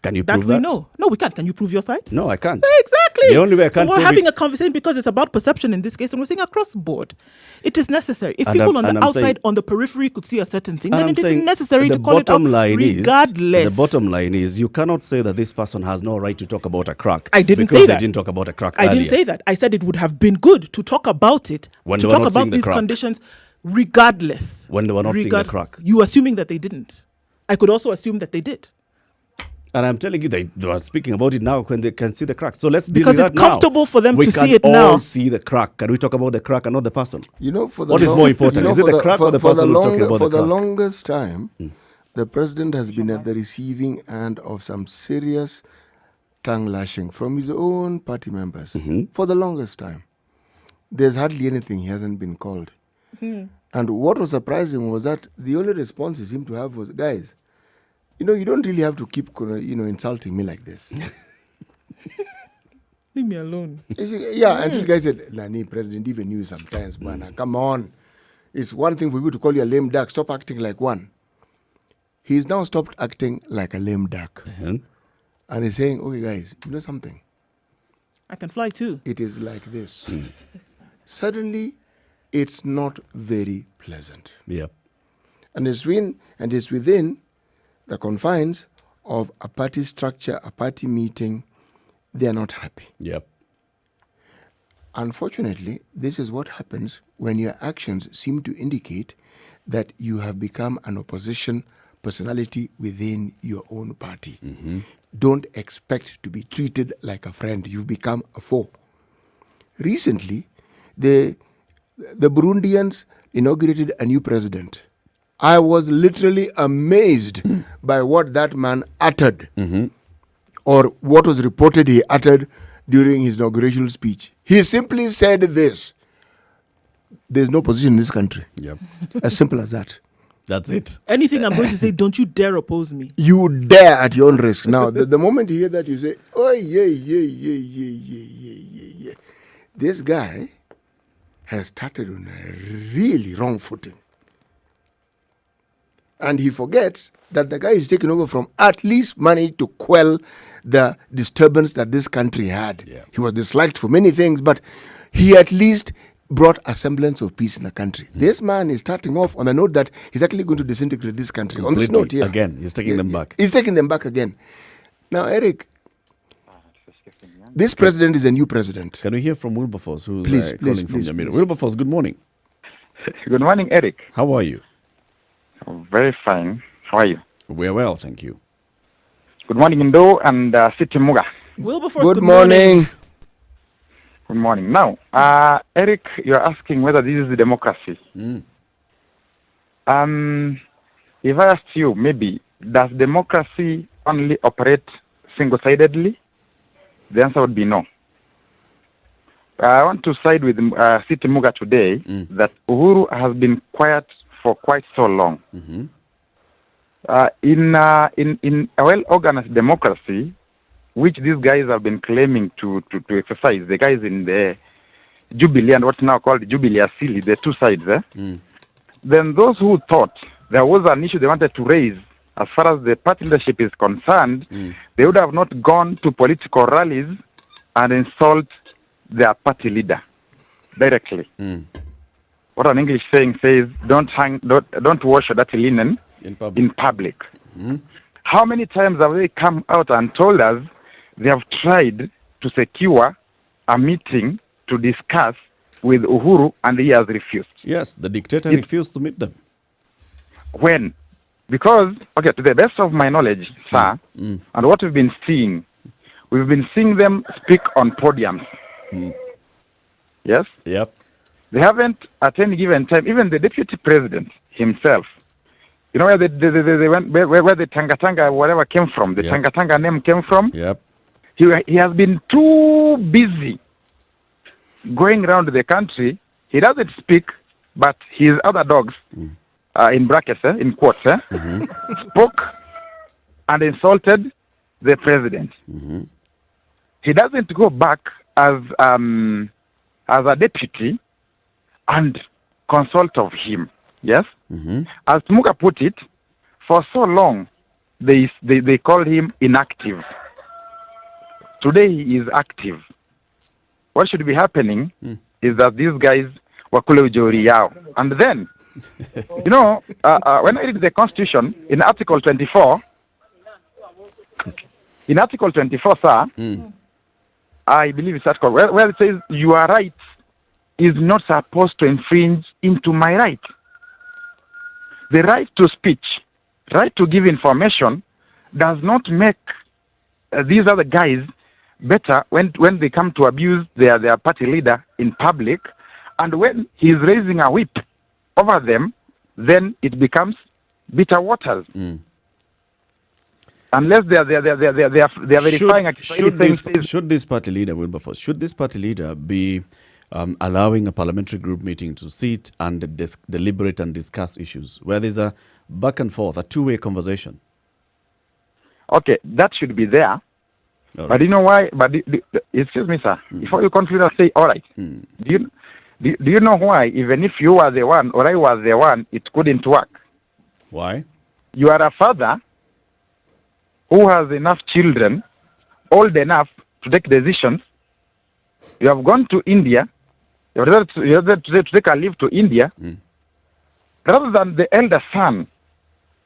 Can you That prove we that? know. No, we can't. Can you prove your side? No, I can't. Exactly. The only way I can So we're prove having it- a conversation because it's about perception in this case, and we're saying across the board. It is necessary. If And people I'm- on and the I'm outside, saying- on the periphery, could see a certain thing, And then I'm it is saying necessary the to call it out bottom line regardless. the bottom line is you cannot say that this person has no right to talk about a crack. I didn't because say they that. didn't talk about a crack I earlier. didn't say that. I said it would have been good to talk about it, When to they were talk not seeing about the these crack. conditions regardless. When they were not seeing the crack. You assuming that they didn't. I could also assume that they did. And I'm telling you, they are speaking about it now when they can see the crack. So let's deal Because with it's that now. comfortable for them We to can see it all now. see the crack. Can we talk about the crack and not the person? You know, for the What is more important? Is it for the crack or the for person who's talking long- about for the the crack? longest time, the president has been at the receiving end of some serious tongue lashing from his own party members for the longest time. There's hardly anything he hasn't been called. And what was surprising was that the only response he seemed to have was, guys, you know, you don't really have to keep, insulting me like this. Leave me alone. You see, yeah, until guys said, Nani, president, even you sometimes, man, come on. It's one thing for you to call you a lame duck. Stop acting like one. He's now stopped acting like a lame duck. And he's saying, okay, guys, you know something? I can fly too. It is like this. Suddenly, it's not very pleasant. Yeah. And it's within the confines of a party structure, a party meeting. They are not happy. Yep. Unfortunately, this is what happens when your actions seem to indicate that you have become an opposition personality within your own party. Don't expect to be treated like a friend. You've become a foe. Recently, the Burundians inaugurated a new president. I was literally amazed by what that man uttered, or what was reported he uttered during his inauguration speech. He simply said this: there's no opposition in this country. Yep. As simple as that. That's it. Anything I'm going to say, don't you dare oppose me. You dare at your own risk. Now, the moment you hear that, you say, oh, yeah. This guy has started on a really wrong footing. And he forgets that the guy is taking over from at least managed to quell the disturbance that this country had. Yeah. He was disliked for many things, but he at least brought a semblance of peace in the country. This man is starting off on a note that he's actually going to disintegrate this country. On this note here. Again, he's taking them back. He's taking them back again. Now, Eric, this president is a new president. Can we hear from Wilberforce, who's calling from Nyeri? Please. Wilberforce, good morning. Good morning, Eric. How are you? Very fine. How are you? We're well, thank you. Good morning, Indo and City Muga. Wilberforce, Good morning. Good morning. Now, Eric, you're asking whether this is democracy. If I asked you, maybe, does democracy only operate single-sidedly? The answer would be no. I want to side with City Muga today that Uhuru has been quiet for quite so long. In a well-organized democracy, which these guys have been claiming to exercise, the guys in the Jubilee and what's now called the Jubilee Asili, the two sides, then those who thought there was an issue they wanted to raise as far as the party leadership is concerned, they would have not gone to political rallies and insult their party leader directly. What an English saying says, don't wash your dirty linen in public. How many times have they come out and told us they have tried to secure a meeting to discuss with Uhuru and he has refused? Yes, the dictator refused to meet them. When? Because, okay, to the best of my knowledge, sir, and what we've been seeing them speak on podiums. Yes? Yep. They haven't at any given time, even the deputy president himself, you know where they went, where the Tanga whatever came from, the Tanga name came from? Yep. He has been too busy going around the country. He doesn't speak, but his other dogs, in brackets, in quotes, spoke and insulted the president. He doesn't go back as a deputy and consult of him. Yes? As Muga put it, for so long, they called him inactive. Today he is active. What should be happening is that these guys were kule ujori yao. And then, you know, when I read the Constitution, in Article 24, sir, I believe it's article where it says, your right is not supposed to infringe into my right. The right to speech, right to give information, does not make these other guys better when they come to abuse their party leader in public, and when he's raising a whip over them, then it becomes bitter waters. Unless they are verifying. Should this party leader, Wilberforce, should this party leader be allowing a parliamentary group meeting to sit and deliberate and discuss issues where there's a back and forth, a two-way conversation? Okay, that should be there. All but right. you know why? But excuse me, sir. Before you confuse us, say, all right. Do you know why? Even if you were the one or I was the one, it couldn't work. Why? You are a father who has enough children, old enough to take decisions. You have gone to India. You have to take a leave to India. Rather than the elder son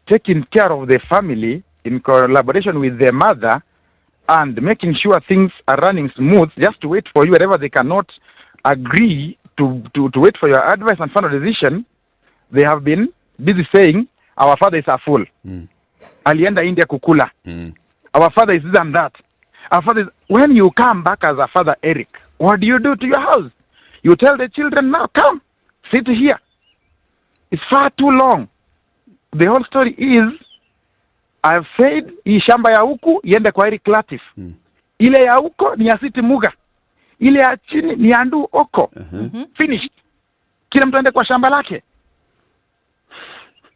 taking care of the family in collaboration with their mother and making sure things are running smooth, just to wait for you wherever they cannot agree to wait for your advice and final decision, they have been busy saying, our father is a fool. Alienda India kukula. Our father is this and that. Our father is... When you come back as a father, Eric, what do you do to your house? You tell the children, now come, sit here. It's far too long. The whole story is, I've said, hii shamba ya huku, iende kwa Eric Latif. ile ya huko ni ya City Muga, ile ya chini ni ya Ndu Oko. Finished. Kila mtu aende kwa shamba lake.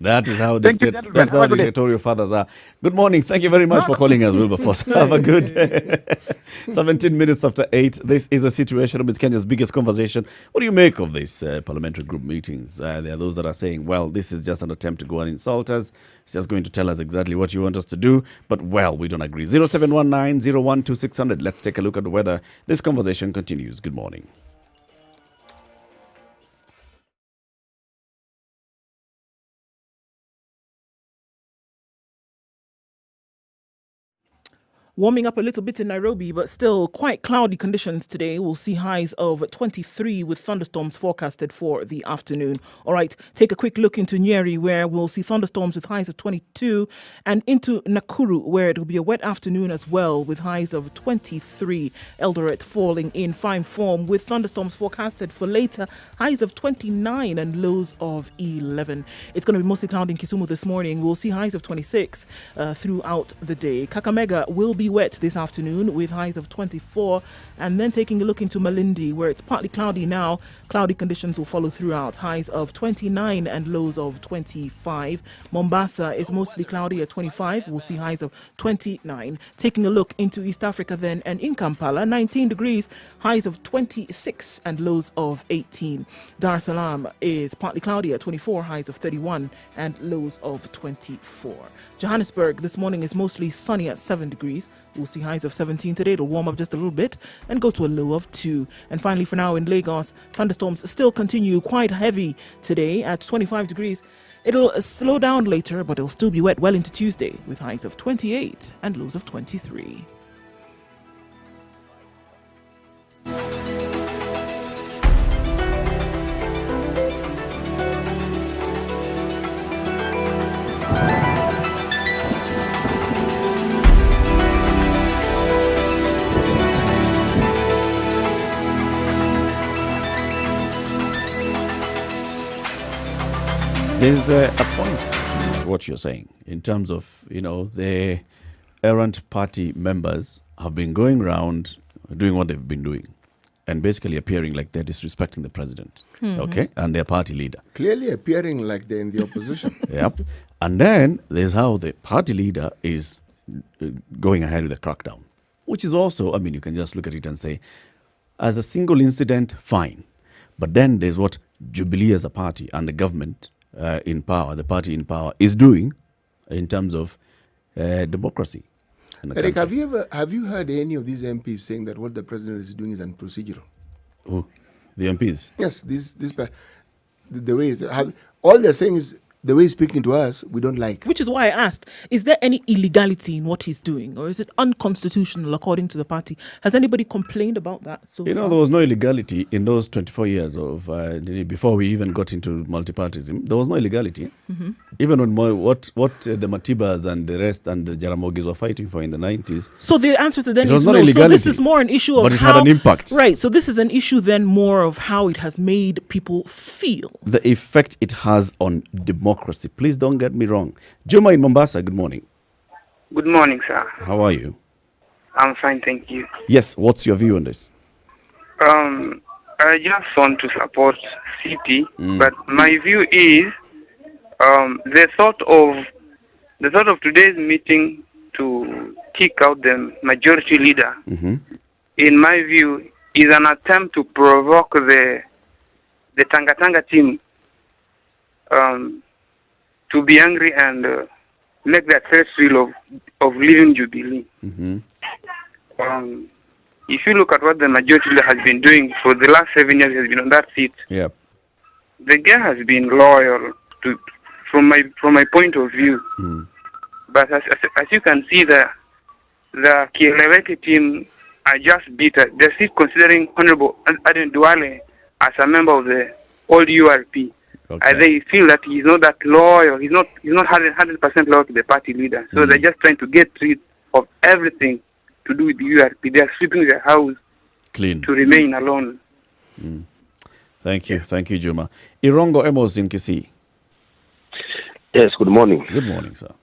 That's how dictatorial fathers are. Good morning. Thank you very much for calling us, Wilberforce. Have a good 17 minutes after 8. This is a situation room. It's Kenya's biggest conversation. What do you make of these parliamentary group meetings? There are those that are saying, well, this is just an attempt to go and insult us. It's just going to tell us exactly what you want us to do. But, well, we don't agree. 0719-012-600. Let's take a look at whether this conversation continues. Good morning. Warming up a little bit in Nairobi, but still quite cloudy conditions today. We'll see highs of 23 with thunderstorms forecasted for the afternoon. All right, take a quick look into Nyeri, where we'll see thunderstorms with highs of 22, and into Nakuru, where it'll be a wet afternoon as well with highs of 23. Eldoret falling in fine form with thunderstorms forecasted for later, highs of 29 and lows of 11. It's going to be mostly cloudy in Kisumu this morning. We'll see highs of 26 throughout the day. Kakamega will be wet this afternoon with highs of 24, and then taking a look into Malindi, where it's partly cloudy now. Cloudy conditions will follow throughout, highs of 29 and lows of 25. Mombasa is mostly cloudy at 25. We'll see highs of 29. Taking a look into East Africa then, and in Kampala, 19 degrees, highs of 26 and lows of 18. Dar es Salaam is partly cloudy at 24, highs of 31 and lows of 24. Johannesburg this morning is mostly sunny at 7 degrees. We'll see highs of 17 today. It'll warm up just a little bit and go to a low of 2. And finally, for now in Lagos, thunderstorms still continue quite heavy today at 25 degrees. It'll slow down later, but it'll still be wet well into Tuesday with highs of 28 and lows of 23. There's a point to what you're saying in terms of, the errant party members have been going around doing what they've been doing and basically appearing like they're disrespecting the president, okay, and their party leader. Clearly appearing like they're in the opposition. Yep. And then there's how the party leader is going ahead with the crackdown, which is also, you can just look at it and say, as a single incident, fine. But then there's what Jubilee as a party and the government in power, the party in power, is doing in terms of democracy. Eric, have you heard any of these MPs saying that what the president is doing is unprocedural? Who? The MPs? Yes, the way all they're saying is the way he's speaking to us, we don't like. Which is why I asked, is there any illegality in what he's doing? Or is it unconstitutional according to the party? Has anybody complained about that so far? There was no illegality in those 24 years of, before we even got into multipartyism. There was no illegality. Mm-hmm. Even when what the Matibas and the rest and the Jaramogis were fighting for in the 90s. So the answer to then is no. Illegality, so this is more an issue of but it had an impact. Right, so this is an issue then more of how it has made people feel. The effect it has on democracy. Please don't get me wrong. Juma in Mombasa, good morning. Good morning, sir. How are you? I'm fine, thank you. Yes, what's your view on this? I just want to support City, but my view is the thought of today's meeting to kick out the majority leader, in my view, is an attempt to provoke the Tanga team to be angry and make that first feel of leaving Jubilee. If you look at what the majority leader has been doing for the last 7 years, he has been on that seat. Yep. The guy has been loyal from my point of view. But as you can see, the Kieleweke team are just bitter. They're still considering Honorable Aden Duale as a member of the old URP. Okay. They feel that he's not that loyal. He's not 100% loyal to the party leader. So they're just trying to get rid of everything to do with the URP. They're sweeping their house clean to remain alone. Thank you, Juma. Irongo Emos in Kisii. Yes, good morning. Good morning, sir.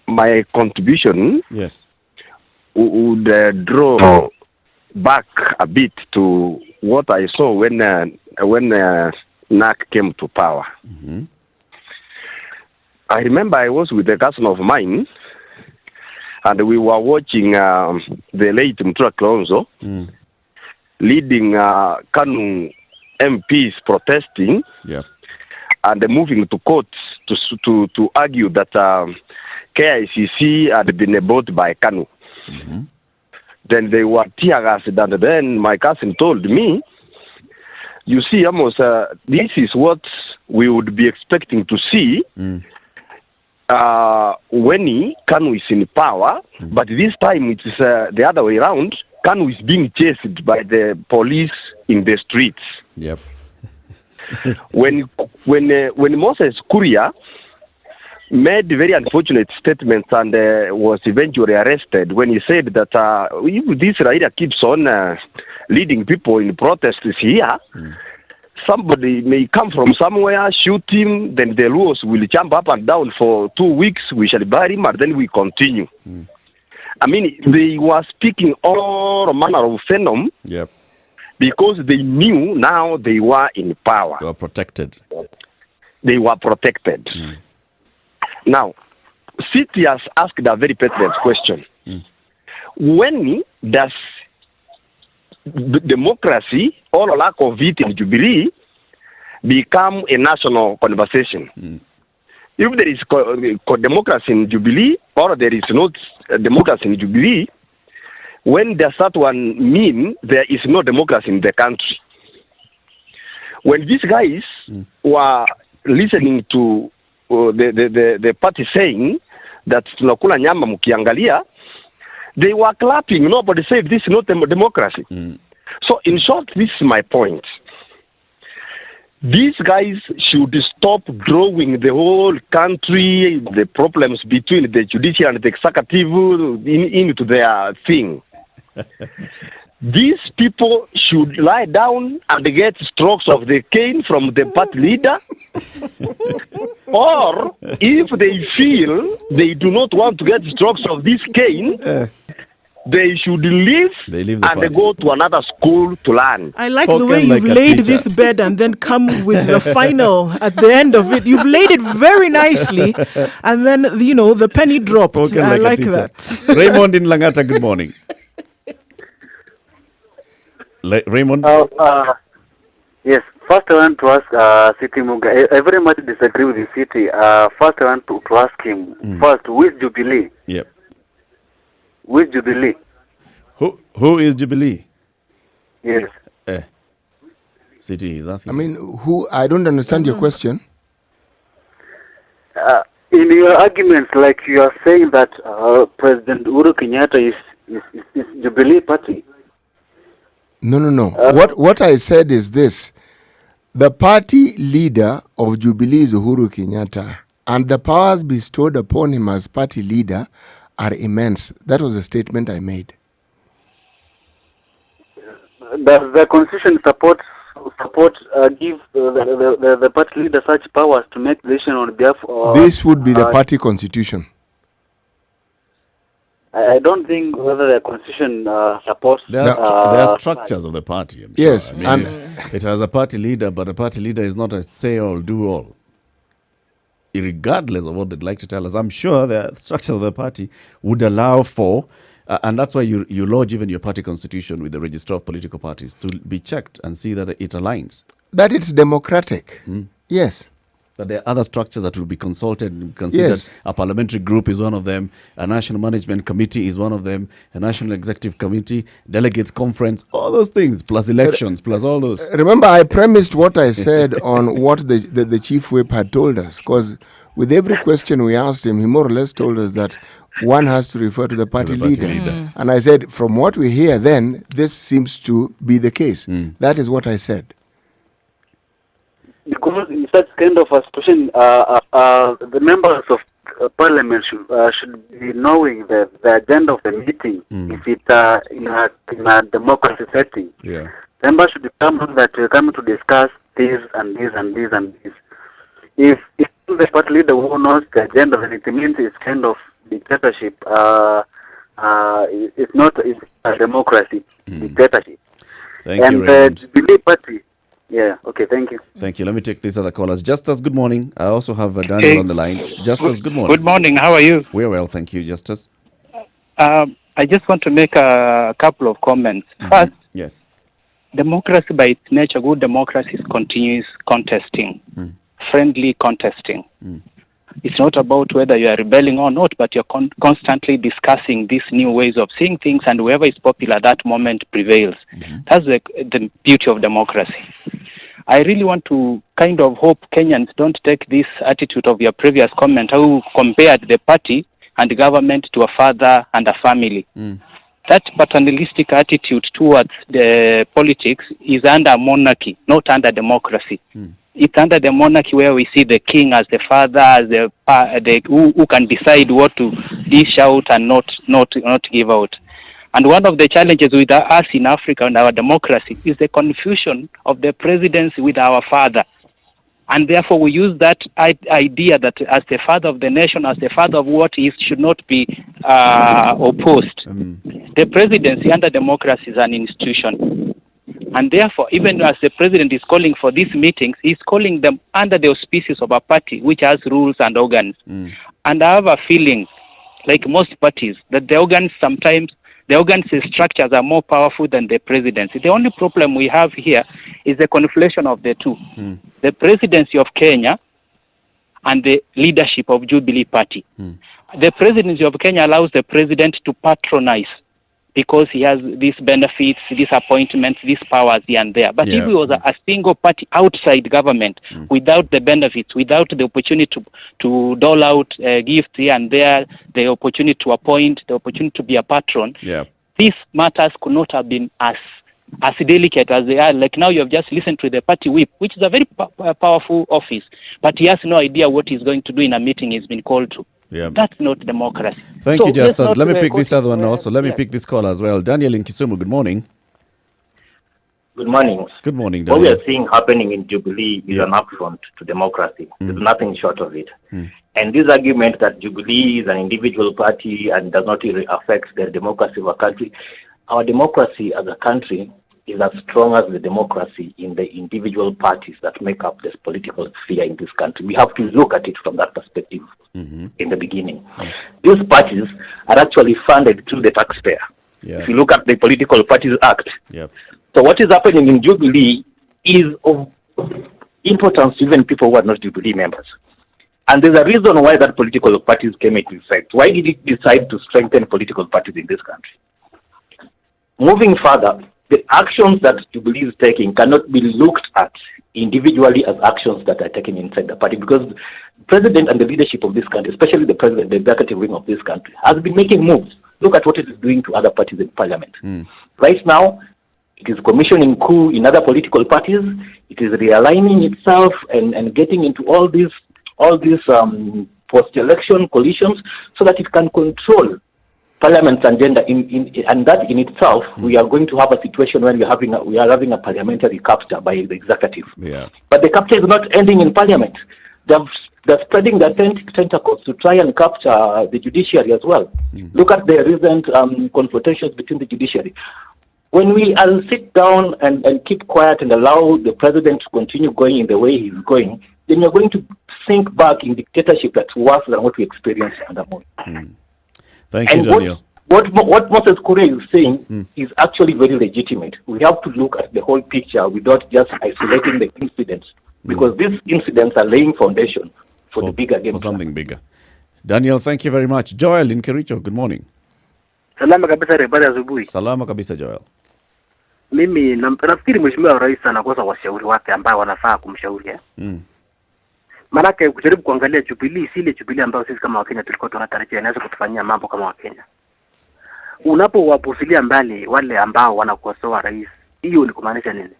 my contribution Yes. would draw back a bit to what I saw when NAC came to power. Mm-hmm. I remember I was with a cousin of mine, and we were watching the late Mtura Kilonzo leading KANU MPs protesting and moving to courts to argue that KICC had been bought by KANU. Mm-hmm. Then they were tear gassed, and then my cousin told me, you see, Amos, this is what we would be expecting to see when KANU is in power, but this time it is the other way around. KANU is being chased by the police in the streets. Yep. When Moses Kuria made very unfortunate statements and was eventually arrested when he said that if this Raila keeps on leading people in protests here, somebody may come from somewhere, shoot him, then the Luos will jump up and down for 2 weeks, we shall bury him, and then we continue. I mean, they were speaking all manner of venom because they knew now they were in power. They were protected. They were protected. Now, City has asked a very pertinent question. When does democracy or lack of it in Jubilee become a national conversation? If there is democracy in Jubilee or there is not democracy in Jubilee, when does that one mean there is no democracy in the country? When these guys were listening to the party saying that tunakula nyama mkiangalia, they were clapping. Nobody said this is not democracy. So in short, this is my point. These guys should stop drawing the whole country, the problems between the judicial and the executive into their thing. These people should lie down and get strokes of the cane from the party leader. Or if they feel they do not want to get strokes of this cane, they should leave and go to another school to learn. I like the way you've laid this bed and then come with the final at the end of it. You've laid it very nicely, and then, the penny dropped. I like that. Raymond in Langata, good morning. Raymond? Yes. First, I want to ask City Muga. I very much disagree with the City. First, I want to ask him. First, who is Jubilee? Yep. Who is Jubilee? Who is Jubilee? Yes. City is asking. I mean, who? I don't understand your question. In your arguments, like you are saying that President Uhuru Kenyatta is Jubilee Party. No. What I said is this. The party leader of Jubilee is Uhuru Kenyatta, and the powers bestowed upon him as party leader are immense. That was a statement I made. Does the Constitution give the party leader such powers to make decisions on behalf of... This would be the party constitution. I don't think whether the Constitution supports... There are structures of the party. Yes. I mean, it has a party leader, but the party leader is not a say-all, do-all. Regardless of what they'd like to tell us, I'm sure the structure of the party would allow for, and that's why you lodge even your party constitution with the Registrar of Political Parties to be checked and see that it aligns. That it's democratic. Yes. But there are other structures that will be consulted and considered. Yes. A parliamentary group is one of them. A national management committee is one of them. A national executive committee, delegates conference, all those things, plus elections, plus all those. Remember, I premised what I said on what the chief whip had told us, because with every question we asked him, he more or less told us that one has to refer to the party leader. And I said, from what we hear then, this seems to be the case. That is what I said. Because in such kind of a situation, the members of parliament should be knowing the agenda of the meeting. If it's in a democracy setting, members should be coming that we're coming to discuss this and this and this and this. If the party leader who knows the agenda, then it means it's kind of dictatorship is not a democracy. Dictatorship. Thank and you, Raymond. the Jubilee Party. Yeah. Okay. Thank you. Thank you. Let me take these other callers. Justus, good morning. I also have Daniel on the line. Justus, good morning. Good morning. How are you? We're well, thank you, Justus. I just want to make a couple of comments. First, yes. Democracy by its nature, good democracy is continuous contesting, friendly contesting. It's not about whether you are rebelling or not, but you're constantly discussing these new ways of seeing things, and whoever is popular at that moment prevails. That's the beauty of democracy. I really want to kind of hope Kenyans don't take this attitude of your previous comment, how you compared the party and the government to a father and a family. That paternalistic attitude towards the politics is under monarchy, not under democracy. It's under the monarchy where we see the king as the father, as the who can decide what to dish out and not give out. And one of the challenges with us in Africa and our democracy is the confusion of the presidency with our father. And therefore we use that idea that as the father of the nation, as the father of what is, should not be opposed. The presidency under democracy is an institution. And therefore, even as the president is calling for these meetings, he's calling them under the auspices of a party which has rules and organs. And I have a feeling, like most parties, that the organs structures are more powerful than the presidency. The only problem we have here is the conflation of the two. The presidency of Kenya and the leadership of Jubilee Party. The presidency of Kenya allows the president to patronize because he has these benefits, these appointments, these powers here and there. But if he was a single party outside government, without the benefits, without the opportunity to dole out gifts here and there, the opportunity to appoint, the opportunity to be a patron, these matters could not have been as delicate as they are. Like now you have just listened to the party whip, which is a very powerful office, but he has no idea what he's going to do in a meeting he's been called to. That's not democracy. Thank you, Justus. Let me pick this other one also. Let me pick this call as well. Daniel in Kisumu, good morning. Good morning. Good morning, Daniel. What we are seeing happening in Jubilee is an affront to democracy. There's nothing short of it. And this argument that Jubilee is an individual party and does not really affect the democracy of a country, our democracy as a country is as strong as the democracy in the individual parties that make up this political sphere in this country. We have to look at it from that perspective in the beginning. These parties are actually funded through the taxpayer. If you look at the Political Parties Act. So what is happening in Jubilee is of importance to even people who are not Jubilee members. And there's a reason why that political parties came into effect. Why did it decide to strengthen political parties in this country? Moving further, the actions that Jubilee is taking cannot be looked at individually as actions that are taken inside the party, because the president and the leadership of this country, especially the president, the executive wing of this country, has been making moves. Look at what it is doing to other parties in parliament. Right now, it is commissioning coup in other political parties. It is realigning itself and getting into all these post-election coalitions so that it can control Parliament's agenda. And that in itself, we are going to have a situation where we are having a parliamentary capture by the executive. But the capture is not ending in Parliament. They're spreading their tentacles to try and capture the judiciary as well. Look at the recent confrontations between the judiciary. When we sit down and keep quiet and allow the president to continue going in the way he's going, then you're going to sink back in dictatorship that's worse than what we experienced under Moi. Thank you, Daniel. What Moses Kure is saying is actually very legitimate. We have to look at the whole picture without just isolating the incidents, because these incidents are laying foundation for the bigger game. For something bigger. Daniel, thank you very much. Joel in Kericho, good morning. Salama kabisa, habari asubuhi. Salama kabisa, Joel. Mimi nafikiri mheshimiwa rais anakosa washauri wake ambao wanafaa kumshauri. Maanake kujaribu kuangalia Jubilee, si ile Jubilee ambayo sisi kama Wakenya tulikuwa tunatarajia inaweza kutufanyia mambo kama Wakenya. Unapowapusilia mbali wale ambao wanakosoa rais, hiyo ni kumaanisha nini?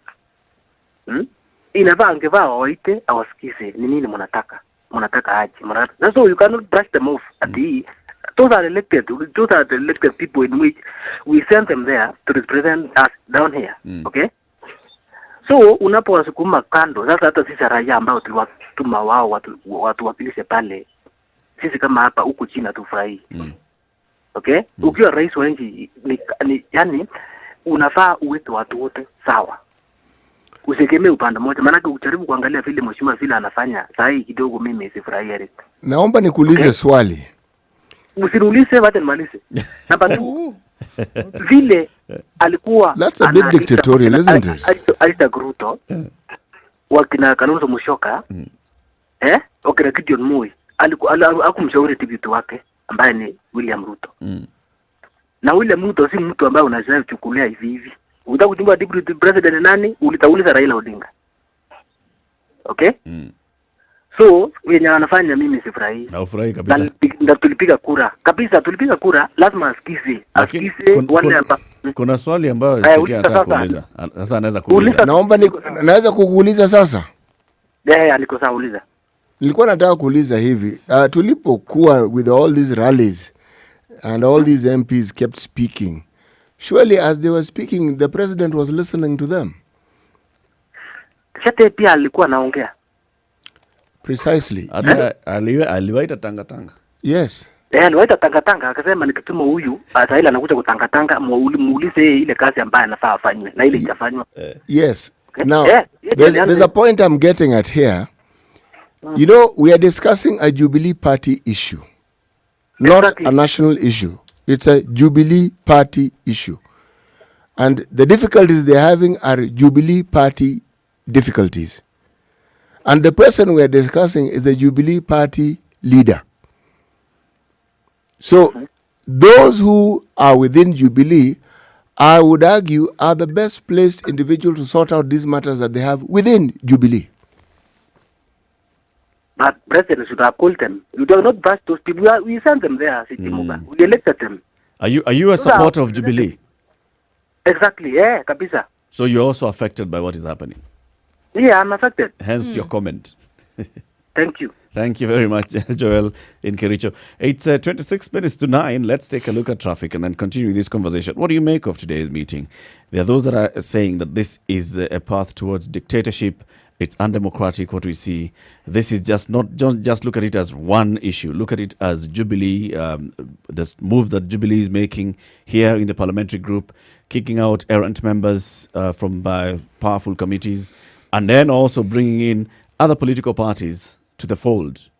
Inafaa angevaa waite awasikize ni nini mnataka aje. So you cannot brush them off at those are elected people in which we send them there to represent us down here. Okay? So unapowasukuma kando, sasa hata sisi raia ambao tuliwatuma wao watu wakilishe pale, sisi kama hapa huku China tufurahi. Okay? Ukiwa rais wa nchi yani unafaa uweke watu wote sawa. Usikemee upande mmoja, maana ukijaribu kuangalia vile mheshimiwa vile anafanya saa hii kidogo mimi sifurahia. Naomba nikuulize swali. Usiniulize hata nimalize. Namba 2. Vile alikuwa That's a bit dictatorial, isn't it? Aita Gruto wakina Kalonzo Musyoka wakina Gideon Moi akumshauri tibitu wake ambaye ni William Ruto. Na William Ruto si mtu ambaye unaweza kuchukulia hivi. Unataka kuchukua deputy president nani? Ulitauliza Raila Odinga. Okay? So, wenye anafanya mimi sifurahi. Haufurahi kabisa. Na tulipiga kura. Kabisa tulipiga kura, lazima asikize. Wale hapa. Kuna swali ambayo sitia nataka kuuliza. Sasa anaweza kuuliza. Naomba naweza kukuuliza sasa? Aliko sawa uliza. Nilikuwa nataka kuuliza hivi, tulipokuwa with all these rallies and all these MPs kept speaking, surely as they were speaking the president was listening to them. Shate pia alikuwa anaongea. Precisely. Aliwaita tanga. Yes. Aliwaita tanga akasema nikituma huyu Raila anakuja kutanga muulize ile kazi ambayo anafaa afanywe na ile itafanywa. Yes. Okay. Now there's a point I'm getting at here. You know, we are discussing a Jubilee Party issue, not a national issue. It's a Jubilee Party issue. And the difficulties they're having are Jubilee Party difficulties. And the person we are discussing is the Jubilee Party leader. So those who are within Jubilee, I would argue, are the best placed individual to sort out these matters that they have within Jubilee. But president should have called them. You do not brush those people. We send them there, City Muga. We elected them. Are you a supporter of Jubilee? Exactly, yeah, kabisa. So you're also affected by what is happening? Yeah, I'm affected. Hence your comment. Thank you. Thank you very much, Joel in Kericho. It's 26 minutes to 9. Let's take a look at traffic and then continue this conversation. What do you make of today's meeting? There are those that are saying that this is a path towards dictatorship. It's undemocratic what we see. This is just look at it as one issue. Look at it as Jubilee, this move that Jubilee is making here in the parliamentary group, kicking out errant members from powerful committees, and then also bringing in other political parties to the fold.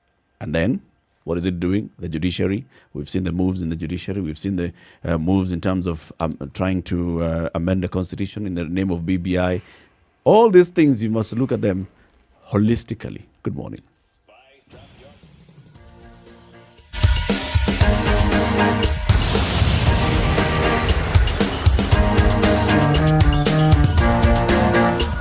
And then, what is it doing? The judiciary. We've seen the moves in the judiciary. We've seen the moves in terms of trying to amend the constitution in the name of BBI. All these things, you must look at them holistically. Good morning.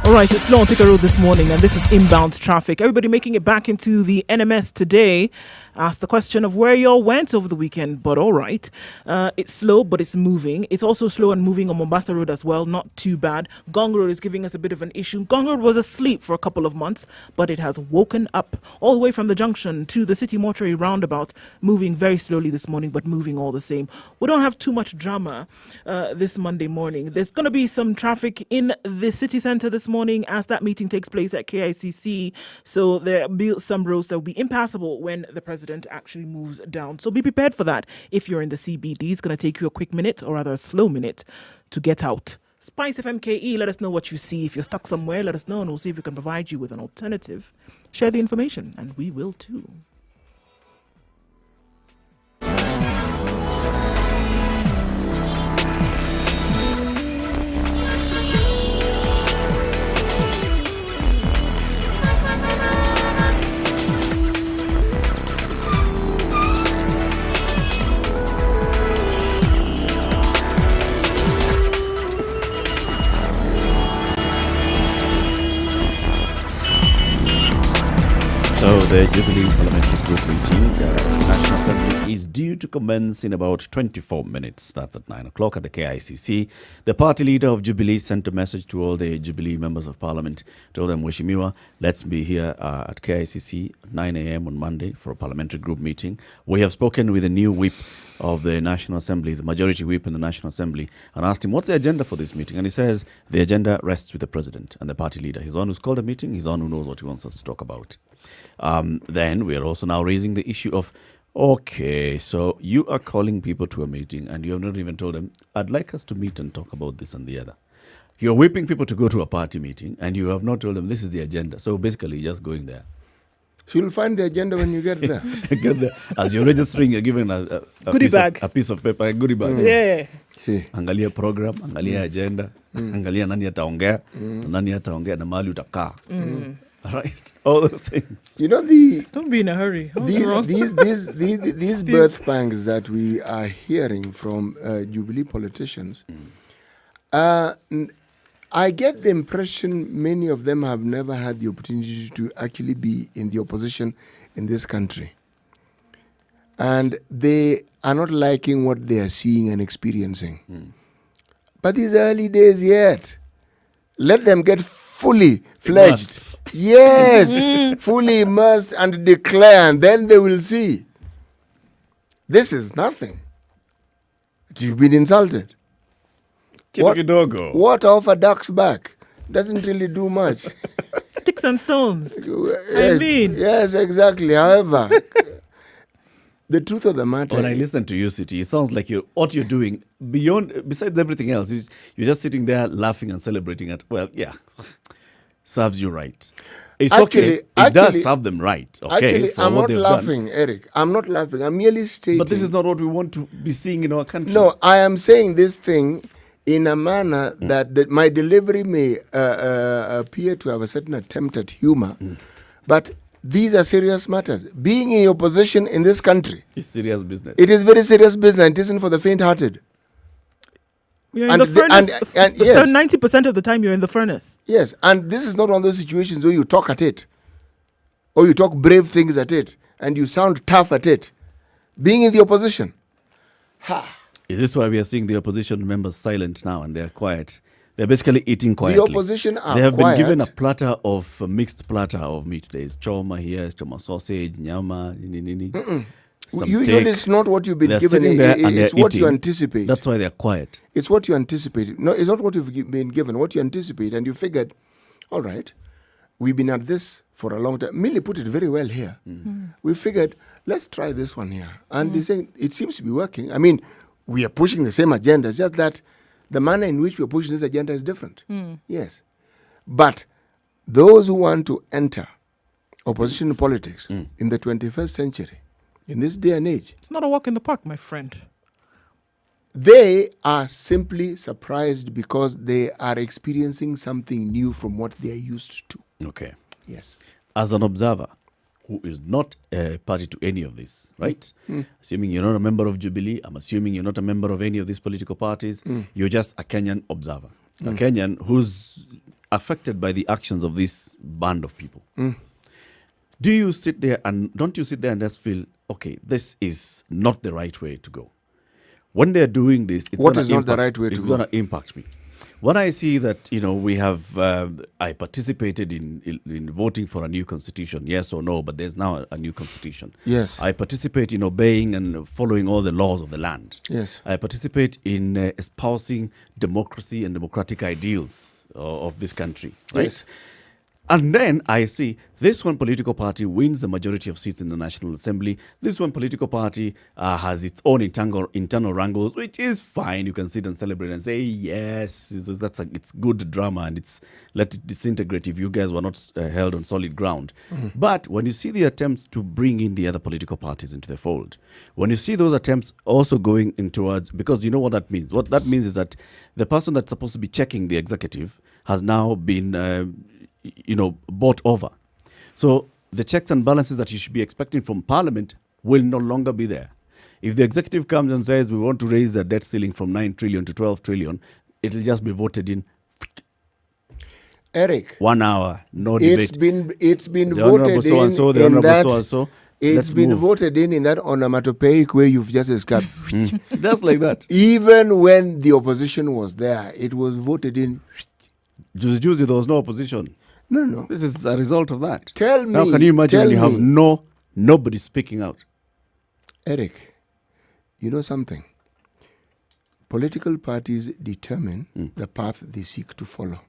All right, it's slow on Thika Road this morning, and this is inbound traffic. Everybody making it back into the NMS today. Asked the question of where y'all went over the weekend, but all right. It's slow, but it's moving. It's also slow and moving on Mombasa Road as well. Not too bad. Gong Road is giving us a bit of an issue. Gong Road was asleep for a couple of months, but it has woken up all the way from the junction to the City Mortuary roundabout, moving very slowly this morning, but moving all the same. We don't have too much drama this Monday morning. There's going to be some traffic in the city centre this morning as that meeting takes place at KICC. So there will be some roads that will be impassable when the president actually moves down. So be prepared for that. If you're in the CBD, it's going to take you a quick minute, or rather a slow minute, to get out. Spice FMKE, let us know what you see. If you're stuck somewhere, let us know, and we'll see if we can provide you with an alternative. Share the information, and we will too. So the Jubilee Parliamentary Group meeting, National Assembly, is due to commence in about 24 minutes. That's at 9 o'clock at the KICC. The party leader of Jubilee sent a message to all the Jubilee members of Parliament, told them, Weshimiwa, let's be here at KICC at 9 a.m. on Monday for a parliamentary group meeting. We have spoken with the new whip of the National Assembly, the majority whip in the National Assembly, and asked him what's the agenda for this meeting. And he says the agenda rests with the president and the party leader. He's the one who's called a meeting. He's the one who knows what he wants us to talk about. Then we are also now raising the issue of Okay, so you are calling people to a meeting and you have not even told them, I'd like us to meet and talk about this and the other. You're whipping people to go to a party meeting and you have not told them this is the agenda. So basically, you're just going there. So you'll find the agenda when you get there. Get there. As you're registering, you're given a Goodie bag. a piece of paper, a goodie bag. Yeah. Angalia program, angalia agenda, angalia nani ataongea, nani ataongea na mahali utakaa. Right? All those things. You know, don't be in a hurry. These birth pangs that we are hearing from Jubilee politicians, I get the impression many of them have never had the opportunity to actually be in the opposition in this country. And they are not liking what they are seeing and experiencing. But these early days yet, let them get fully fledged. Yes, fully immersed and declare, and then they will see. This is nothing. You've been insulted. Water off a duck's back doesn't really do much. Sticks and stones. Yes, exactly. However, the truth of the matter. When I listen to you, City, it sounds like what you're doing besides everything else, you're just sitting there laughing and celebrating it. Well, yeah, serves you right. It's okay. It does serve them right. Okay, I'm not laughing, Eric. I'm not laughing. I'm merely stating. But this is not what we want to be seeing in our country. No, I am saying this thing in a manner that my delivery may appear to have a certain attempt at humor, but these are serious matters. Being in your position in this country, it's serious business. It is very serious business. It isn't for the faint-hearted. You're in the furnace. Yes. So 90% of the time, you're in the furnace. Yes, and this is not one of those situations where you talk at it, or you talk brave things at it, and you sound tough at it. Being in the opposition, Is this why we are seeing the opposition members silent now and they're quiet? They're basically eating quietly. The opposition are They have quiet. been given a mixed platter of meat. There is choma here, choma sausage, nyama, nini. Usually it's not what you've been they're given. It's what eating. You anticipate. That's why they're quiet. It's what you anticipate. No, it's not what you've been given. What you anticipate, and you figured, all right, we've been at this for a long time. Millie put it very well here. We figured, let's try this one here. And they're saying it seems to be working. I mean, we are pushing the same agenda. It's just that the manner in which we are pushing this agenda is different. Yes. But those who want to enter opposition politics in the 21st century, in this day and age, it's not a walk in the park, my friend. They are simply surprised because they are experiencing something new from what they are used to. Okay. Yes. As an observer who is not a party to any of this, right? Assuming you're not a member of Jubilee, I'm assuming you're not a member of any of these political parties, you're just a Kenyan observer. A Kenyan who's affected by the actions of this band of people. Do you sit there and don't you sit there and just feel, okay, this is not the right way to go? When they're doing this, it's what is not the right way to go? It's going to impact me. When I see that, we have, I participated in voting for a new constitution, yes or no, but there's now a new constitution. Yes. I participate in obeying and following all the laws of the land. Yes. I participate in espousing democracy and democratic ideals of this country, right? Yes. And then I see this one political party wins the majority of seats in the National Assembly. This one political party has its own internal wrangles, which is fine. You can sit and celebrate and say, yes, it's good drama and let it disintegrate if you guys were not held on solid ground. But when you see the attempts to bring in the other political parties into the fold, when you see those attempts also going in towards, because you know what that means. What that means is that the person that's supposed to be checking the executive has now been bought over. So the checks and balances that you should be expecting from Parliament will no longer be there. If the executive comes and says we want to raise the debt ceiling from 9 trillion to 12 trillion, it'll just be voted in. Eric, 1 hour, no debate. It's been voted in that. It's been voted in that onomatopoeic way you've just described. Just like that. Even when the opposition was there, it was voted in. Juicy, there was no opposition. No. This is a result of that. Tell me. Now, can you imagine when you have nobody speaking out? Eric, you know something? Political parties determine the path they seek to follow.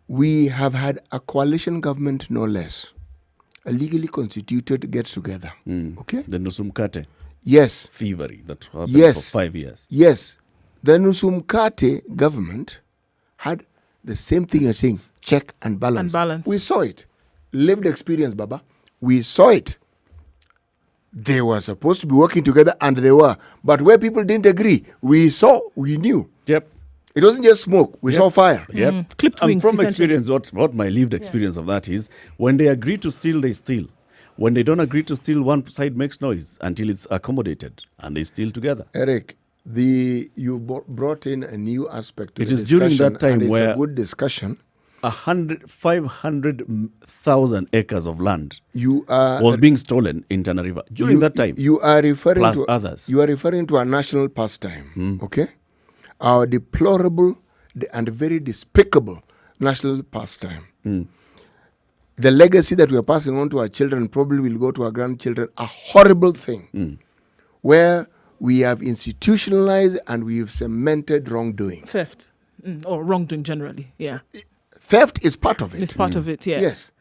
We have had a coalition government, no less. a legally constituted gets together. Okay? The Nusumkate Yes. thievery that happened Yes. for 5 years. Yes. The Nusumkate government had the same thing you're saying, check and balance. And balance. We saw it. Lived experience, Baba. We saw it. They were supposed to be working together, and they were. But where people didn't agree, we saw, we knew. Yep. It wasn't just smoke. We saw fire. Yep. Clipped And wings, from essentially. experience, what my lived experience of that is, when they agree to steal, they steal. When they don't agree to steal, one side makes noise until it's accommodated, and they steal together. Eric, you brought in a new aspect to It the is during discussion, that time and it's where a good discussion. 500,000 acres of land You are was being stolen in Tana River during that time. You are referring plus to others. You are referring to a national pastime, okay? Our deplorable and very despicable national pastime. The legacy that we are passing on to our children probably will go to our grandchildren. A horrible thing, where we have institutionalized and we have cemented wrongdoing. Theft. Or wrongdoing generally, yeah. Theft is part of it. It's part of it, yeah. Yes.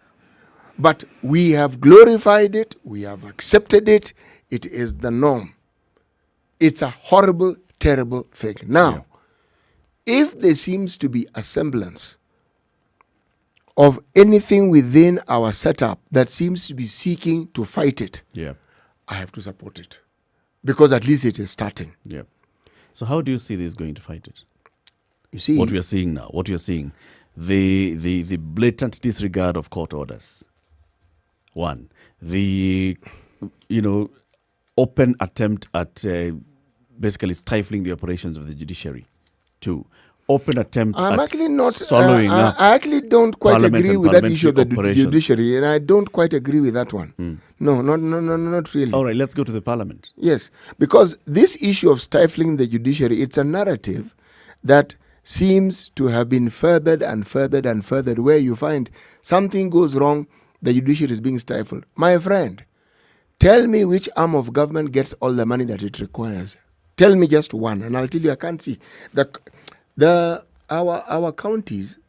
But we have glorified it, we have accepted it, it is the norm. It's a horrible, terrible thing. Now, if there seems to be a semblance of anything within our setup that seems to be seeking to fight it, I have to support it. Because at least it is starting. Yeah. So how do you see this going to fight it? You see, what we are seeing now, the blatant disregard of court orders. One, the open attempt at basically stifling the operations of the judiciary. Two, open attempt I'm at actually not swallowing up. I actually don't quite Parliament agree and with that issue of the parliamentary judiciary, and I don't quite agree with that one. No, not really. All right, let's go to the parliament. Yes, because this issue of stifling the judiciary, it's a narrative that seems to have been furthered and furthered and furthered, where you find something goes wrong, the judiciary is being stifled. My friend, tell me which arm of government gets all the money that it requires. Tell me just one, and I'll tell you I can't see. Our counties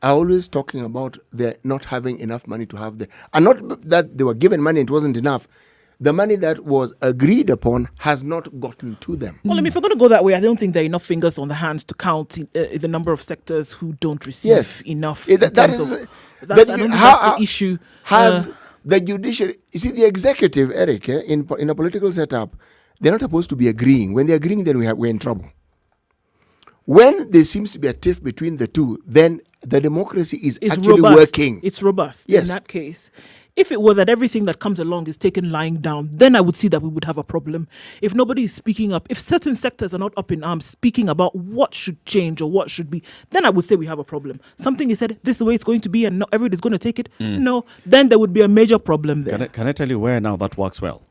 are always talking about they not having enough money to have and not that they were given money, it wasn't enough. The money that was agreed upon has not gotten to them. Well, I mean, if we're going to go that way, I don't think there are enough fingers on the hands to count the number of sectors who don't receive enough. I don't think that's the issue. Has the judiciary, you see, the executive, Eric, in a political setup, they're not supposed to be agreeing. When they're agreeing, then we're in trouble. When there seems to be a tiff between the two, then the democracy is actually robust. Working. It's robust in that case. If it were that everything that comes along is taken lying down, then I would see that we would have a problem. If nobody is speaking up, if certain sectors are not up in arms speaking about what should change or what should be, then I would say we have a problem. Something is said, this is the way it's going to be and not everybody's going to take it. No, then there would be a major problem there. Can I tell you where now that works well?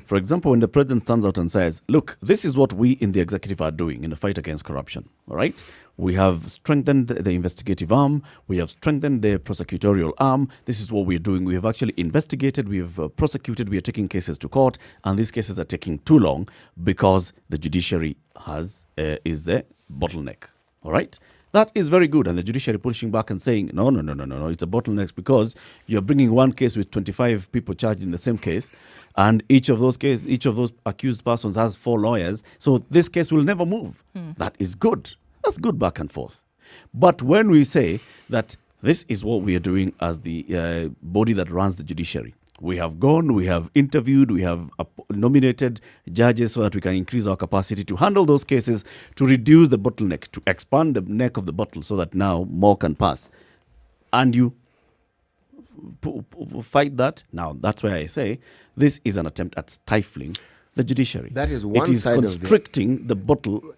For example, when the president stands out and says, look, this is what we in the executive are doing in the fight against corruption, all right? We have strengthened the investigative arm. We have strengthened the prosecutorial arm. This is what we're doing. We have actually investigated. We have prosecuted. We are taking cases to court. And these cases are taking too long because the judiciary is the bottleneck, all right? That is very good. And the judiciary pushing back and saying, no, it's a bottleneck because you're bringing one case with 25 people charged in the same case. And each of those accused persons has 4 lawyers. So this case will never move. That is good. That's good back and forth. But when we say that this is what we are doing as the body that runs the judiciary, we have gone, we have interviewed, we have nominated judges so that we can increase our capacity to handle those cases, to reduce the bottleneck, to expand the neck of the bottle so that now more can pass. And you fight that. Now, that's why I say this is an attempt at stifling the judiciary. That is one side of it. It is constricting the bottle.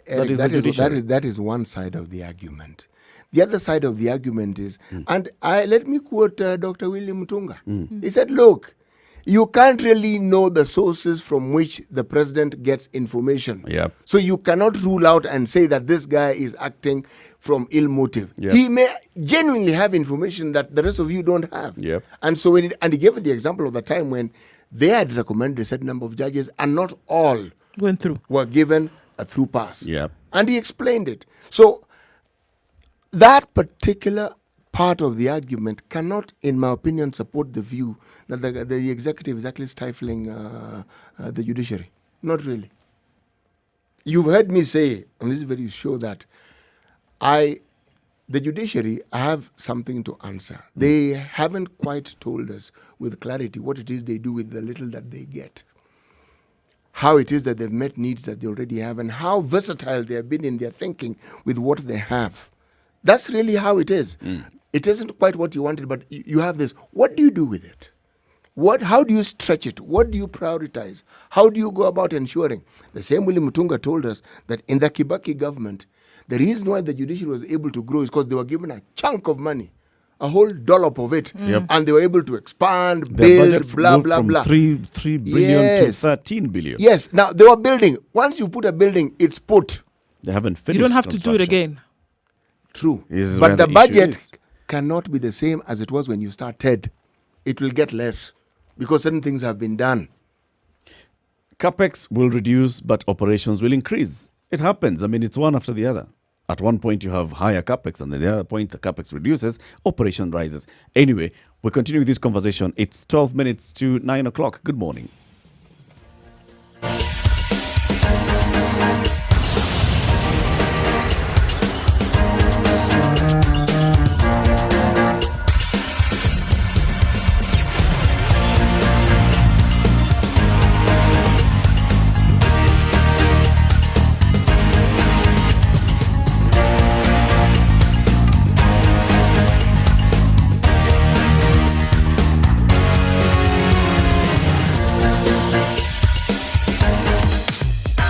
Eric, that is one side of the argument. The other side of the argument is, and let me quote Dr. William Mutunga. He said, look, you can't really know the sources from which the president gets information. Yep. So you cannot rule out and say that this guy is acting from ill motive. Yep. He may genuinely have information that the rest of you don't have. Yep. And so he gave the example of the time when they had recommended a certain number of judges and not all went through, were given a through pass. Yep. And he explained it. So that particular part of the argument cannot, in my opinion, support the view that the executive is actually stifling the judiciary. Not really. You've heard me say on this very show that the judiciary have something to answer. They haven't quite told us with clarity what it is they do with the little that they get, how it is that they've met needs that they already have, and how versatile they have been in their thinking with what they have. That's really how it is. It isn't quite what you wanted, but you have this. What do you do with it? How do you stretch it? What do you prioritize? How do you go about ensuring? The same William Mutunga told us that in the Kibaki government, the reason why the judiciary was able to grow is because they were given a chunk of money, a whole dollop of it, and they were able to expand, build, blah, blah, from blah. 3 billion to 13 billion. Yes. Now, they were building. Once you put a building, it's put. They haven't finished. You don't have to do it again. True. This is But where the issue budget is. cannot be the same as it was when you started. It will get less because certain things have been done. Capex will reduce, but operations will increase. It happens. I mean, it's one after the other. At one point, you have higher capex, and at the other point, the capex reduces, operation rises. Anyway, we're continuing this conversation. It's 12 minutes to 9 o'clock. Good morning.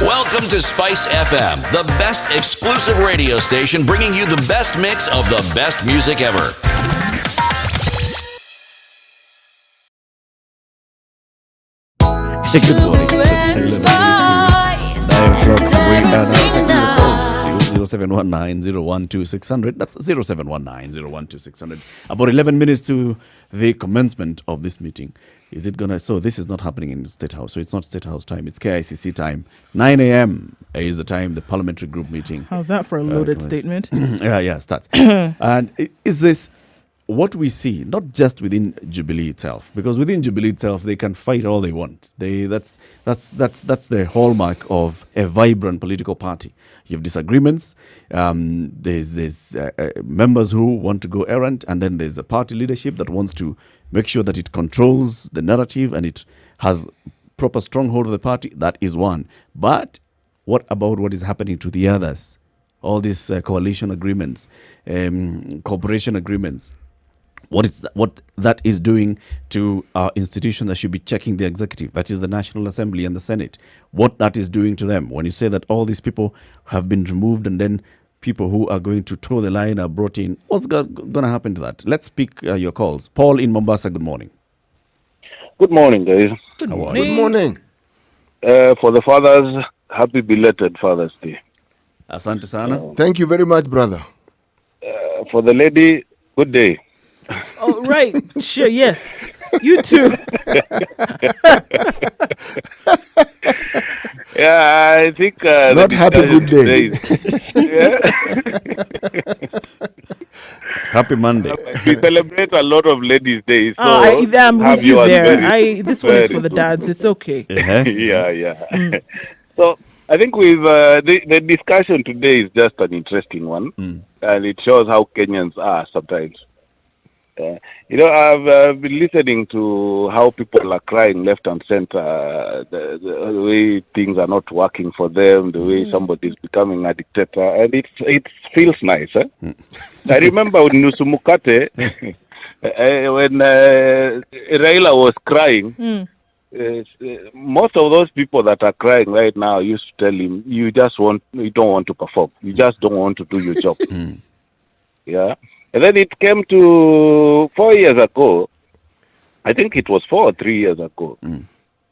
Welcome to Spice FM, the best exclusive radio station bringing you the best mix of the best music ever. Good morning. 0719-012-600. That's 0719-012-600. About 11 minutes to the commencement of this meeting. Is it gonna? So this is not happening in the State House. So it's not State House time. It's KICC time. 9 a.m. is the time, the parliamentary group meeting. How's that for a loaded statement? Yeah, starts. And is this what we see, not just within Jubilee itself, because within Jubilee itself, they can fight all they want. That's the hallmark of a vibrant political party. You have disagreements. There's members who want to go errant, and then there's a party leadership that wants to make sure that it controls the narrative and it has proper stronghold of the party. That is one. But what about what is happening to the others? All these coalition agreements, cooperation agreements. What that is doing to our institution that should be checking the executive, that is the National Assembly and the Senate, what that is doing to them. When you say that all these people have been removed and then people who are going to toe the line are brought in, what's going to happen to that? Let's pick your calls. Paul in Mombasa, good morning. Good morning, guys. Good morning. Good morning. For the fathers, happy belated Father's Day. Asante sana. Thank you very much, brother. For the lady, good day. Oh, right. Sure, yes. You too. Yeah, I think... Not happy good day. Happy Monday. We celebrate a lot of ladies' days. So I'm with you yours there. very, this one is for very the good. dads. It's okay. Yeah. So I think we've the discussion today is just an interesting one, and it shows how Kenyans are sometimes. I've been listening to how people are crying left and center, the way things are not working for them, the way somebody is becoming a dictator, and it feels nice. I remember when Nusumukate, when Raila was crying, most of those people that are crying right now used to tell him, you don't want to perform. You just don't want to do your job. Yeah. And then it came to 4 years ago, I think it was 4 or 3 years ago.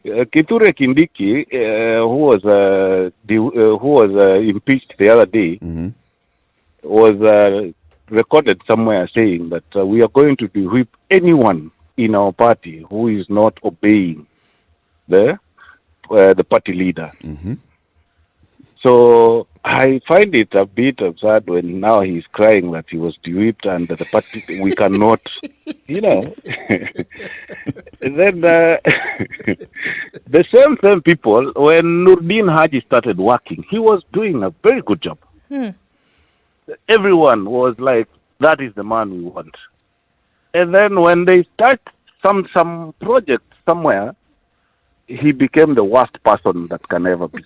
Kithure Kindiki, who was impeached the other day, was recorded somewhere saying that we are going to whip anyone in our party who is not obeying the party leader. So I find it a bit absurd when now he's crying that he was whipped and that the party we cannot, you know. And then the same people, when Nurdin Haji started working, he was doing a very good job. Everyone was like, that is the man we want. And then when they start some project somewhere, he became the worst person that can ever be.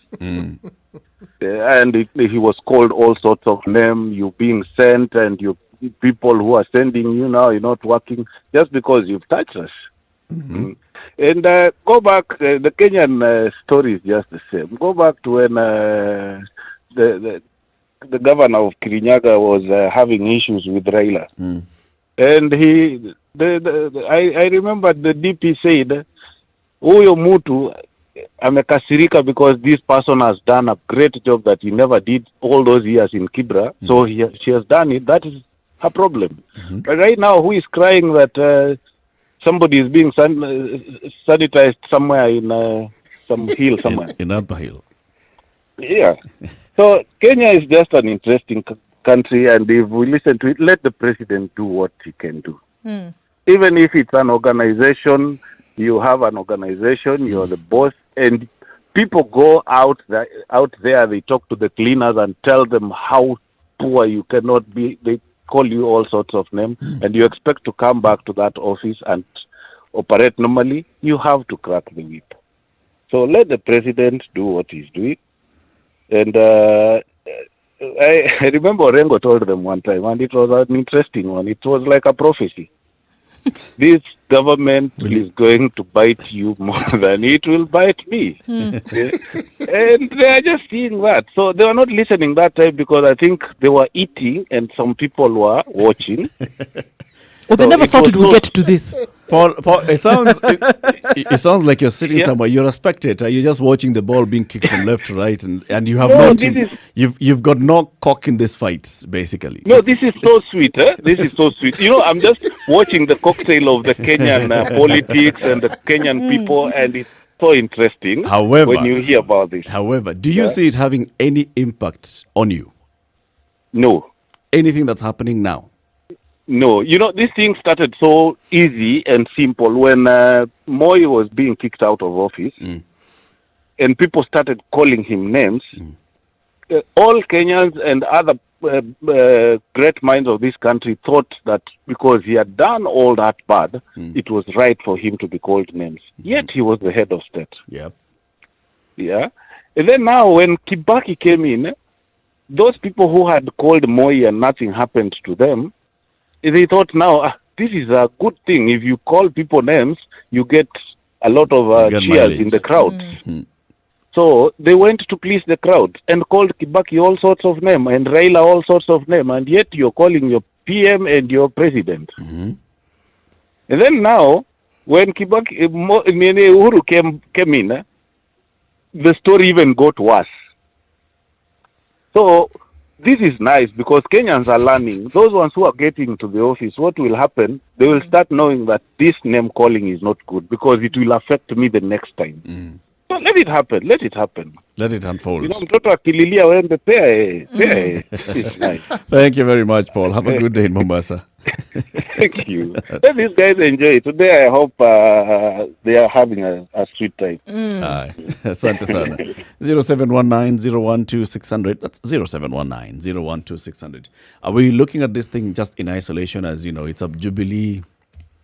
And he was called all sorts of names. You being sent, and you people who are sending you now, you're not working just because you've touched us. And go back, the Kenyan story is just the same. Go back to when the governor of Kirinyaga was having issues with Raila. And I remember the DP said, huyo mtu amekasirika because this person has done a great job that he never did all those years in Kibra. So she has done it. That is her problem. But right now, who is crying that somebody is being sanitized somewhere in some hill somewhere? In Upper Hill. Yeah. So Kenya is just an interesting country, and if we listen to it, let the president do what he can do. Even if it's an organization, you have an organization, you're the boss, and people go out there, they talk to the cleaners and tell them how poor you cannot be. They call you all sorts of names, and you expect to come back to that office and operate normally. You have to crack the whip. So let the president do what he's doing. And I remember Orengo told them one time, and it was an interesting one. It was like a prophecy. This government is going to bite you more than it will bite me. And they are just seeing that. So they were not listening that time because I think they were eating and some people were watching. Well, they never thought it would get to this. Paul, it sounds like you're sitting somewhere. You're a spectator. You're just watching the ball being kicked from left to right, and you have you've got no cock in this fight, basically. No, this is so sweet. This is so sweet. You know, I'm just watching the cocktail of the Kenyan politics and the Kenyan people, and it's so interesting. However, when you hear about this. However, do you see it having any impact on you? No. Anything that's happening now? No, you know, this thing started so easy and simple when Moi was being kicked out of office and people started calling him names. All Kenyans and other great minds of this country thought that because he had done all that bad, it was right for him to be called names. Yet he was the head of state. Yeah. And then now when Kibaki came in, those people who had called Moi and nothing happened to them, they thought now, this is a good thing. If you call people names, you get a lot of cheers in the crowd. So they went to please the crowd and called Kibaki all sorts of names and Raila all sorts of names, and yet you're calling your PM and your president. And then now, when Uhuru came in, the story even got worse. So this is nice because Kenyans are learning. Those ones who are getting to the office, what will happen? They will start knowing that this name calling is not good because it will affect me the next time. So let it happen. Let it happen. Let it unfold. You know, mtoto akililia wembe pea. It's nice. Thank you very much, Paul. Have a good day in Mombasa. Thank you. Let these guys enjoy it. Today I hope they are having a sweet time. Asante sana. 0719-012-600. That's 0719-012-600. Are we looking at this thing just in isolation as, you know, it's a Jubilee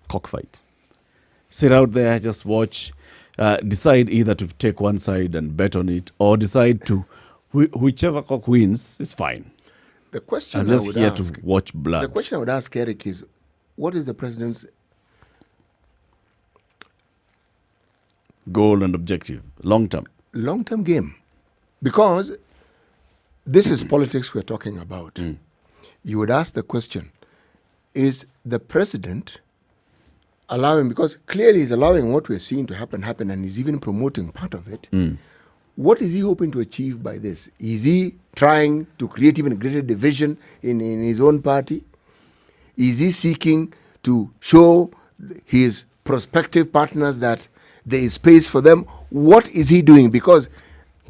cockfight? Sit out there, just watch, decide either to take one side and bet on it or decide to, whichever cock wins is fine. The question I'm just here to watch blood. The question I would ask Eric is, what is the president's goal and objective, long-term game? Because this is politics we're talking about. You would ask the question, is the president allowing, because clearly he's allowing what we're seeing to happen, and he's even promoting part of it. What is he hoping to achieve by this? Is he trying to create even a greater division in his own party? Is he seeking to show his prospective partners that there is space for them? What is he doing? Because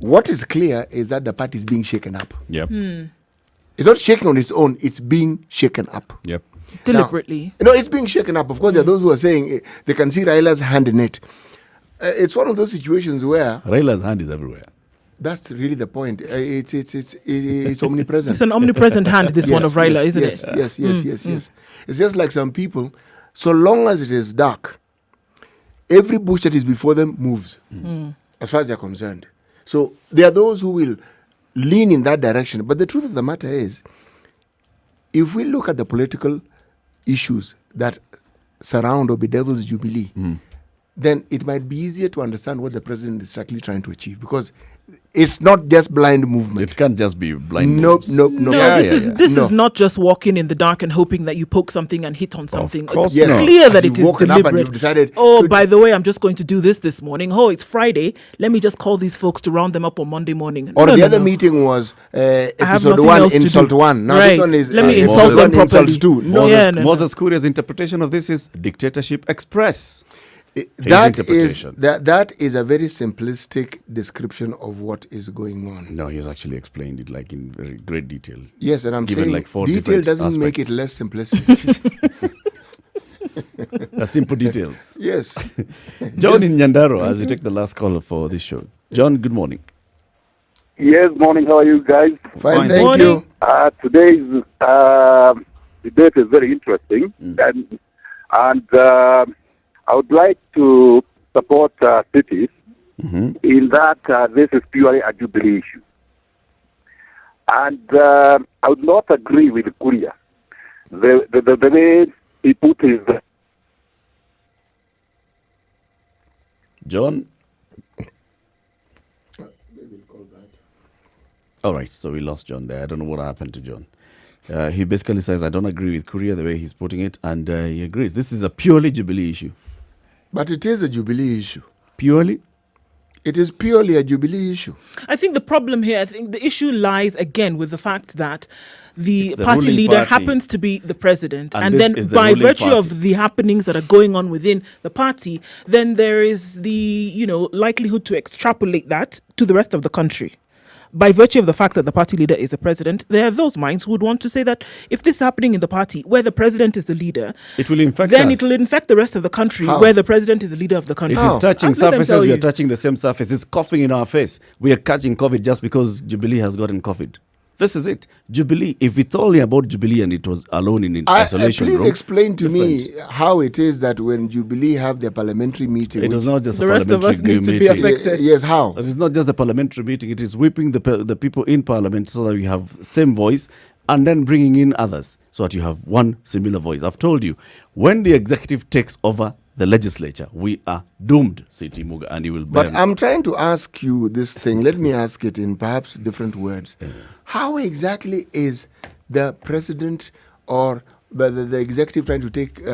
What is clear is that the party is being shaken up. Yep. It's not shaking on its own, it's being shaken up. Yep. Deliberately. Now, it's being shaken up. Of course, there are those who are saying they can see Raila's hand in it. It's one of those situations where Raila's hand is everywhere. that's really the point. It's omnipresent. It's an omnipresent hand, this one of Raila, isn't yes, it? Yes. It's just like some people, so long as it is dark, every bush that is before them moves, as far as they're concerned. So there are those who will lean in that direction. But the truth of the matter is, if we look at the political issues that surround or bedevils Jubilee, then it might be easier to understand what the president is actually trying to achieve, because it's not just blind movement. It can't just be blind. Nope. No, this is not just walking in the dark and hoping that you poke something and hit on something. course It's not. clear that You've it is woken up and deliberate. you've decided, by the way, I'm just going to do this morning. Oh, it's Friday. Let me just call these folks to round them up on Monday morning. Or the other meeting was episode nothing 1, else to insult do. 1. Now Right. this one is Let me insult them insult properly. 2. No, Moses Kuria's interpretation of this is dictatorship express. that interpretation. is a very simplistic description of what is going on. No, he's actually explained it like in very great detail. Yes, and I'm Given saying like 4 detail different doesn't make it aspects. less simplistic. The simple details. Yes. John in Nyandaro, as we take the last call for this show. John, good morning. Yes, morning. How are you guys? Fine, thank you. Today's debate is very interesting, and I would like to support cities in that this is purely a Jubilee issue. And I would not agree with Kuria. The way he put his... John? All right, so we lost John there. I don't know what happened to John. He basically says, I don't agree with Kuria the way he's putting it, and he agrees. This is a purely Jubilee issue. But it is a Jubilee issue. Purely? It is purely a Jubilee issue. I think the problem here, I think the issue lies again with the fact that the the party ruling leader party. happens to be the president. And And this then is the by ruling virtue party. of the happenings that are going on within the party, then there is the, likelihood to extrapolate that to the rest of the country. By virtue of the fact that the party leader is the president, there are those minds who would want to say that if this is happening in the party where the president is the leader, It will infect then us. it will infect the rest of the country How? where the president is the leader of the country. It is touching And let them surfaces. tell We are you. touching the same surface. It's coughing in our face. We are catching COVID just because Jubilee has gotten COVID. This is it. Jubilee, if it's only about Jubilee and it was alone in isolation Please room, explain to me different. how it is that when Jubilee have their parliamentary meeting... It was not just The a rest of us parliamentary need to be meeting. affected. Yes, how? It is not just a parliamentary meeting. It is whipping the people in parliament so that you have same voice and then bringing in others so that you have one similar voice. I've told you, when the executive takes over the legislature, we are doomed, Siti Muga, and you will bear But I'm trying to ask you this thing. Let me ask it in perhaps different words. How exactly is the president or the executive trying to take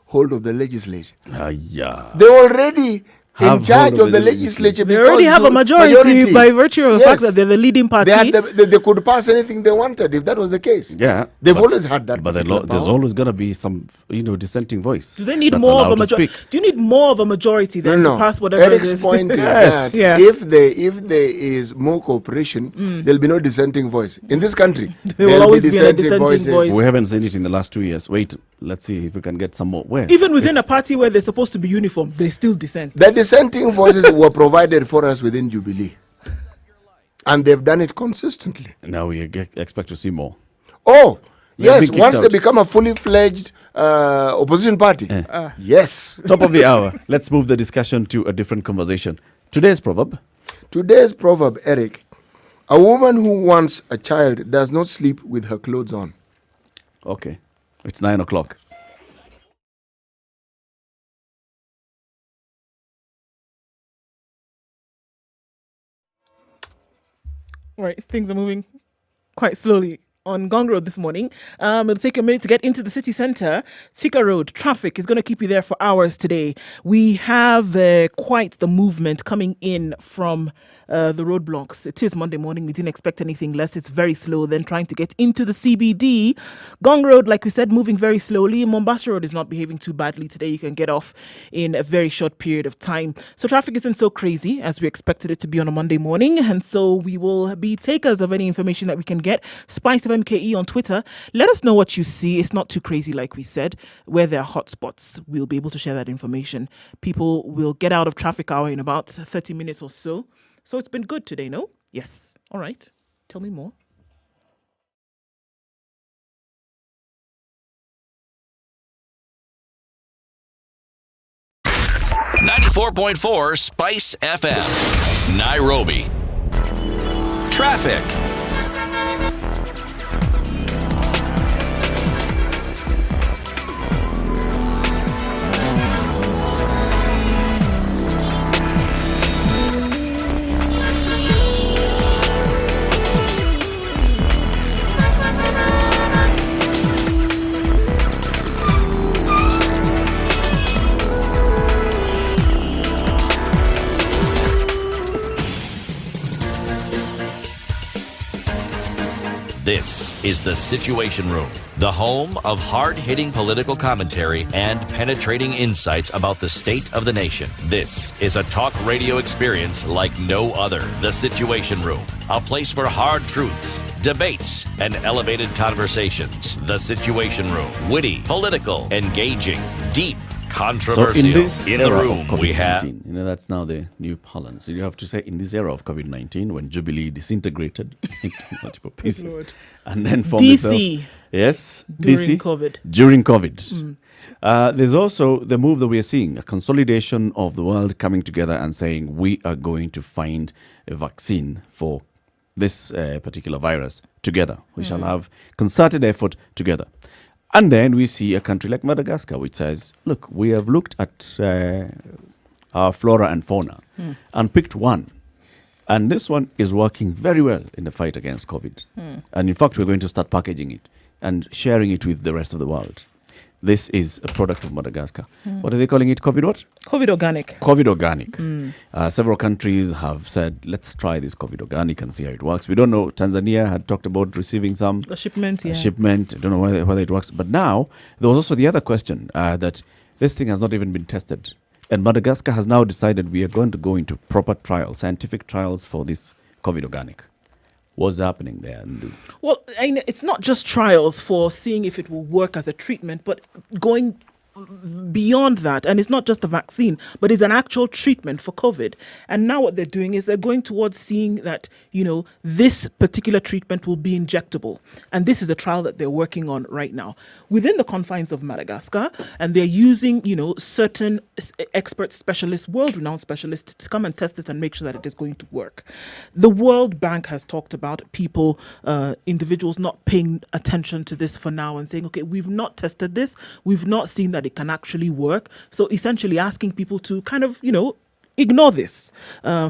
hold of the legislature? yeah. They already Have in charge hold of the legislature. They already have a majority by virtue of the fact that they're the leading party. They could pass anything they wanted if that was the case. Yeah. They've always had that. But there's power. always going to be some, dissenting voice. Do they need that's more of a allowed to majority? speak. Do you need more of a majority then No. to pass whatever Eric's it is? point is Yes. that Yeah. if there is more cooperation, there'll be no dissenting voice. In this country, There will there'll always be a dissenting voices. voice. We haven't seen it in the last 2 years. Wait, let's see if we can get some more. Where? Even within a party where they're supposed to be uniform, they still dissent. The dissenting voices were provided for us within Jubilee. And they've done it consistently. Now we expect to see more. Oh, They have yes, been once kicked they out. become a fully fledged opposition party. Yes. Top of the hour. Let's move the discussion to a different conversation. Today's proverb. Today's proverb, Eric, a woman who wants a child does not sleep with her clothes on. Okay. It's 9 o'clock. Right, things are moving quite slowly on Gong Road this morning. It'll take a minute to get into the city centre. Thika Road, traffic is going to keep you there for hours today. We have quite the movement coming in from the roadblocks. It is Monday morning. We didn't expect anything less. It's very slow. Then trying to get into the CBD. Gong Road, like we said, moving very slowly. Mombasa Road is not behaving too badly today. You can get off in a very short period of time. So traffic isn't so crazy as we expected it to be on a Monday morning. And so we will be takers of any information that we can get. Spice of MKE on Twitter. Let us know what you see. It's not too crazy, like we said. Where there are hotspots, we'll be able to share that information. People will get out of traffic hour in about 30 minutes or so. So it's been good today, no? Yes. All right. Tell me more. .4 Spice FM, Nairobi. Traffic. This is the Situation Room, the home of hard-hitting political commentary and penetrating insights about the state of the nation. This is a talk radio experience like no other. The Situation Room, a place for hard truths, debates, and elevated conversations. The Situation Room, witty, political, engaging, deep, controversial. So in this in the era room, of we have... COVID-19, that's now the new parlance. So you have to say, in this era of COVID-19, when Jubilee disintegrated into multiple pieces, Lord. and then formed DC. itself, yes, During DC, COVID. During COVID. There's also the move that we are seeing, a consolidation of the world coming together and saying, we are going to find a vaccine for this particular virus together. We shall have concerted effort together. And then we see a country like Madagascar, which says, look, we have looked at our flora and fauna and picked one. And this one is working very well in the fight against COVID. And in fact, we're going to start packaging it and sharing it with the rest of the world. This is a product of Madagascar. What are they calling it? COVID what? COVID organic. COVID organic. Several countries have said, let's try this COVID organic and see how it works. We don't know. Tanzania had talked about receiving some A shipment, yeah. shipment. I don't know whether it works. But now, there was also the other question that this thing has not even been tested. And Madagascar has now decided we are going to go into proper trials, scientific trials for this COVID organic. What's happening there? Well, it's not just trials for seeing if it will work as a treatment, but going beyond that. And it's not just a vaccine, but it's an actual treatment for COVID. And now what they're doing is they're going towards seeing that, this particular treatment will be injectable. And this is a trial that they're working on right now within the confines of Madagascar. And they're using, certain experts, specialists, world-renowned specialists to come and test it and make sure that it is going to work. The World Bank has talked about people, individuals not paying attention to this for now and saying, okay, we've not tested this. We've not seen that it can actually work. So essentially asking people to kind of, ignore this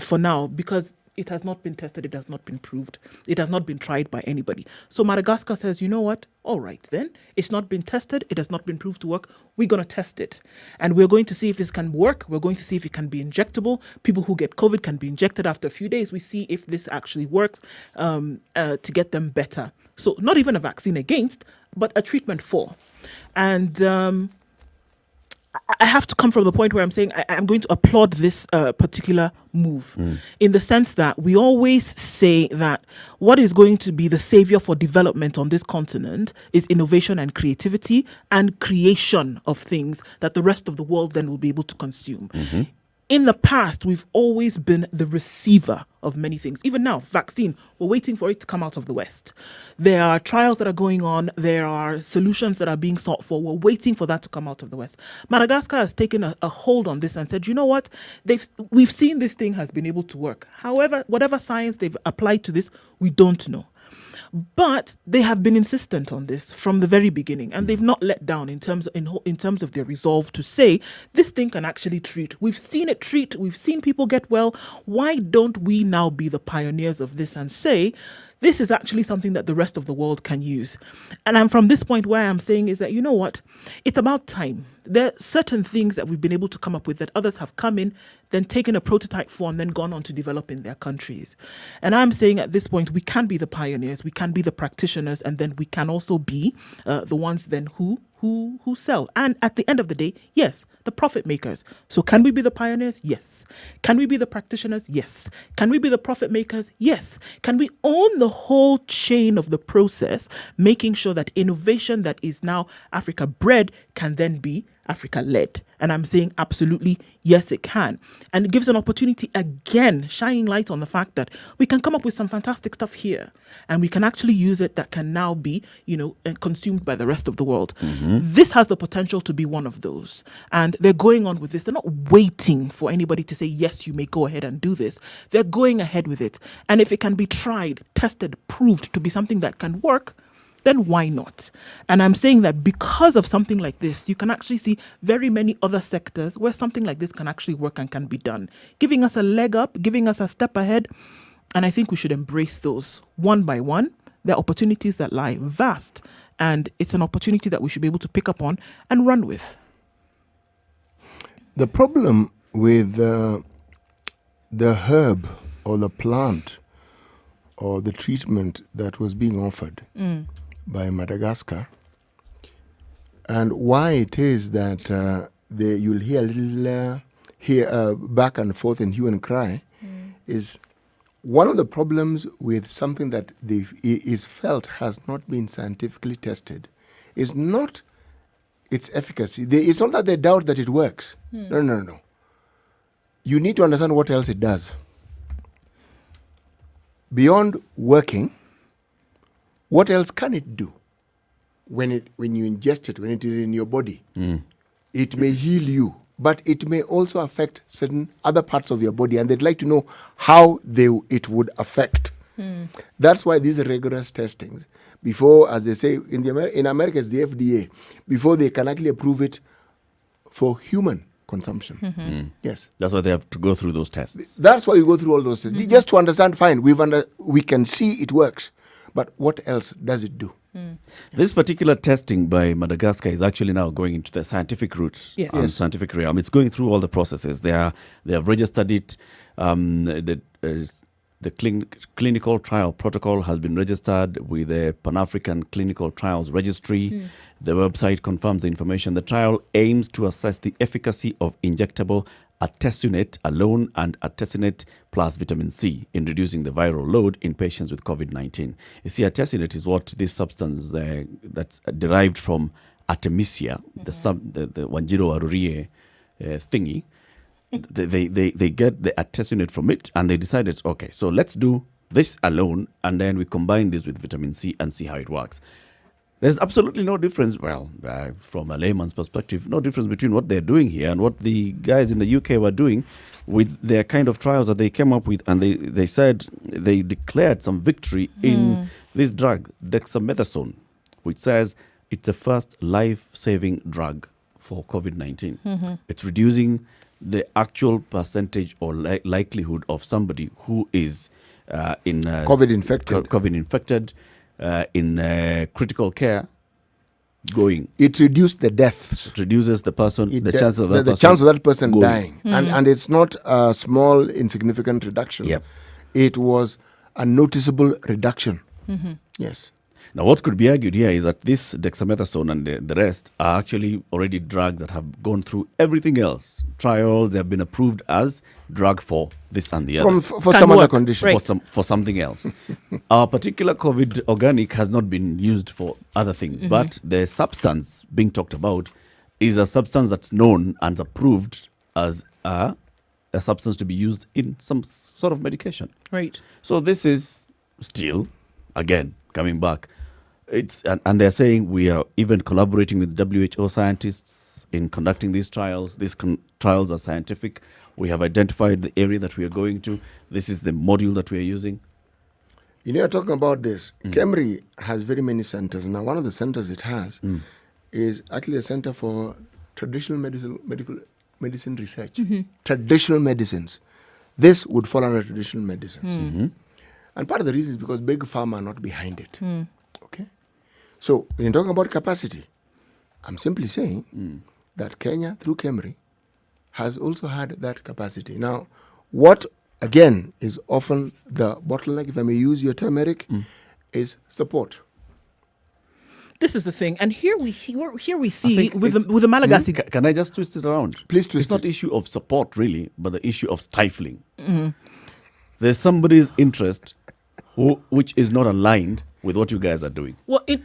for now because it has not been tested. It has not been proved. It has not been tried by anybody. So Madagascar says, you know what? All right, then. It's not been tested. It has not been proved to work. We're going to test it. And we're going to see if this can work. We're going to see if it can be injectable. People who get COVID can be injected after a few days. We see if this actually works to get them better. So not even a vaccine against, but a treatment for. And I have to come from the point where I'm saying I'm going to applaud this particular move in the sense that we always say that what is going to be the savior for development on this continent is innovation and creativity and creation of things that the rest of the world then will be able to consume. In the past, we've always been the receiver of many things. Even now, vaccine, we're waiting for it to come out of the West. There are trials that are going on. There are solutions that are being sought for. We're waiting for that to come out of the West. Madagascar has taken a hold on this and said, you know what? We've seen this thing has been able to work. However, whatever science they've applied to this, we don't know. But they have been insistent on this from the very beginning, and they've not let down in terms of their resolve to say this thing can actually treat. We've seen it treat. We've seen people get well. Why don't we now be the pioneers of this and say this is actually something that the rest of the world can use. And I'm from this point where I'm saying is that, you know what, it's about time. There are certain things that we've been able to come up with that others have come in, then taken a prototype for and then gone on to develop in their countries. And I'm saying at this point, we can be the pioneers, we can be the practitioners, and then we can also be the ones then who sell. And at the end of the day, yes, the profit makers. So can we be the pioneers? Yes. Can we be the practitioners? Yes. Can we be the profit makers? Yes. Can we own the whole chain of the process, making sure that innovation that is now Africa bred can then be Africa led? And I'm saying absolutely yes, it can. And it gives an opportunity again, shining light on the fact that we can come up with some fantastic stuff here and we can actually use it that can now be, consumed by the rest of the world. This has the potential to be one of those. And they're going on with this. They're not waiting for anybody to say, yes, you may go ahead and do this. They're going ahead with it. And if it can be tried, tested, proved to be something that can work, then why not? And I'm saying that because of something like this, you can actually see very many other sectors where something like this can actually work and can be done, giving us a leg up, giving us a step ahead. And I think we should embrace those one by one. There are opportunities that lie vast, and it's an opportunity that we should be able to pick up on and run with. The problem with the herb or the plant or the treatment that was being offered by Madagascar, and why it is that you'll hear a little back and forth and hue and cry, is one of the problems with something that is felt has not been scientifically tested is not its efficacy. It's not that they doubt that it works. No. You need to understand what else it does. Beyond working, what else can it do? When you ingest it, when it is in your body, it may heal you, but it may also affect certain other parts of your body, and they'd like to know how it would affect. That's why these rigorous testings, before, as they say, in America it's the FDA, before they can actually approve it for human consumption. Yes. That's why they have to go through those tests. That's why we go through all those tests. Just to understand, fine, we can see it works, but what else does it do? This particular testing by Madagascar is actually now going into the scientific route, scientific realm. It's going through all the processes. They have registered it. The clinical trial protocol has been registered with the Pan-African Clinical Trials Registry. The website confirms the information. The trial aims to assess the efficacy of injectable artesunate alone and artesunate plus vitamin C in reducing the viral load in patients with COVID-19. You see, artesunate is what this substance that's derived from Artemisia, the Wanjiro Arurie thingy. They get the artesunate from it, and they decided, okay, so let's do this alone, and then we combine this with vitamin C and see how it works. There's absolutely no difference, from a layman's perspective, no difference between what they're doing here and what the guys in the UK were doing with their kind of trials that they came up with. And they said they declared some victory in this drug, dexamethasone, which says it's the first life-saving drug for COVID-19. It's reducing the actual percentage or likelihood of somebody who is in COVID-infected, in critical care going. It reduced the deaths. It reduces the person, the chance of that person dying. And it's not a small, insignificant reduction. Yep. It was a noticeable reduction. Yes. Now, what could be argued here is that this dexamethasone and the rest are actually already drugs that have gone through everything else. Trials, they have been approved as drug for this and the other. For some other condition. Right. For something else. Our particular COVID organic has not been used for other things, but the substance being talked about is a substance that's known and approved as a substance to be used in some sort of medication. Right. So this is still, again, coming back. And they're saying we are even collaborating with WHO scientists in conducting these trials. These trials are scientific. We have identified the area that we are going to. This is the module that we are using. You're talking about this. KEMRI has very many centers. Now, one of the centers it has is actually a center for traditional medical medicine research. Traditional medicines. This would fall under traditional medicines. And part of the reason is because big pharma are not behind it. Okay? So when you're talking about capacity, I'm simply saying that Kenya, through KEMRI, has also had that capacity. Now, what, again, is often the bottleneck, if I may use your term, Eric, is support. This is the thing, and here we see with the Malagasy. Can I just twist it around? Please twist it. It's not it. issue of support really, but the issue of stifling. There's somebody's interest which is not aligned with what you guys are doing. Well, in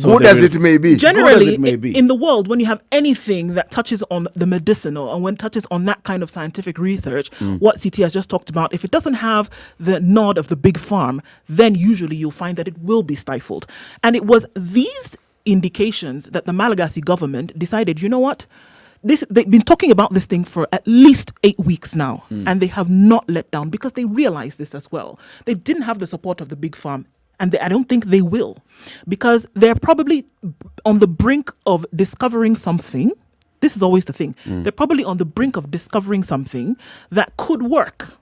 good as it may be. Generally, in the world, when you have anything that touches on the medicinal and when it touches on that kind of scientific research, what CT has just talked about, if it doesn't have the nod of the big farm, then usually you'll find that it will be stifled. And it was these indications that the Malagasy government decided, you know what? They've been talking about this thing for at least 8 weeks now, and they have not let down because they realized this as well. They didn't have the support of the big farm, and I don't think they will, because they're probably on the brink of discovering something. This is always the thing. They're probably on the brink of discovering something that could work.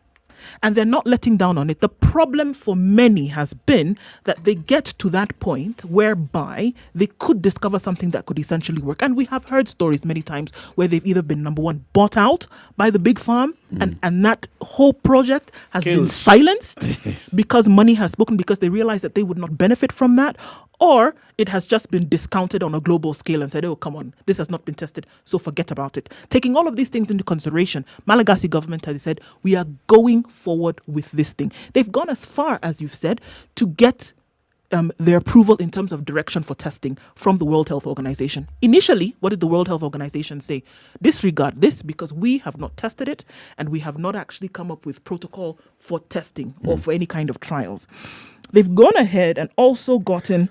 And they're not letting down on it. The problem for many has been that they get to that point whereby they could discover something that could essentially work. And we have heard stories many times where they've either been, number one, bought out by the big farm, and that whole project has been silenced because money has spoken, because they realize that they would not benefit from that, or it has just been discounted on a global scale and said, oh, come on, this has not been tested, so forget about it. Taking all of these things into consideration, Malagasy government has said, we are going forward with this thing. They've gone as far, as you've said, to get their approval in terms of direction for testing from the World Health Organization. Initially, what did the World Health Organization say? Disregard this because we have not tested it and we have not actually come up with protocol for testing or for any kind of trials. They've gone ahead and also gotten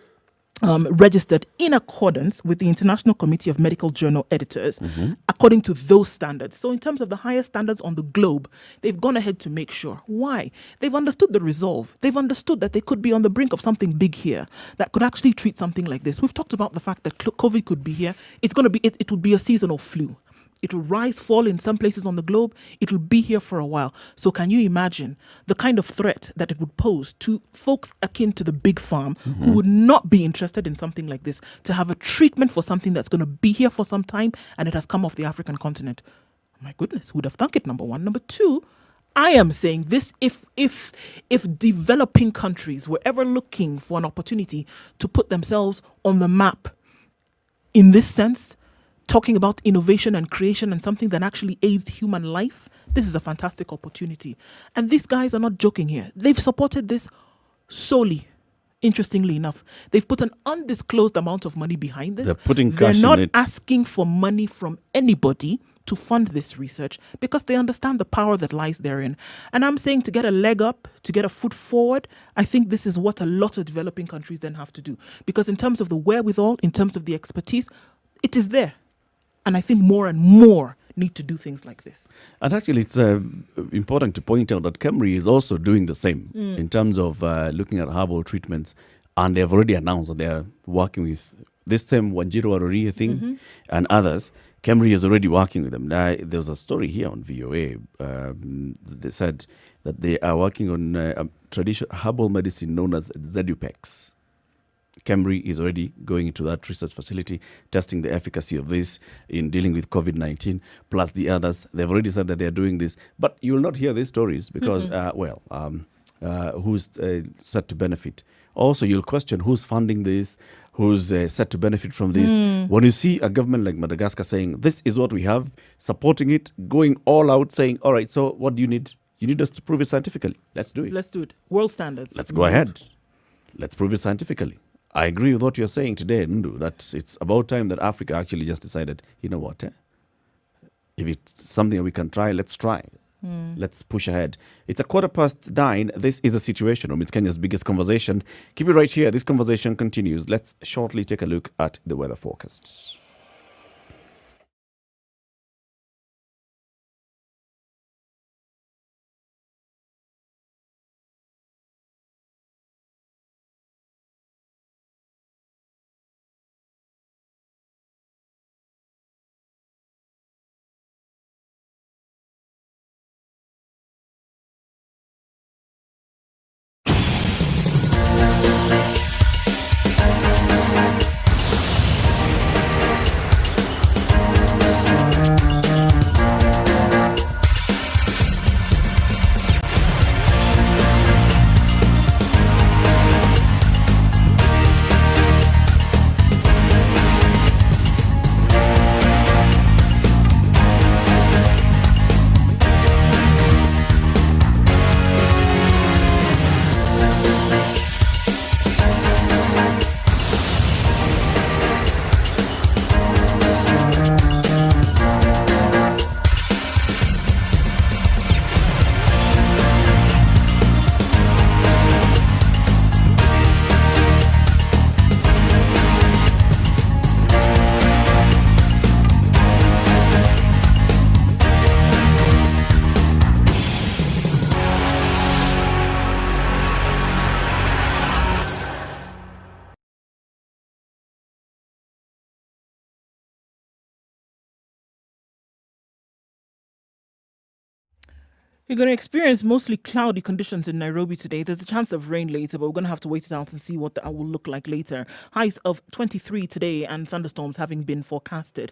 registered in accordance with the International Committee of Medical Journal Editors, according to those standards. So in terms of the highest standards on the globe, they've gone ahead to make sure. Why? They've understood the resolve. They've understood that they could be on the brink of something big here that could actually treat something like this. We've talked about the fact that COVID could be here. It's going to be, it would be a seasonal flu. It will rise, fall in some places on the globe. It will be here for a while. So can you imagine the kind of threat that it would pose to folks akin to the big farm who would not be interested in something like this, to have a treatment for something that's going to be here for some time and it has come off the African continent? My goodness, who would have thunk it, number one. Number two, I am saying this, if developing countries were ever looking for an opportunity to put themselves on the map in this sense, talking about innovation and creation and something that actually aids human life, this is a fantastic opportunity. And these guys are not joking here. They've supported this solely, interestingly enough. They've put an undisclosed amount of money behind this. They're putting cash in it. They're not asking for money from anybody to fund this research because they understand the power that lies therein. And I'm saying, to get a leg up, to get a foot forward, I think this is what a lot of developing countries then have to do. Because in terms of the wherewithal, in terms of the expertise, it is there. And I think more and more need to do things like this. And actually, it's important to point out that KEMRI is also doing the same in terms of looking at herbal treatments. And they've already announced that they're working with this same Wanjiru Arori thing and others. KEMRI is already working with them. There's a story here on VOA. They said that they are working on a traditional herbal medicine known as Zedupex. KEMRI is already going into that research facility, testing the efficacy of this in dealing with COVID-19, plus the others. They've already said that they're doing this. But you will not hear these stories because, who's set to benefit? Also, you'll question who's funding this, who's set to benefit from this. When you see a government like Madagascar saying, this is what we have, supporting it, going all out, saying, all right, so what do you need? You need us to prove it scientifically. Let's do it. Let's do it. World standards. Let's go ahead. Let's prove it scientifically. I agree with what you're saying today, Ndu, that it's about time that Africa actually just decided, you know what, if it's something we can try, let's try. Let's push ahead. It's 9:15. This is a Situation Room. It's Kenya's biggest conversation. Keep it right here. This conversation continues. Let's shortly take a look at the weather forecast. You're going to experience mostly cloudy conditions in Nairobi today. There's a chance of rain later, but we're going to have to wait it out and see what that will look like later. Highs of 23 today and thunderstorms having been forecasted.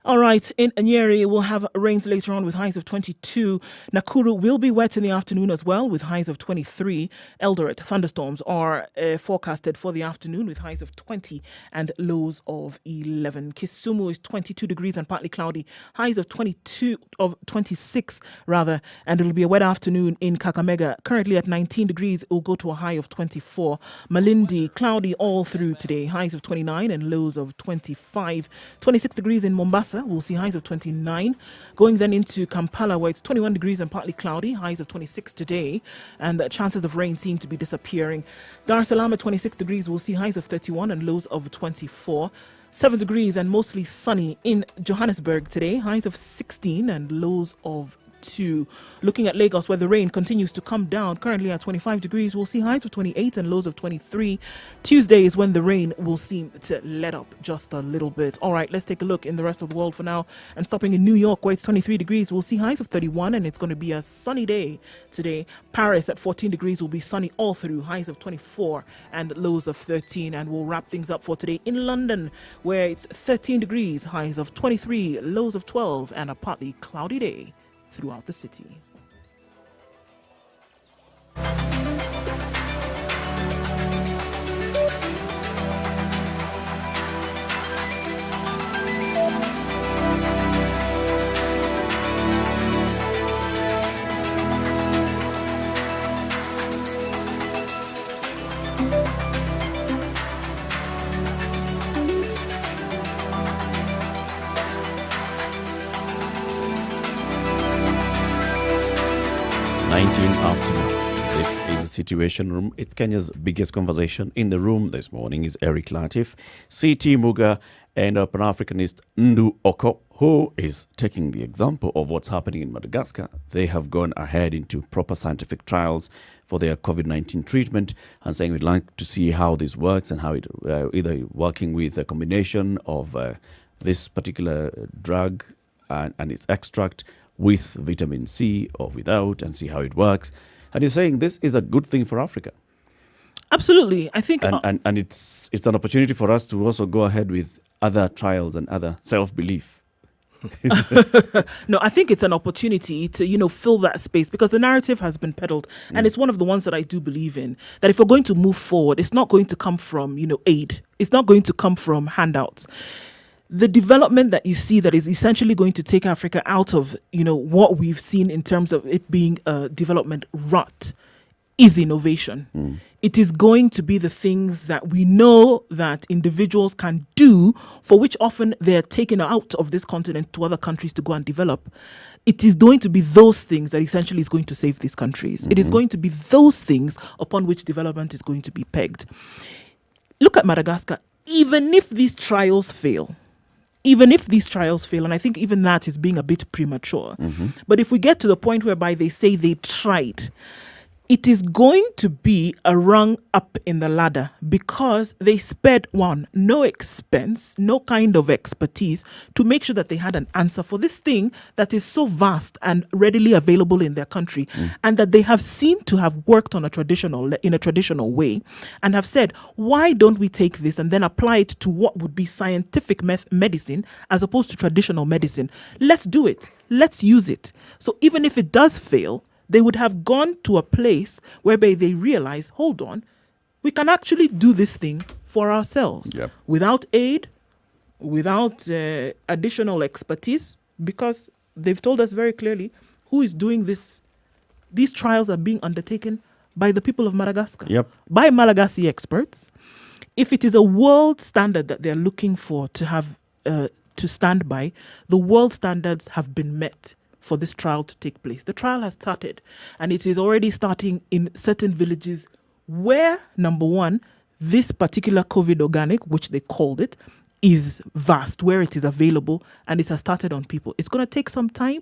All right, in Nyeri, we'll have rains later on with highs of 22. Nakuru will be wet in the afternoon as well with highs of 23. Eldoret, thunderstorms are forecasted for the afternoon with highs of 20 and lows of 11. Kisumu is 22 degrees and partly cloudy, highs of 26 rather, and it'll be a wet afternoon in Kakamega. Currently at 19 degrees, it will go to a high of 24. Malindi, cloudy all through today, highs of 29 and lows of 25. 26 degrees in Mombasa. We'll see highs of 29. Going then into Kampala, where it's 21 degrees and partly cloudy, highs of 26 today, and the chances of rain seem to be disappearing. Dar es Salaam at 26 degrees, we'll see highs of 31 and lows of 24. 7 degrees and mostly sunny in Johannesburg today, highs of 16 and lows of 2. Looking at Lagos, where the rain continues to come down, currently at 25 degrees, we'll see highs of 28 and lows of 23. Tuesday is when the rain will seem to let up just a little bit. All right, let's take a look in the rest of the world for now. And stopping in New York, where it's 23 degrees, we'll see highs of 31, and it's going to be a sunny day today. Paris at 14 degrees will be sunny all through, highs of 24 and lows of 13. And we'll wrap things up for today in London, where it's 13 degrees, highs of 23, lows of 12, and a partly cloudy day throughout the city. Afternoon. This is the Situation Room. It's Kenya's biggest conversation. In the room this morning is Eric Latif, CT Muga, and a Pan-Africanist Ndu Oko, who is taking the example of what's happening in Madagascar. They have gone ahead into proper scientific trials for their COVID-19 treatment and saying we'd like to see how this works and how it either working with a combination of this particular drug and its extract with vitamin C or without, and see how it works. And you're saying this is a good thing for Africa. Absolutely. I think and it's an opportunity for us to also go ahead with other trials and other self-belief. No, I think it's an opportunity to, fill that space, because the narrative has been peddled, and it's one of the ones that I do believe in, that if we're going to move forward, it's not going to come from, aid. It's not going to come from handouts. The development that you see that is essentially going to take Africa out of, what we've seen in terms of it being a development rut is innovation. It is going to be the things that we know that individuals can do, for which often they're taken out of this continent to other countries to go and develop. It is going to be those things that essentially is going to save these countries. It is going to be those things upon which development is going to be pegged. Look at Madagascar. Even if these trials fail, and I think even that is being a bit premature, but if we get to the point whereby they say they tried, it is going to be a rung up in the ladder, because they spared no expense, no kind of expertise to make sure that they had an answer for this thing that is so vast and readily available in their country, and that they have seen to have worked in a traditional way, and have said, why don't we take this and then apply it to what would be scientific medicine as opposed to traditional medicine? Let's do it. Let's use it. So even if it does fail, they would have gone to a place whereby they realize, hold on, we can actually do this thing for ourselves without aid, without additional expertise, because they've told us very clearly who is doing this. These trials are being undertaken by the people of Madagascar, by Malagasy experts. If it is a world standard that they're looking for to have to stand by, the world standards have been met for this trial to take place. The trial has started, and it is already starting in certain villages where, number one, this particular COVID organic, which they called it, is vast, where it is available, and it has started on people. It's going to take some time,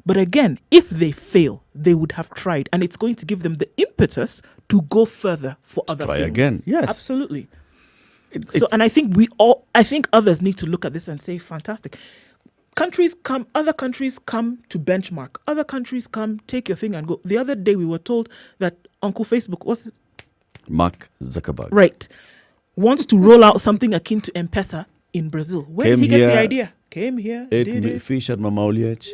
but again, if they fail, they would have tried, and it's going to give them the impetus to go further for other things. Try again, yes. Absolutely. And I think others need to look at this and say, fantastic. other countries come to benchmark. Other countries come, take your thing and go. The other day we were told that Uncle Facebook, what's his? Mark Zuckerberg. Right. Wants to roll out something akin to M-Pesa in Brazil. Where did he get the idea? Came here, ate did it. fish at Mama Oliech,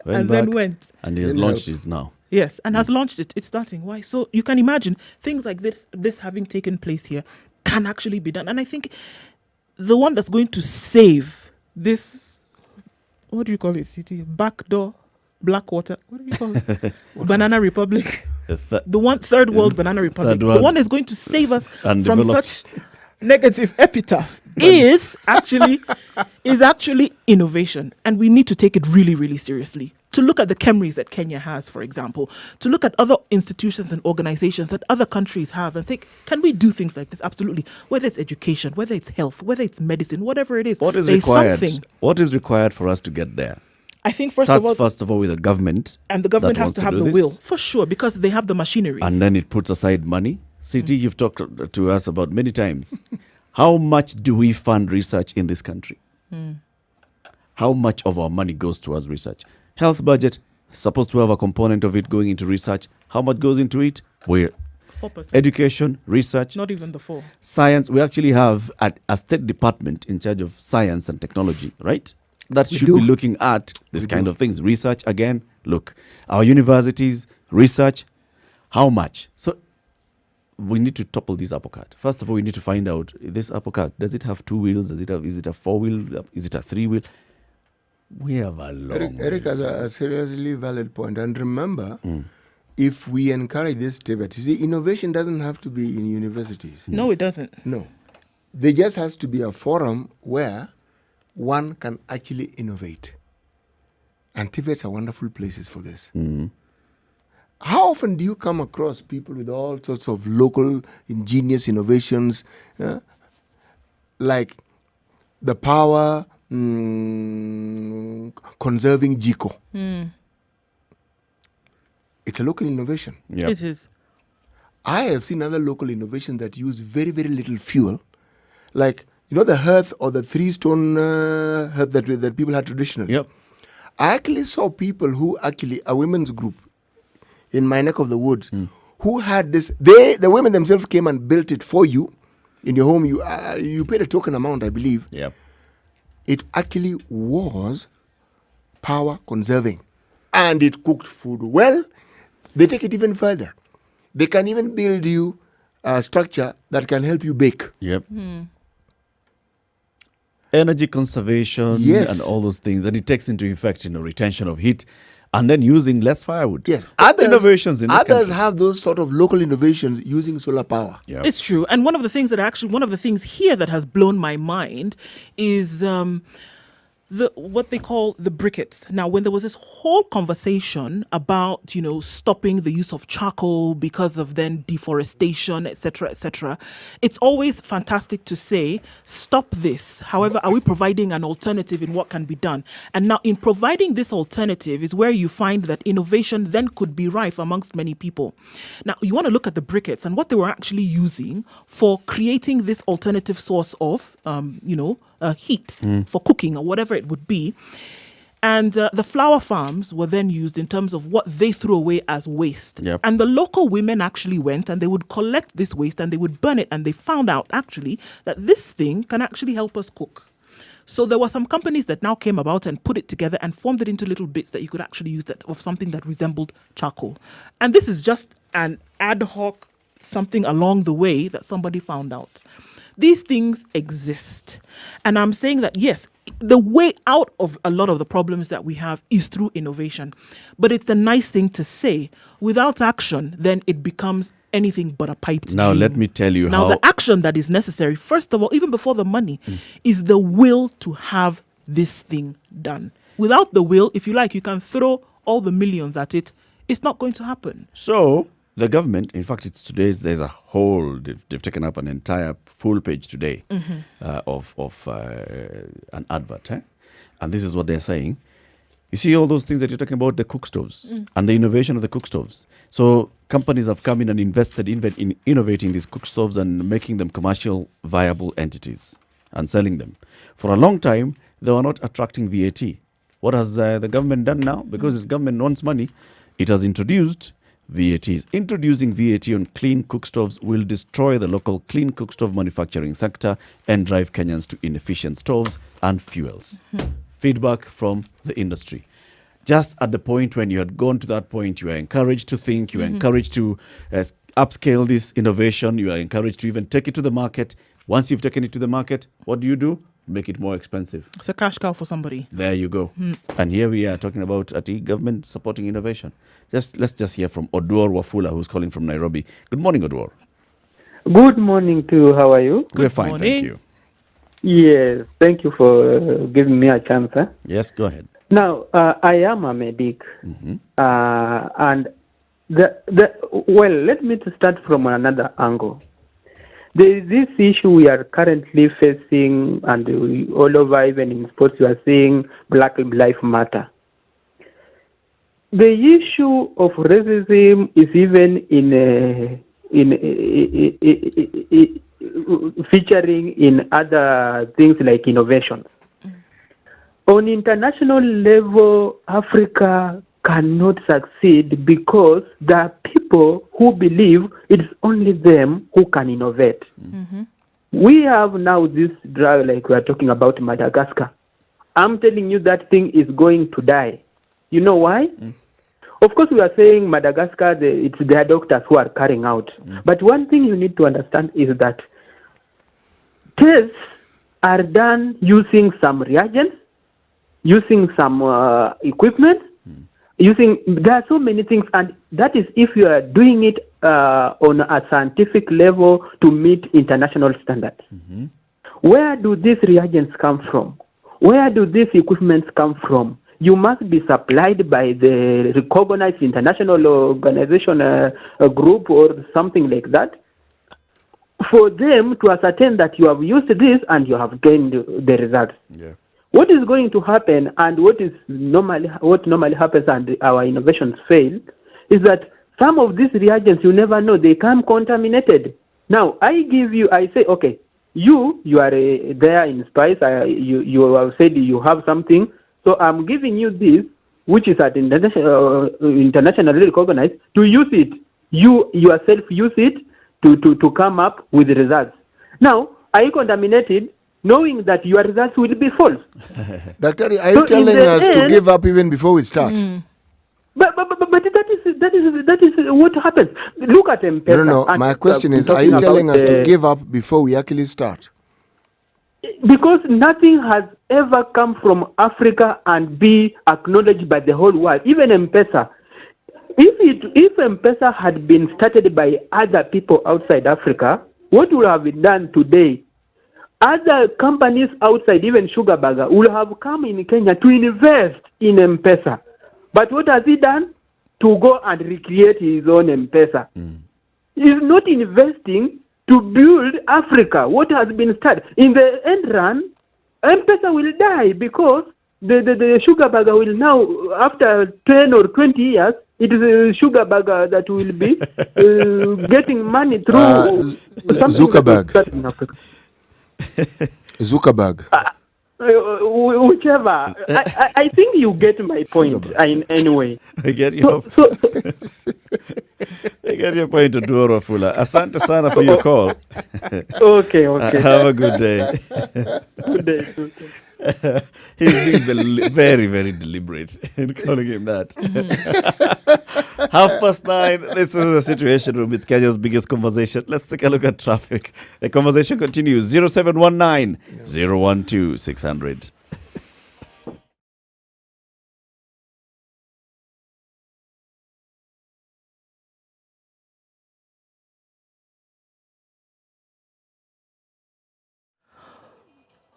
And then went. And he has launched it now. Yes, and has launched it. It's starting. Why? So you can imagine things like this having taken place here can actually be done. And I think the one that's going to save this, what do you call it, city? Backdoor, Blackwater, what do you call it? Banana Republic. Third world Banana Republic. The one that's going to save us from such negative epitaph is actually innovation. And we need to take it really, really seriously. To look at the Kemris that Kenya has, for example, to look at other institutions and organizations that other countries have and say, can we do things like this? Absolutely. Whether it's education, whether it's health, whether it's medicine, whatever it is. What is required? What is required for us to get there? I think first of all with the government. And the government has to have the will, for sure, because they have the machinery. And then it puts aside money. City, you've talked to us about many times. How much do we fund research in this country? How much of our money goes towards research? Health budget, supposed to have a component of it going into research. How much goes into it? Where? 4%. Education, research. Not even the 4%. Science. We actually have a state department in charge of science and technology, right? That should be looking at this kind of things. Research, again, look. Our universities, research, how much? So we need to topple this apple cart. First of all, we need to find out, this apple cart, does it have 2 wheels? Is it a 4-wheel? Is it a 3-wheel? We have a long Eric has a seriously valid point. And remember, if we encourage this pivot, you see, innovation doesn't have to be in universities. No, it doesn't. No. There just has to be a forum where one can actually innovate. And pivots are wonderful places for this. How often do you come across people with all sorts of local ingenious innovations, like the power conserving Jiko? It's a local innovation. Yep. It is. I have seen other local innovations that use very, very little fuel. Like, you know, the hearth or the 3-stone hearth that people had traditionally. Yep. I actually saw people who a women's group in my neck of the woods, who had this. The women themselves came and built it for you in your home. You paid a token amount, I believe. Yep. It actually was power conserving, and it cooked food well. They take it even further. They can even build you a structure that can help you bake. Yep. Energy conservation and all those things, and it takes into effect, retention of heat, and then using less firewood. Yes, innovations in this others country have those sort of local innovations using solar power. Yep. It's true, and one of the things here that has blown my mind is what they call the briquettes. Now, when there was this whole conversation about, stopping the use of charcoal because of then deforestation, etc., it's always fantastic to say, stop this. However, are we providing an alternative in what can be done? And now, in providing this alternative is where you find that innovation then could be rife amongst many people. Now, you want to look at the briquettes and what they were actually using for creating this alternative source of, heat for cooking or whatever it would be. And the flower farms were then used in terms of what they threw away as waste. Yep. And the local women actually went and they would collect this waste and they would burn it. And they found out actually that this thing can actually help us cook. So there were some companies that now came about and put it together and formed it into little bits that you could actually use that of something that resembled charcoal. And this is just an ad hoc something along the way that somebody found out. These things exist. And I'm saying that, yes, the way out of a lot of the problems that we have is through innovation. But it's a nice thing to say. Without action, then it becomes anything but a pipe dream. Now, let me tell you how... Now, the action that is necessary, first of all, even before the money, is the will to have this thing done. Without the will, if you like, you can throw all the millions at it. It's not going to happen. So... the government, in fact, there's a whole, they've taken up an entire full page today of an advert. And this is what they're saying. You see all those things that you're talking about, the cook stoves and the innovation of the cook stoves. So companies have come in and invested in innovating these cook stoves and making them commercial viable entities and selling them. For a long time, they were not attracting VAT. What has the government done now? Because the government wants money, it has introduced VATs. Introducing VAT on clean cook stoves will destroy the local clean cook stove manufacturing sector and drive Kenyans to inefficient stoves and fuels. Feedback from the industry. Just at the point when you had gone to that point, you are encouraged to think, you are encouraged to upscale this innovation, you are encouraged to even take it to the market. Once you've taken it to the market, what do? Make it more expensive. It's a cash cow for somebody. There you go. And here we are talking about the government supporting innovation. Let's just hear from Oduor Wafula, who's calling from Nairobi. Good morning, Oduor. Good morning to you. How are you? We're fine, thank you. Yes, thank you for giving me a chance. Yes, go ahead. Now, I am a medic, and let me to start from another angle. There is this issue we are currently facing, and all over, even in sports, you are seeing Black Lives Matter. The issue of racism is even featuring in other things like innovations. On international level, Africa cannot succeed because there are people who believe it's only them who can innovate. We have now this drug, like we are talking about Madagascar. I'm telling you that thing is going to die. You know why? Of course, we are saying Madagascar, it's their doctors who are carrying out. But one thing you need to understand is that tests are done using some reagents, using some equipment, there are so many things, and that is if you are doing it on a scientific level to meet international standards. Where do these reagents come from? Where do these equipments come from? You must be supplied by the recognized international organization, group or something like that, for them to ascertain that you have used this and you have gained the results. What is going to happen, and what normally happens and our innovations fail, is that some of these reagents, you never know, they come contaminated. Now, I say, okay, you are there in spice, you have said you have something, so I'm giving you this, which is at internationally recognized, to use it. You yourself use it to come up with results. Now, are you contaminated, knowing that your results will be false? Doctor, are you telling us to give up even before we start? But that is what happens. Look at M-Pesa. No. My question is, are you telling us to give up before we actually start? Because nothing has ever come from Africa and be acknowledged by the whole world, even M-Pesa. If M-Pesa had been started by other people outside Africa, what would have been done today? Other companies outside, even Sugar Burger, will have come in Kenya to invest in M-Pesa. But what has he done? To go and recreate his own M-Pesa. He's not investing to build Africa. What has been started? In the end run, M-Pesa will die because the Sugar Burger will now, after 10 or 20 years, it is a Sugar Burger that will be getting money through Zuckerberg. Zuckerberg. Whichever. I think you get my point anyway. I get your I get your point, Oduor Wafula. Asante sana for your call. Okay. Have a good day. Good day. He's being very, very deliberate in calling him that. 9:30. This is a situation room. It's Kenya's biggest conversation. Let's take a look at traffic. The conversation continues. 0719 012 600.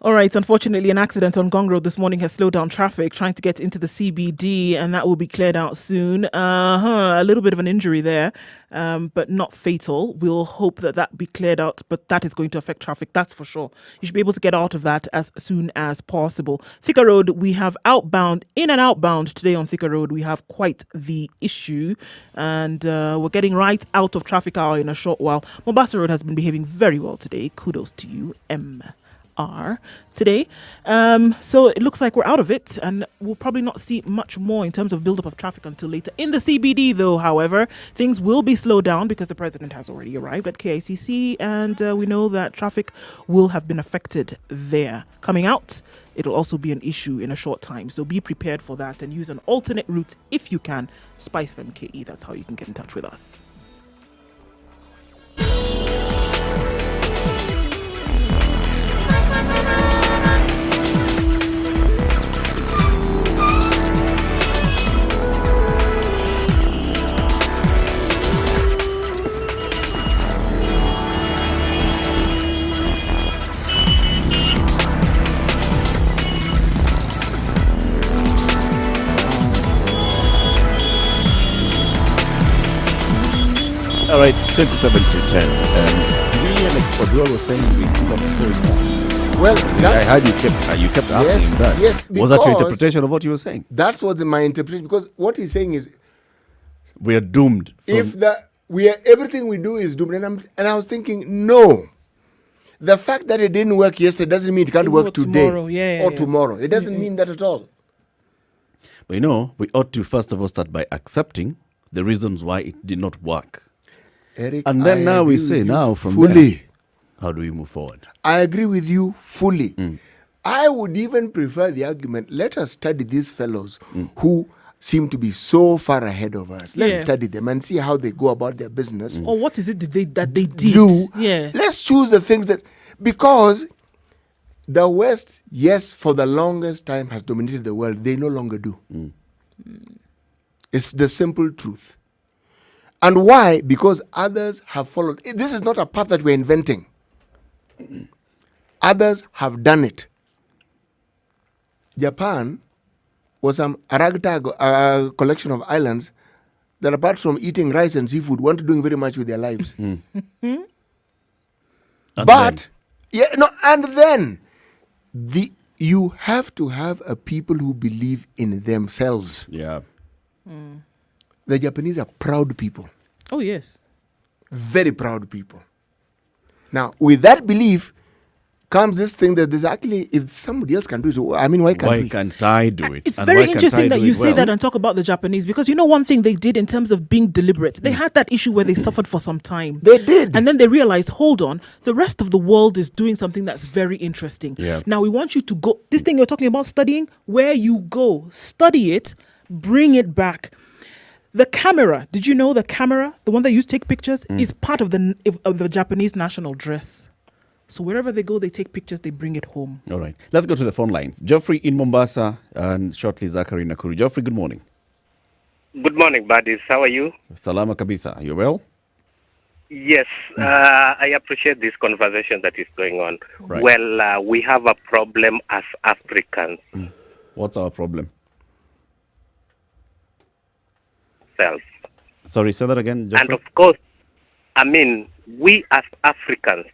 All right, unfortunately, an accident on Gong Road this morning has slowed down traffic trying to get into the CBD, and that will be cleared out soon. A little bit of an injury there, but not fatal. We'll hope that be cleared out, but that is going to affect traffic, that's for sure. You should be able to get out of that as soon as possible. Thika Road, we have in and outbound today on Thika Road. We have quite the issue, and we're getting right out of traffic hour in a short while. Mombasa Road has been behaving very well today. Kudos to you, M. are today. So it looks like we're out of it, and we'll probably not see much more in terms of buildup of traffic until later. In the CBD, though, however, things will be slowed down because the president has already arrived at KICC, and we know that traffic will have been affected there. Coming out, it'll also be an issue in a short time, so be prepared for that and use an alternate route if you can. Spice FM KE, that's how you can get in touch with us. All right, 27 to 10. Like Odwell was saying, we got full. Well, I heard you kept asking him that. Yes, was that your interpretation of what you were saying? That was my interpretation, because what he's saying is we are doomed. Everything we do is doomed, and I was thinking, no. The fact that it didn't work yesterday doesn't mean it can't work today or tomorrow. It doesn't mean that at all. But we ought to first of all start by accepting the reasons why it did not work. Eric, and then now we say, now from fully. There, how do we move forward? I agree with you fully. I would even prefer the argument, let us study these fellows who seem to be so far ahead of us. Let's study them and see how they go about their business. Or what is it that they did? Let's choose the things that, because the West, yes, for the longest time has dominated the world. They no longer do. It's the simple truth. And why? Because others have followed. This is not a path that we're inventing. Others have done it. Japan was a ragtag collection of islands that, apart from eating rice and seafood, weren't doing very much with their lives. And then you have to have a people who believe in themselves. Yeah. The Japanese are proud people. Oh, yes. Very proud people. Now, with that belief comes this thing that there's actually, if somebody else can do it, I mean, why can't I do it? It's very interesting that you say that and talk about the Japanese, because one thing they did in terms of being deliberate, they had that issue where they suffered for some time. They did. And then they realized, hold on, the rest of the world is doing something that's very interesting. Yeah. Now we want you to go, this thing you're talking about studying, where you go, study it, bring it back. The camera, did you know the camera, the one that used to take pictures, is part of the Japanese national dress. So wherever they go, they take pictures, they bring it home. All right. Let's go to the phone lines. Geoffrey in Mombasa and shortly Zachary in Nakuru. Geoffrey, good morning. Good morning, buddies. How are you? Salama kabisa. You well? Yes. I appreciate this conversation that is going on. Right. Well, we have a problem as Africans. What's our problem? Self. Sorry, say that again, Geoffrey. And of course, we as Africans,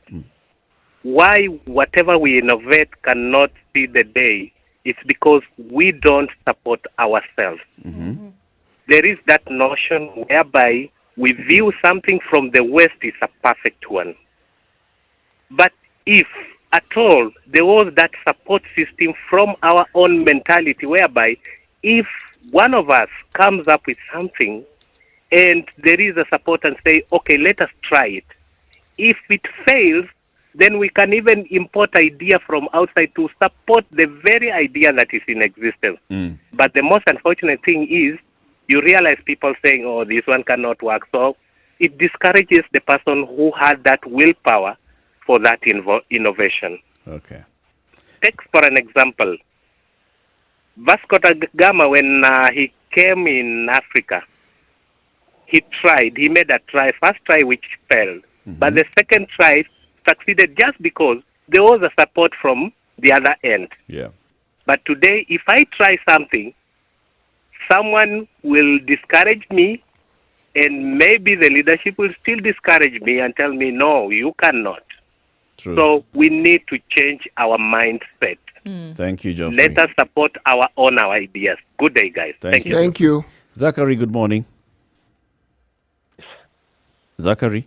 why whatever we innovate cannot see the day, it's because we don't support ourselves. There is that notion whereby we view something from the West is a perfect one. But if at all there was that support system from our own mentality, whereby if one of us comes up with something and there is a support and say, okay, let us try it. If it fails, then we can even import idea from outside to support the very idea that is in existence. But the most unfortunate thing is you realize people saying, oh, this one cannot work. So it discourages the person who had that willpower for that innovation. Okay. Take for an example, Vasco da Gama, when he came in Africa, he made a first try which failed. But the second try succeeded just because there was a support from the other end. Yeah. But today, if I try something, someone will discourage me, and maybe the leadership will still discourage me and tell me, no, you cannot. True. So we need to change our mindset. Thank you, Geoffrey. Let us support our own ideas. Good day, guys. Thank you. Thank you. Zachary, good morning. Zachary.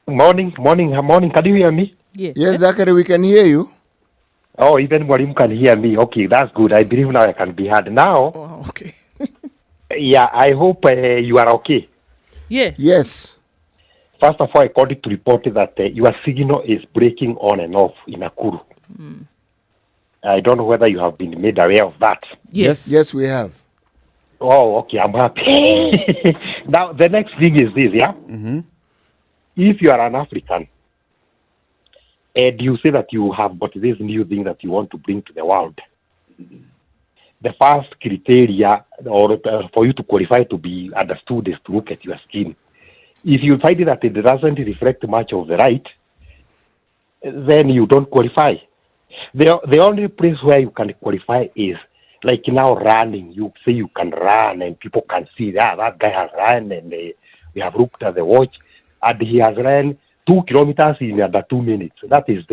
Morning. Can you hear me? Yes, Zachary, we can hear you. Oh, even Mwalimu can hear me. Okay, that's good. I believe now I can be heard. Now, okay. Yeah, I hope you are okay. Yeah. Yes. First of all, I got it to report that your signal is breaking on and off in Nakuru. I don't know whether you have been made aware of that. Yes. Yes, we have. Oh, okay. I'm happy. Now, the next thing is this, yeah? If you are an African, and you say that you have got this new thing that you want to bring to the world, the first criteria or for you to qualify to be understood is to look at your skin. If you find that it doesn't reflect much of the right, then you don't qualify. The only place where you can qualify is like now running. You say you can run and people can see that guy has run, and we have looked at the watch and he has run 2 kilometers in under 2 minutes. That is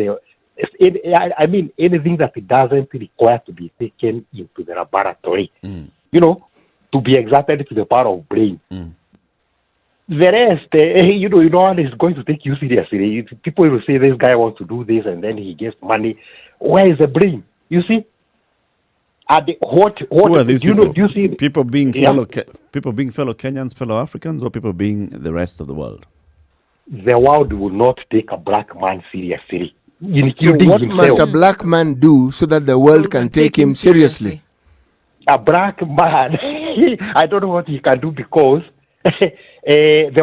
I mean, anything that it doesn't require to be taken into the laboratory, to be exerted to the power of brain. The rest, no one is going to take you seriously. People will say this guy wants to do this and then he gets money. Where is the brain? You see? Who are these people? Do you see people being fellow Kenyans, fellow Africans, or people being the rest of the world? The world will not take a black man seriously. So what must a black man do so that the world can take him seriously? A black man, I don't know what he can do because the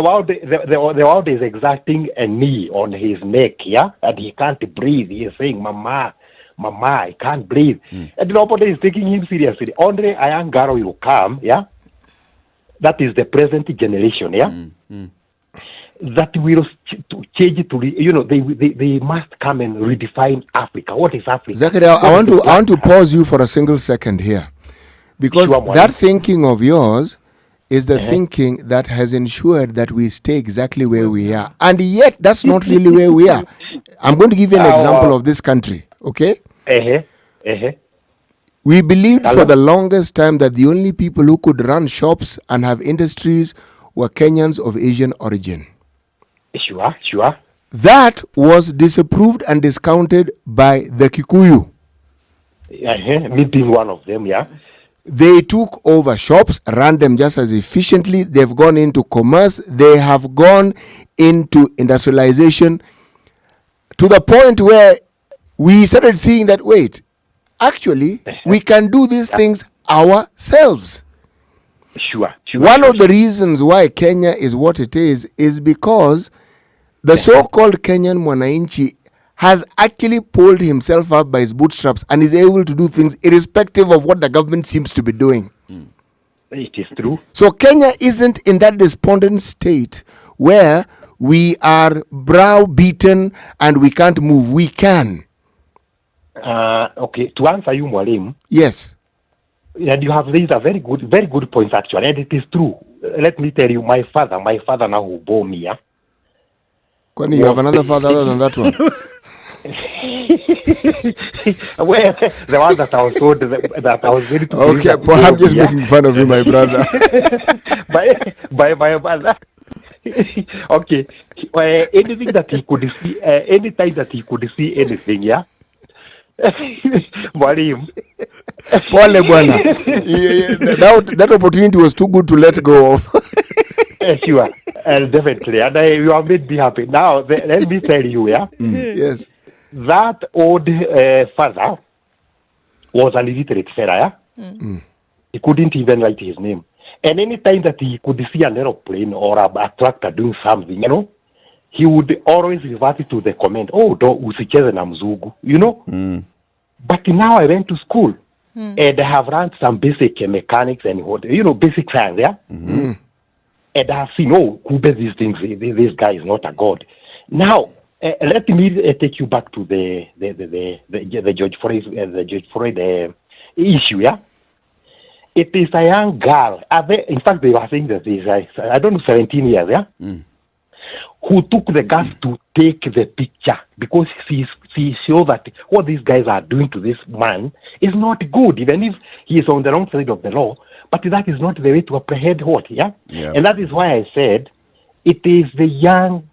world is exacting a knee on his neck, and he can't breathe. He is saying, "Mama, I can't breathe," and nobody is taking him seriously. Only a young girl will come, that is the present generation, that will change it to they must come and redefine Africa. What is Africa? Zachary, I want to pause you for a single second here, because that thinking of yours is the thinking that has ensured that we stay exactly where we are, and yet that's not really where we are. I'm going to give you an example of this country, okay? We believed for the longest time that the only people who could run shops and have industries were Kenyans of Asian origin. Sure. That was disapproved and discounted by the Kikuyu. Me being one of them, They took over shops, ran them just as efficiently. They've gone into commerce. They have gone into industrialization to the point where we started seeing that, wait, actually, we can do these things ourselves. Sure. One of the reasons why Kenya is what it is because the so-called Kenyan Mwananchi has actually pulled himself up by his bootstraps and is able to do things irrespective of what the government seems to be doing. It is true. So Kenya isn't in that despondent state where we are browbeaten and we can't move. We can. Okay, to answer you, Mwalimu. Yes. And you have raised a very good point actually, and it is true. Let me tell you, my father now who bore me, Kwani you have another father other than that one? Well, the one that I was told that I was ready to. Okay, but I'm just making fun of you, my brother. by my mother. Okay, anything that he could see, anytime that he could see anything, Mwalimu. Pole bwana. That opportunity was too good to let go of. Sure, definitely, and you have made me happy. Now, let me tell you, Yes. That old father was an illiterate fella, He couldn't even write his name. And any time that he could see an aeroplane or a tractor doing something, he would always revert to the comment, usicheze na mzungu, But now I went to school and I have learned some basic mechanics and basic science, And I have seen, Kube, these things, this guy is not a god. Now, let me take you back to the George Floyd issue, It is a young girl. In fact, they were saying that this, I don't know, 17 years, who took the gas to take the picture because she saw that what these guys are doing to this man is not good, even if he is on the wrong side of the law. But that is not the way to apprehend what, And that is why I said it is the young,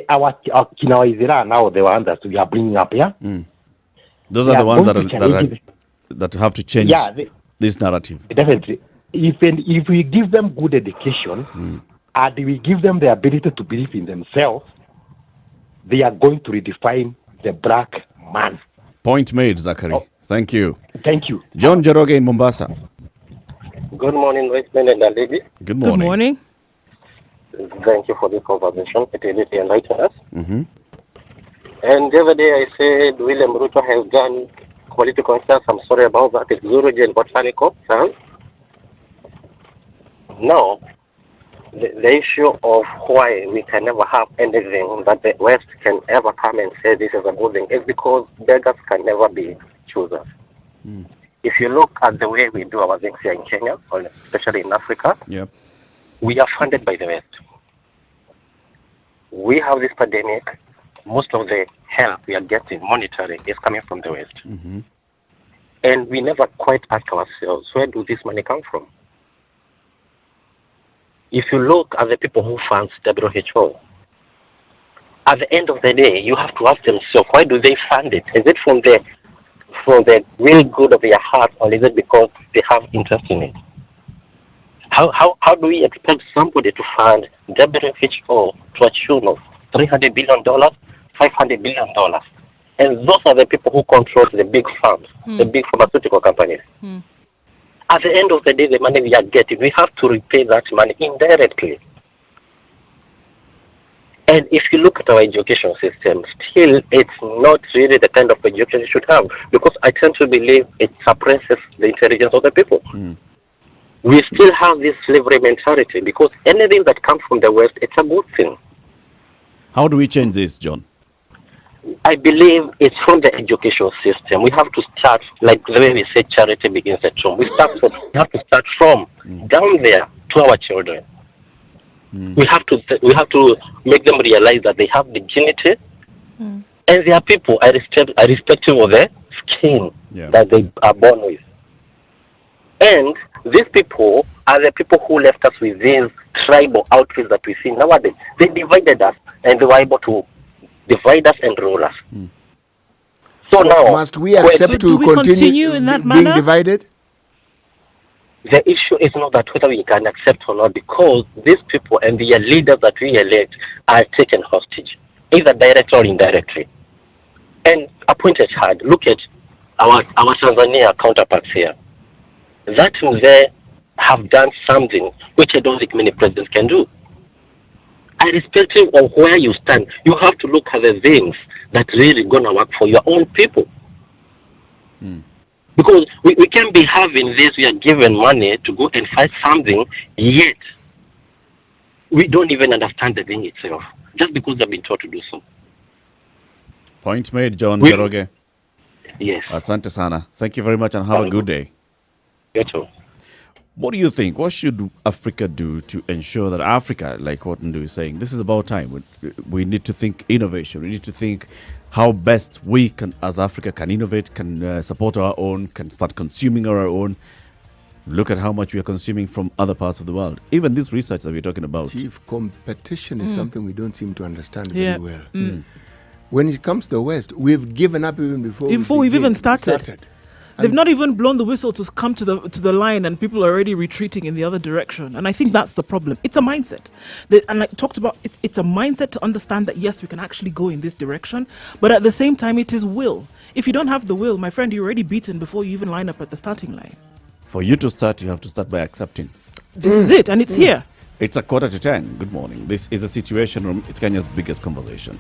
our Kinawaizira now, the one that we are bringing up, Those they are the ones going to challenge it. that have to change this narrative. Definitely. If we give them good education and we give them the ability to believe in themselves, they are going to redefine the black man. Point made, Zachary. Thank you. Thank you. John Jeroge in Mombasa. Good morning, Westman and lady. Good morning. Good morning. Thank you for this conversation. It really enlightened us. Mm-hmm. And the other day I said William Ruto has done political stuff. I'm sorry about that. It's zoology and botanical science. Now, the issue of why we can never have anything that the West can ever come and say this is a good thing is because beggars can never be choosers. If you look at the way we do our things here in Kenya, or especially in Africa, we are funded by the West. We have this pandemic. Most of the help we are getting, monetary, is coming from the West. And we never quite ask ourselves, where do this money come from? If you look at the people who fund WHO, at the end of the day, you have to ask yourself, why do they fund it? Is it from the real good of their heart, or is it because they have interest in it? How do we expect somebody to fund WHO to a tune of $300 billion, $500 billion? And those are the people who control the big firms, the big pharmaceutical companies. At the end of the day, the money we are getting, we have to repay that money indirectly. And if you look at our education system, still it's not really the kind of education you should have, because I tend to believe it suppresses the intelligence of the people. We still have this slavery mentality, because anything that comes from the West, it's a good thing. How do we change this, John? I believe it's from the education system. We have to start, like the way we say charity begins at home. We have to start from down there to our children. We have to make them realize that they have dignity, and they are people irrespective of their skin that they are born with. And these people are the people who left us with these tribal outfits that we see nowadays. They divided us, and they were able to divide us and rule us. So now, must we accept to continue in that being manner? divided? The issue is not that whether we can accept or not, because these people and the leaders that we elect are taken hostage, either directly or indirectly, and appointed hard. Look at our Tanzania counterparts here. That they have done something which I don't think many presidents can do. Irrespective of where you stand, you have to look at the things that really gonna work for your own people. Because we can't be having this, we are given money to go and fight something, yet we don't even understand the thing itself, just because they've been taught to do so. Point made, John Jeroge. Yes. Asante sana. Thank you very much and have a good day. You too. What do you think? What should Africa do to ensure that Africa, like what Ndu is saying, this is about time. We need to think innovation. We need to think how best we can, as Africa, can innovate, can support our own, can start consuming our own. Look at how much we are consuming from other parts of the world. Even this research that we're talking about. Chief, competition is something we don't seem to understand very well. When it comes to the West, we've given up even before we've even started. They've not even blown the whistle to come to the line, and people are already retreating in the other direction. And I think that's the problem. It's a mindset. And I talked about it's a mindset to understand that, yes, we can actually go in this direction. But at the same time, it is will. If you don't have the will, my friend, you're already beaten before you even line up at the starting line. For you to start, you have to start by accepting. This is it, and it's here. It's 9:45. Good morning. This is a Situation Room. It's Kenya's biggest conversation.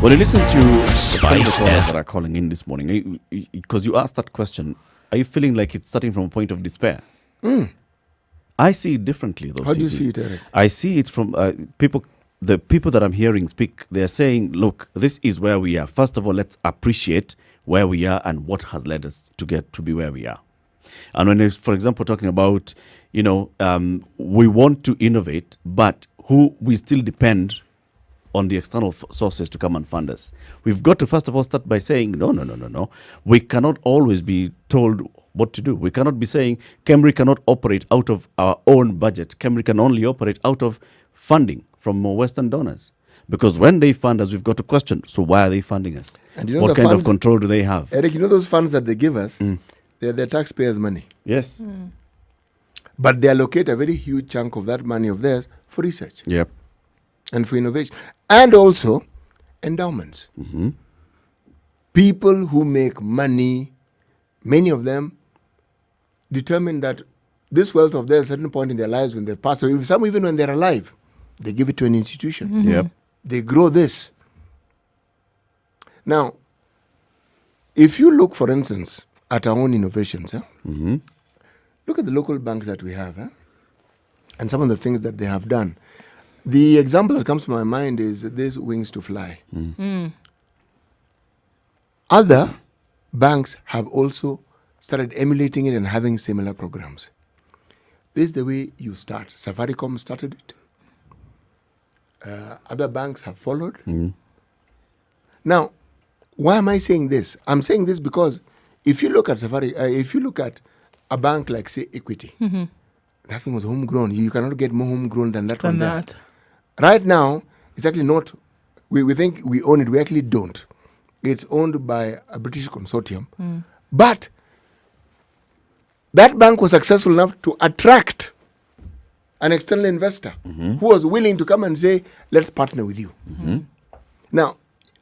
When you listen to some of the callers that are calling in this morning, because you asked that question, are you feeling like it's starting from a point of despair? I see it differently, though. How do you see it, Eric? I see it from people the people that I'm hearing speak, they're saying, look, this is where we are. First of all, let's appreciate where we are and what has led us to get to be where we are. And when it's, for example, talking about, we want to innovate, but who we still depend on the external sources to come and fund us. We've got to, first of all, start by saying, no. We cannot always be told what to do. We cannot be saying Kemri cannot operate out of our own budget. Kemri can only operate out of funding from Western donors. Because when they fund us, we've got to question, so why are they funding us? And what kind of control do they have? Eric, those funds that they give us, they're taxpayers' money. Yes. But they allocate a very huge chunk of that money of theirs for research. Yep. And for innovation. And also endowments. People who make money, many of them determine that this wealth of theirs at a certain point in their lives when they pass away, some even when they're alive, they give it to an institution. Yep. They grow this. Now, if you look, for instance, at our own innovations, look at the local banks that we have, and some of the things that they have done. The example that comes to my mind is this Wings to Fly. Other banks have also started emulating it and having similar programs. This is the way you start. Safaricom started it. Other banks have followed. Now, why am I saying this? I'm saying this because if you look at if you look at a bank like, say, Equity, that thing was homegrown. You cannot get more homegrown than that one there. Right now, it's actually not. We think we own it. We actually don't. It's owned by a British consortium. But that bank was successful enough to attract an external investor who was willing to come and say, let's partner with you. Now,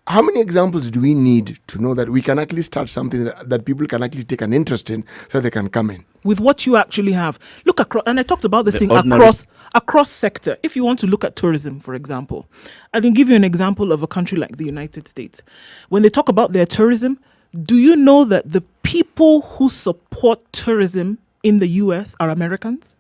how many examples do we need to know that we can actually start something that people can actually take an interest in so they can come in? With what you actually have. Look across, and I talked about this thing across sector. If you want to look at tourism, for example, I can give you an example of a country like the United States. When they talk about their tourism, do you know that the people who support tourism in the US are Americans?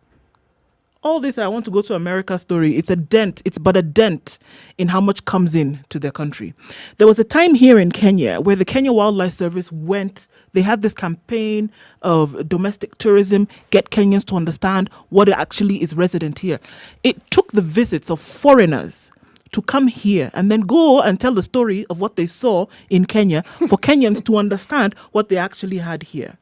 All this I want to go to America story, it's but a dent in how much comes in to their country. There was a time here in Kenya where the Kenya Wildlife Service they had this campaign of domestic tourism, get Kenyans to understand what actually is resident here. It took the visits of foreigners to come here and then go and tell the story of what they saw in Kenya for Kenyans to understand what they actually had here.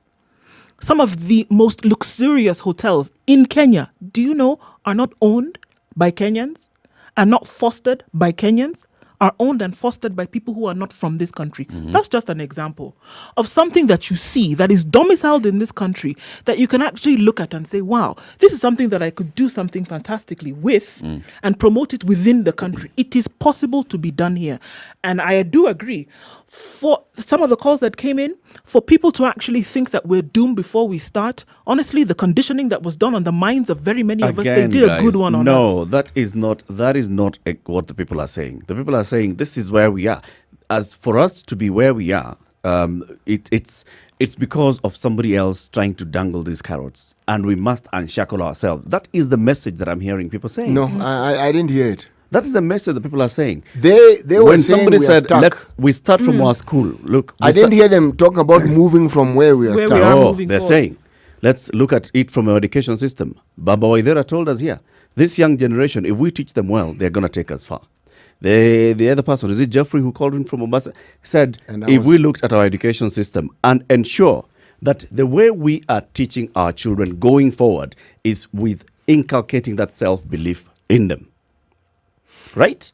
Some of the most luxurious hotels in Kenya, do you know, are not owned by Kenyans, are not fostered by Kenyans, are owned and fostered by people who are not from this country. That's just an example of something that you see that is domiciled in this country that you can actually look at and say, wow, this is something that I could do something fantastically with and promote it within the country. It is possible to be done here. And I do agree. For some of the calls that came in, for people to actually think that we're doomed before we start, honestly, the conditioning that was done on the minds of very many of us, they did a good one on us. No, that is not what the people are saying. The people are saying this is where we are. As for us to be where we are, it's because of somebody else trying to dangle these carrots, and we must unshackle ourselves. That is the message that I'm hearing people saying. No, I didn't hear it. That is the message that people are saying. They were when saying somebody we said, we start from our school. Look, I didn't hear them talking about moving from where we are starting. They're saying, let's look at it from our education system. Baba Waidera told us here, this young generation, if we teach them well, they're going to take us far. The other person, is it Jeffrey who called in from Mombasa, said, if we looked at our education system and ensure that the way we are teaching our children going forward is with inculcating that self-belief in them. Right?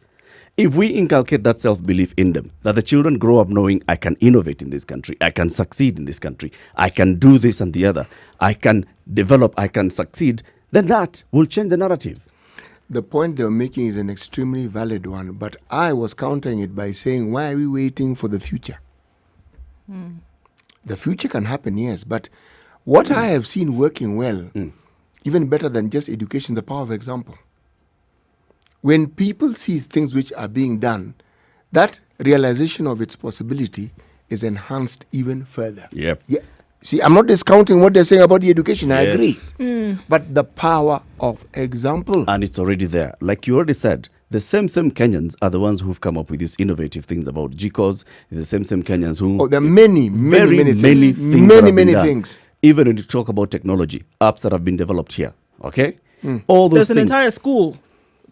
If we inculcate that self-belief in them, that the children grow up knowing I can innovate in this country, I can succeed in this country, I can do this and the other, I can develop, I can succeed, then that will change the narrative. The point they're making is an extremely valid one, but I was countering it by saying, why are we waiting for the future? The future can happen, yes, but what I have seen working well, even better than just education, the power of example. When people see things which are being done, that realization of its possibility is enhanced even further. Yep. Yeah. See, I'm not discounting what they're saying about the education. I agree. But the power of example. And it's already there. Like you already said, the same Kenyans are the ones who've come up with these innovative things about GCOs. The same Kenyans who... Oh, there are many things. Many things. Even when you talk about technology, apps that have been developed here, okay? All those There's things. an entire school,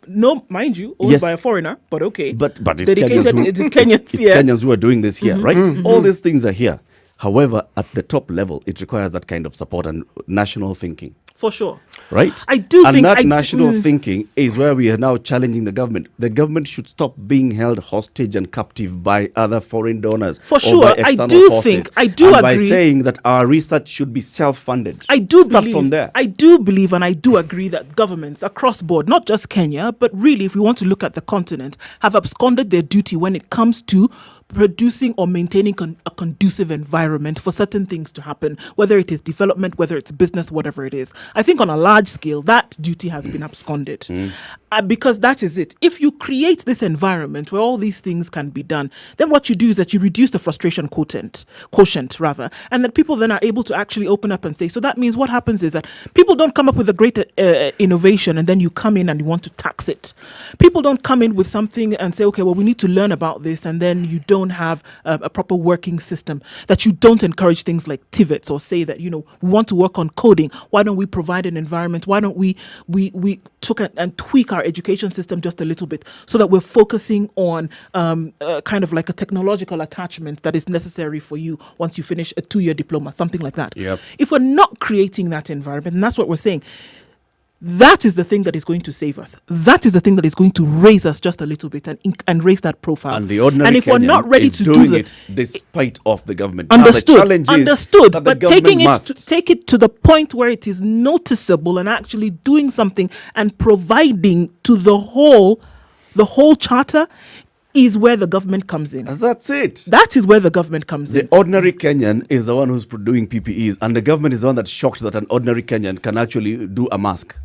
no, mind you, owned by a foreigner, but okay. But it's dedicated, Kenyans, it is Kenyans, it's Kenyans who are doing this here, right? All these things are here. However, at the top level, it requires that kind of support and national thinking. For sure. Right? I do and think... that national thinking is where we are now challenging the government. The government should stop being held hostage and captive by other foreign donors. For or sure. by external I do forces, think... I do and agree. by saying that our research should be self-funded. I do Start believe... from there. I do believe and I do agree that governments across board, not just Kenya, but really if we want to look at the continent, have absconded their duty when it comes to producing or maintaining a conducive environment for certain things to happen, whether it is development, whether it's business, whatever it is. I think on a large scale, that duty has been absconded. Because that is it. If you create this environment where all these things can be done, then what you do is that you reduce the frustration quotient, and that people then are able to actually open up and say, so that means what happens is that people don't come up with a great innovation and then you come in and you want to tax it. People don't come in with something and say, okay, well, we need to learn about this, and then you don't have a proper working system, that you don't encourage things like TVETs or say that, we want to work on coding. Why don't we provide an environment? Why don't we took and tweak our education system just a little bit so that we're focusing on kind of like a technological attachment that is necessary for you once you finish a 2-year diploma, something like that. Yep. If we're not creating that environment, and that's what we're saying, that is the thing that is going to save us. That is the thing that is going to raise us just a little bit and raise that profile. And the ordinary and if we're Kenyan not ready is to doing do it despite of the government. Understood. Now the challenge is Understood. that the But taking government take it to the point where it is noticeable and actually doing something and providing to the whole charter is where the government comes in. That's it. That is where the government comes in. The ordinary Kenyan is the one who's doing PPEs, and the government is the one that's shocked that an ordinary Kenyan can actually do a mask.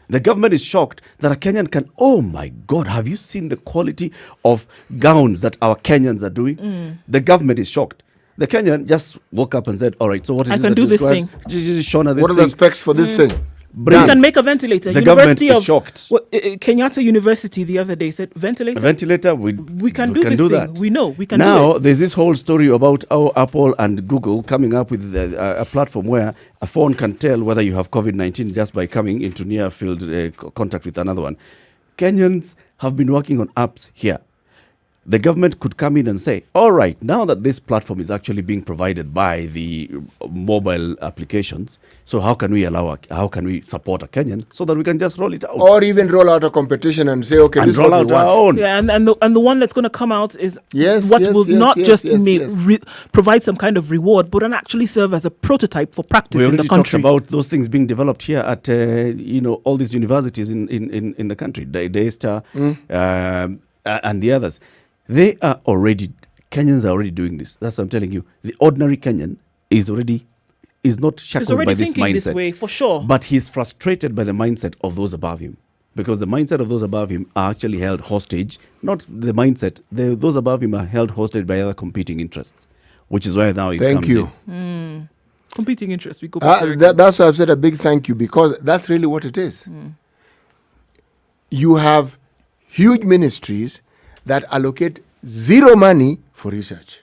The government is shocked that a Kenyan can, oh my God, have you seen the quality of gowns that our Kenyans are doing? The government is shocked. The Kenyan just woke up and said, all right, so what is I it can that do is this required? thing. Just show her this What are the specs for this thing? You can make a ventilator. The government is shocked. Kenyatta University the other day said ventilator. A ventilator, we can do this thing. That. We know we can now, do it. there's this whole story about how Apple and Google coming up with a platform where a phone can tell whether you have COVID-19 just by coming into near field contact with another one. Kenyans have been working on apps here. The government could come in and say, all right, now that this platform is actually being provided by the mobile applications, so how can we support a Kenyan so that we can just roll it out? Or even roll out a competition and say, okay, and this is roll what out we want. our own. Yeah, and the one that's going to come out is provide some kind of reward, but and actually serve as a prototype for practice we in the already country. talked about those things being developed here at all these universities in the country, Daystar and the others. Kenyans are already doing this. That's what I'm telling you. The ordinary Kenyan is not shackled by this thinking mindset. This way, for sure. But he's frustrated by the mindset of those above him. Because the mindset of those above him are actually held hostage. Not the mindset. Those above him are held hostage by other competing interests. Which is why now it comes in. Competing interests. We go that's why I've said a big thank you, because that's really what it is. You have huge ministries that allocate zero money for research.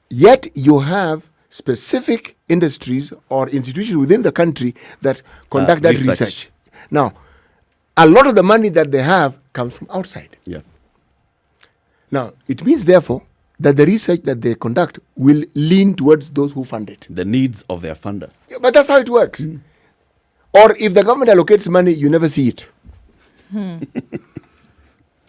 Yet you have specific industries or institutions within the country that conduct that research. Now, a lot of the money that they have comes from outside. Yeah. Now, it means, therefore, that the research that they conduct will lean towards those who fund it. The needs of their funder. Yeah, but that's how it works. Or if the government allocates money, you never see it.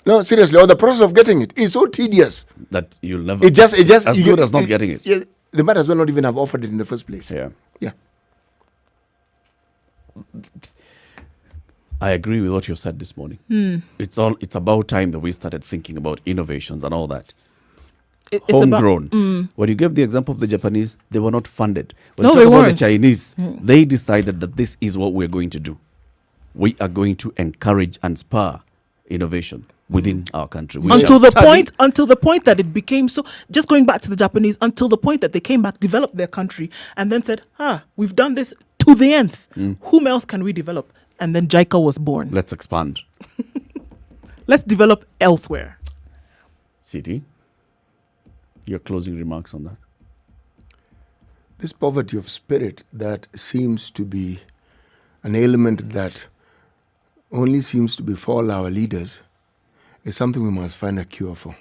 No, seriously. Or the process of getting it is so tedious that you'll never. It just as good as not getting it. Yeah, they might as well not even have offered it in the first place. Yeah. I agree with what you said this morning. It's about time that we started thinking about innovations and all that. Homegrown. When you gave the example of the Japanese, they were not funded. When you talk about the Chinese, they decided that this is what we're going to do. We are going to encourage and spur innovation within our country. Until the point that it became so, just going back to the Japanese, until the point that they came back, developed their country, and then said, we've done this to the nth. Whom else can we develop? And then JICA was born. Let's expand. Let's develop elsewhere. City, your closing remarks on that? This poverty of spirit that seems to be an ailment that only seems to befall our leaders is something we must find a cure for.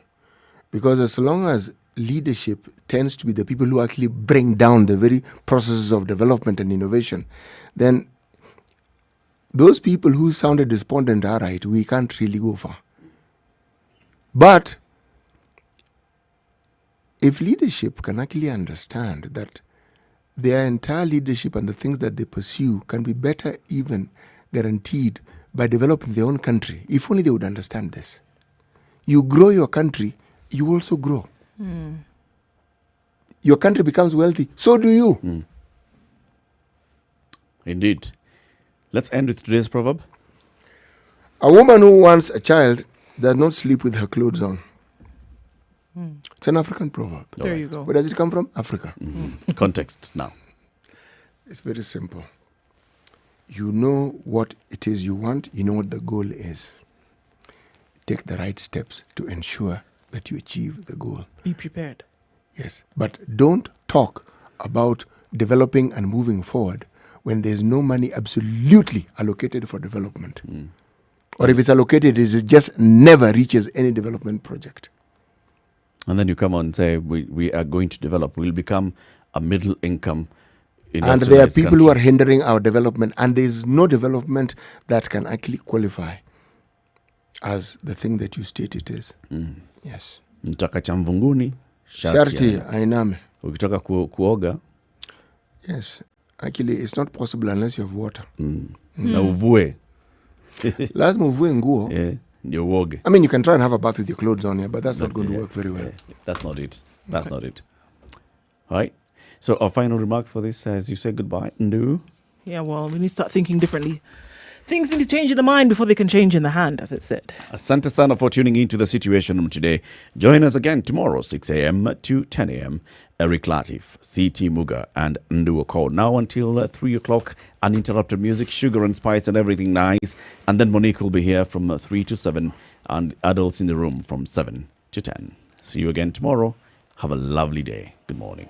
Because as long as leadership tends to be the people who actually bring down the very processes of development and innovation, then those people who sounded despondent are right, we can't really go far. But if leadership can actually understand that their entire leadership and the things that they pursue can be better even guaranteed by developing their own country, if only they would understand this. You grow your country, you also grow. Your country becomes wealthy, so do you. Indeed. Let's end with today's proverb. A woman who wants a child does not sleep with her clothes on. It's an African proverb. There you go. Where does it come from? Africa. Context now. It's very simple. You know what it is you want. You know what the goal is. Take the right steps to ensure that you achieve the goal. Be prepared. Yes. But don't talk about developing and moving forward when there's no money absolutely allocated for development. Or if it's allocated, it just never reaches any development project. And then you come on and say, we are going to develop. We'll become a middle income and there are people who are hindering our development, and there's no development that can actually qualify as the thing that you state it is. Yes. Mtaka cha mvunguni, sharti ainame. Ukitaka kuoga. Yes. Actually, it's not possible unless you have water. Na uvue. Lazima uvue nguo. Ndio uoge. I mean, you can try and have a bath with your clothes on here, but that's not going to work very well. That's not it. That's not it. All right. So our final remark for this, as you say goodbye, Ndu. Yeah, well, we need to start thinking differently. Things need to change in the mind before they can change in the hand, as it said. Asante sana for tuning into the Situation Room today. Join us again tomorrow, 6 a.m. to 10 a.m. Eric Latif, C.T. Muga, and Ndu Okol. Now until 3 o'clock, uninterrupted music, sugar and spice and everything nice. And then Monique will be here from 3 to 7, and adults in the room from 7 to 10. See you again tomorrow. Have a lovely day. Good morning.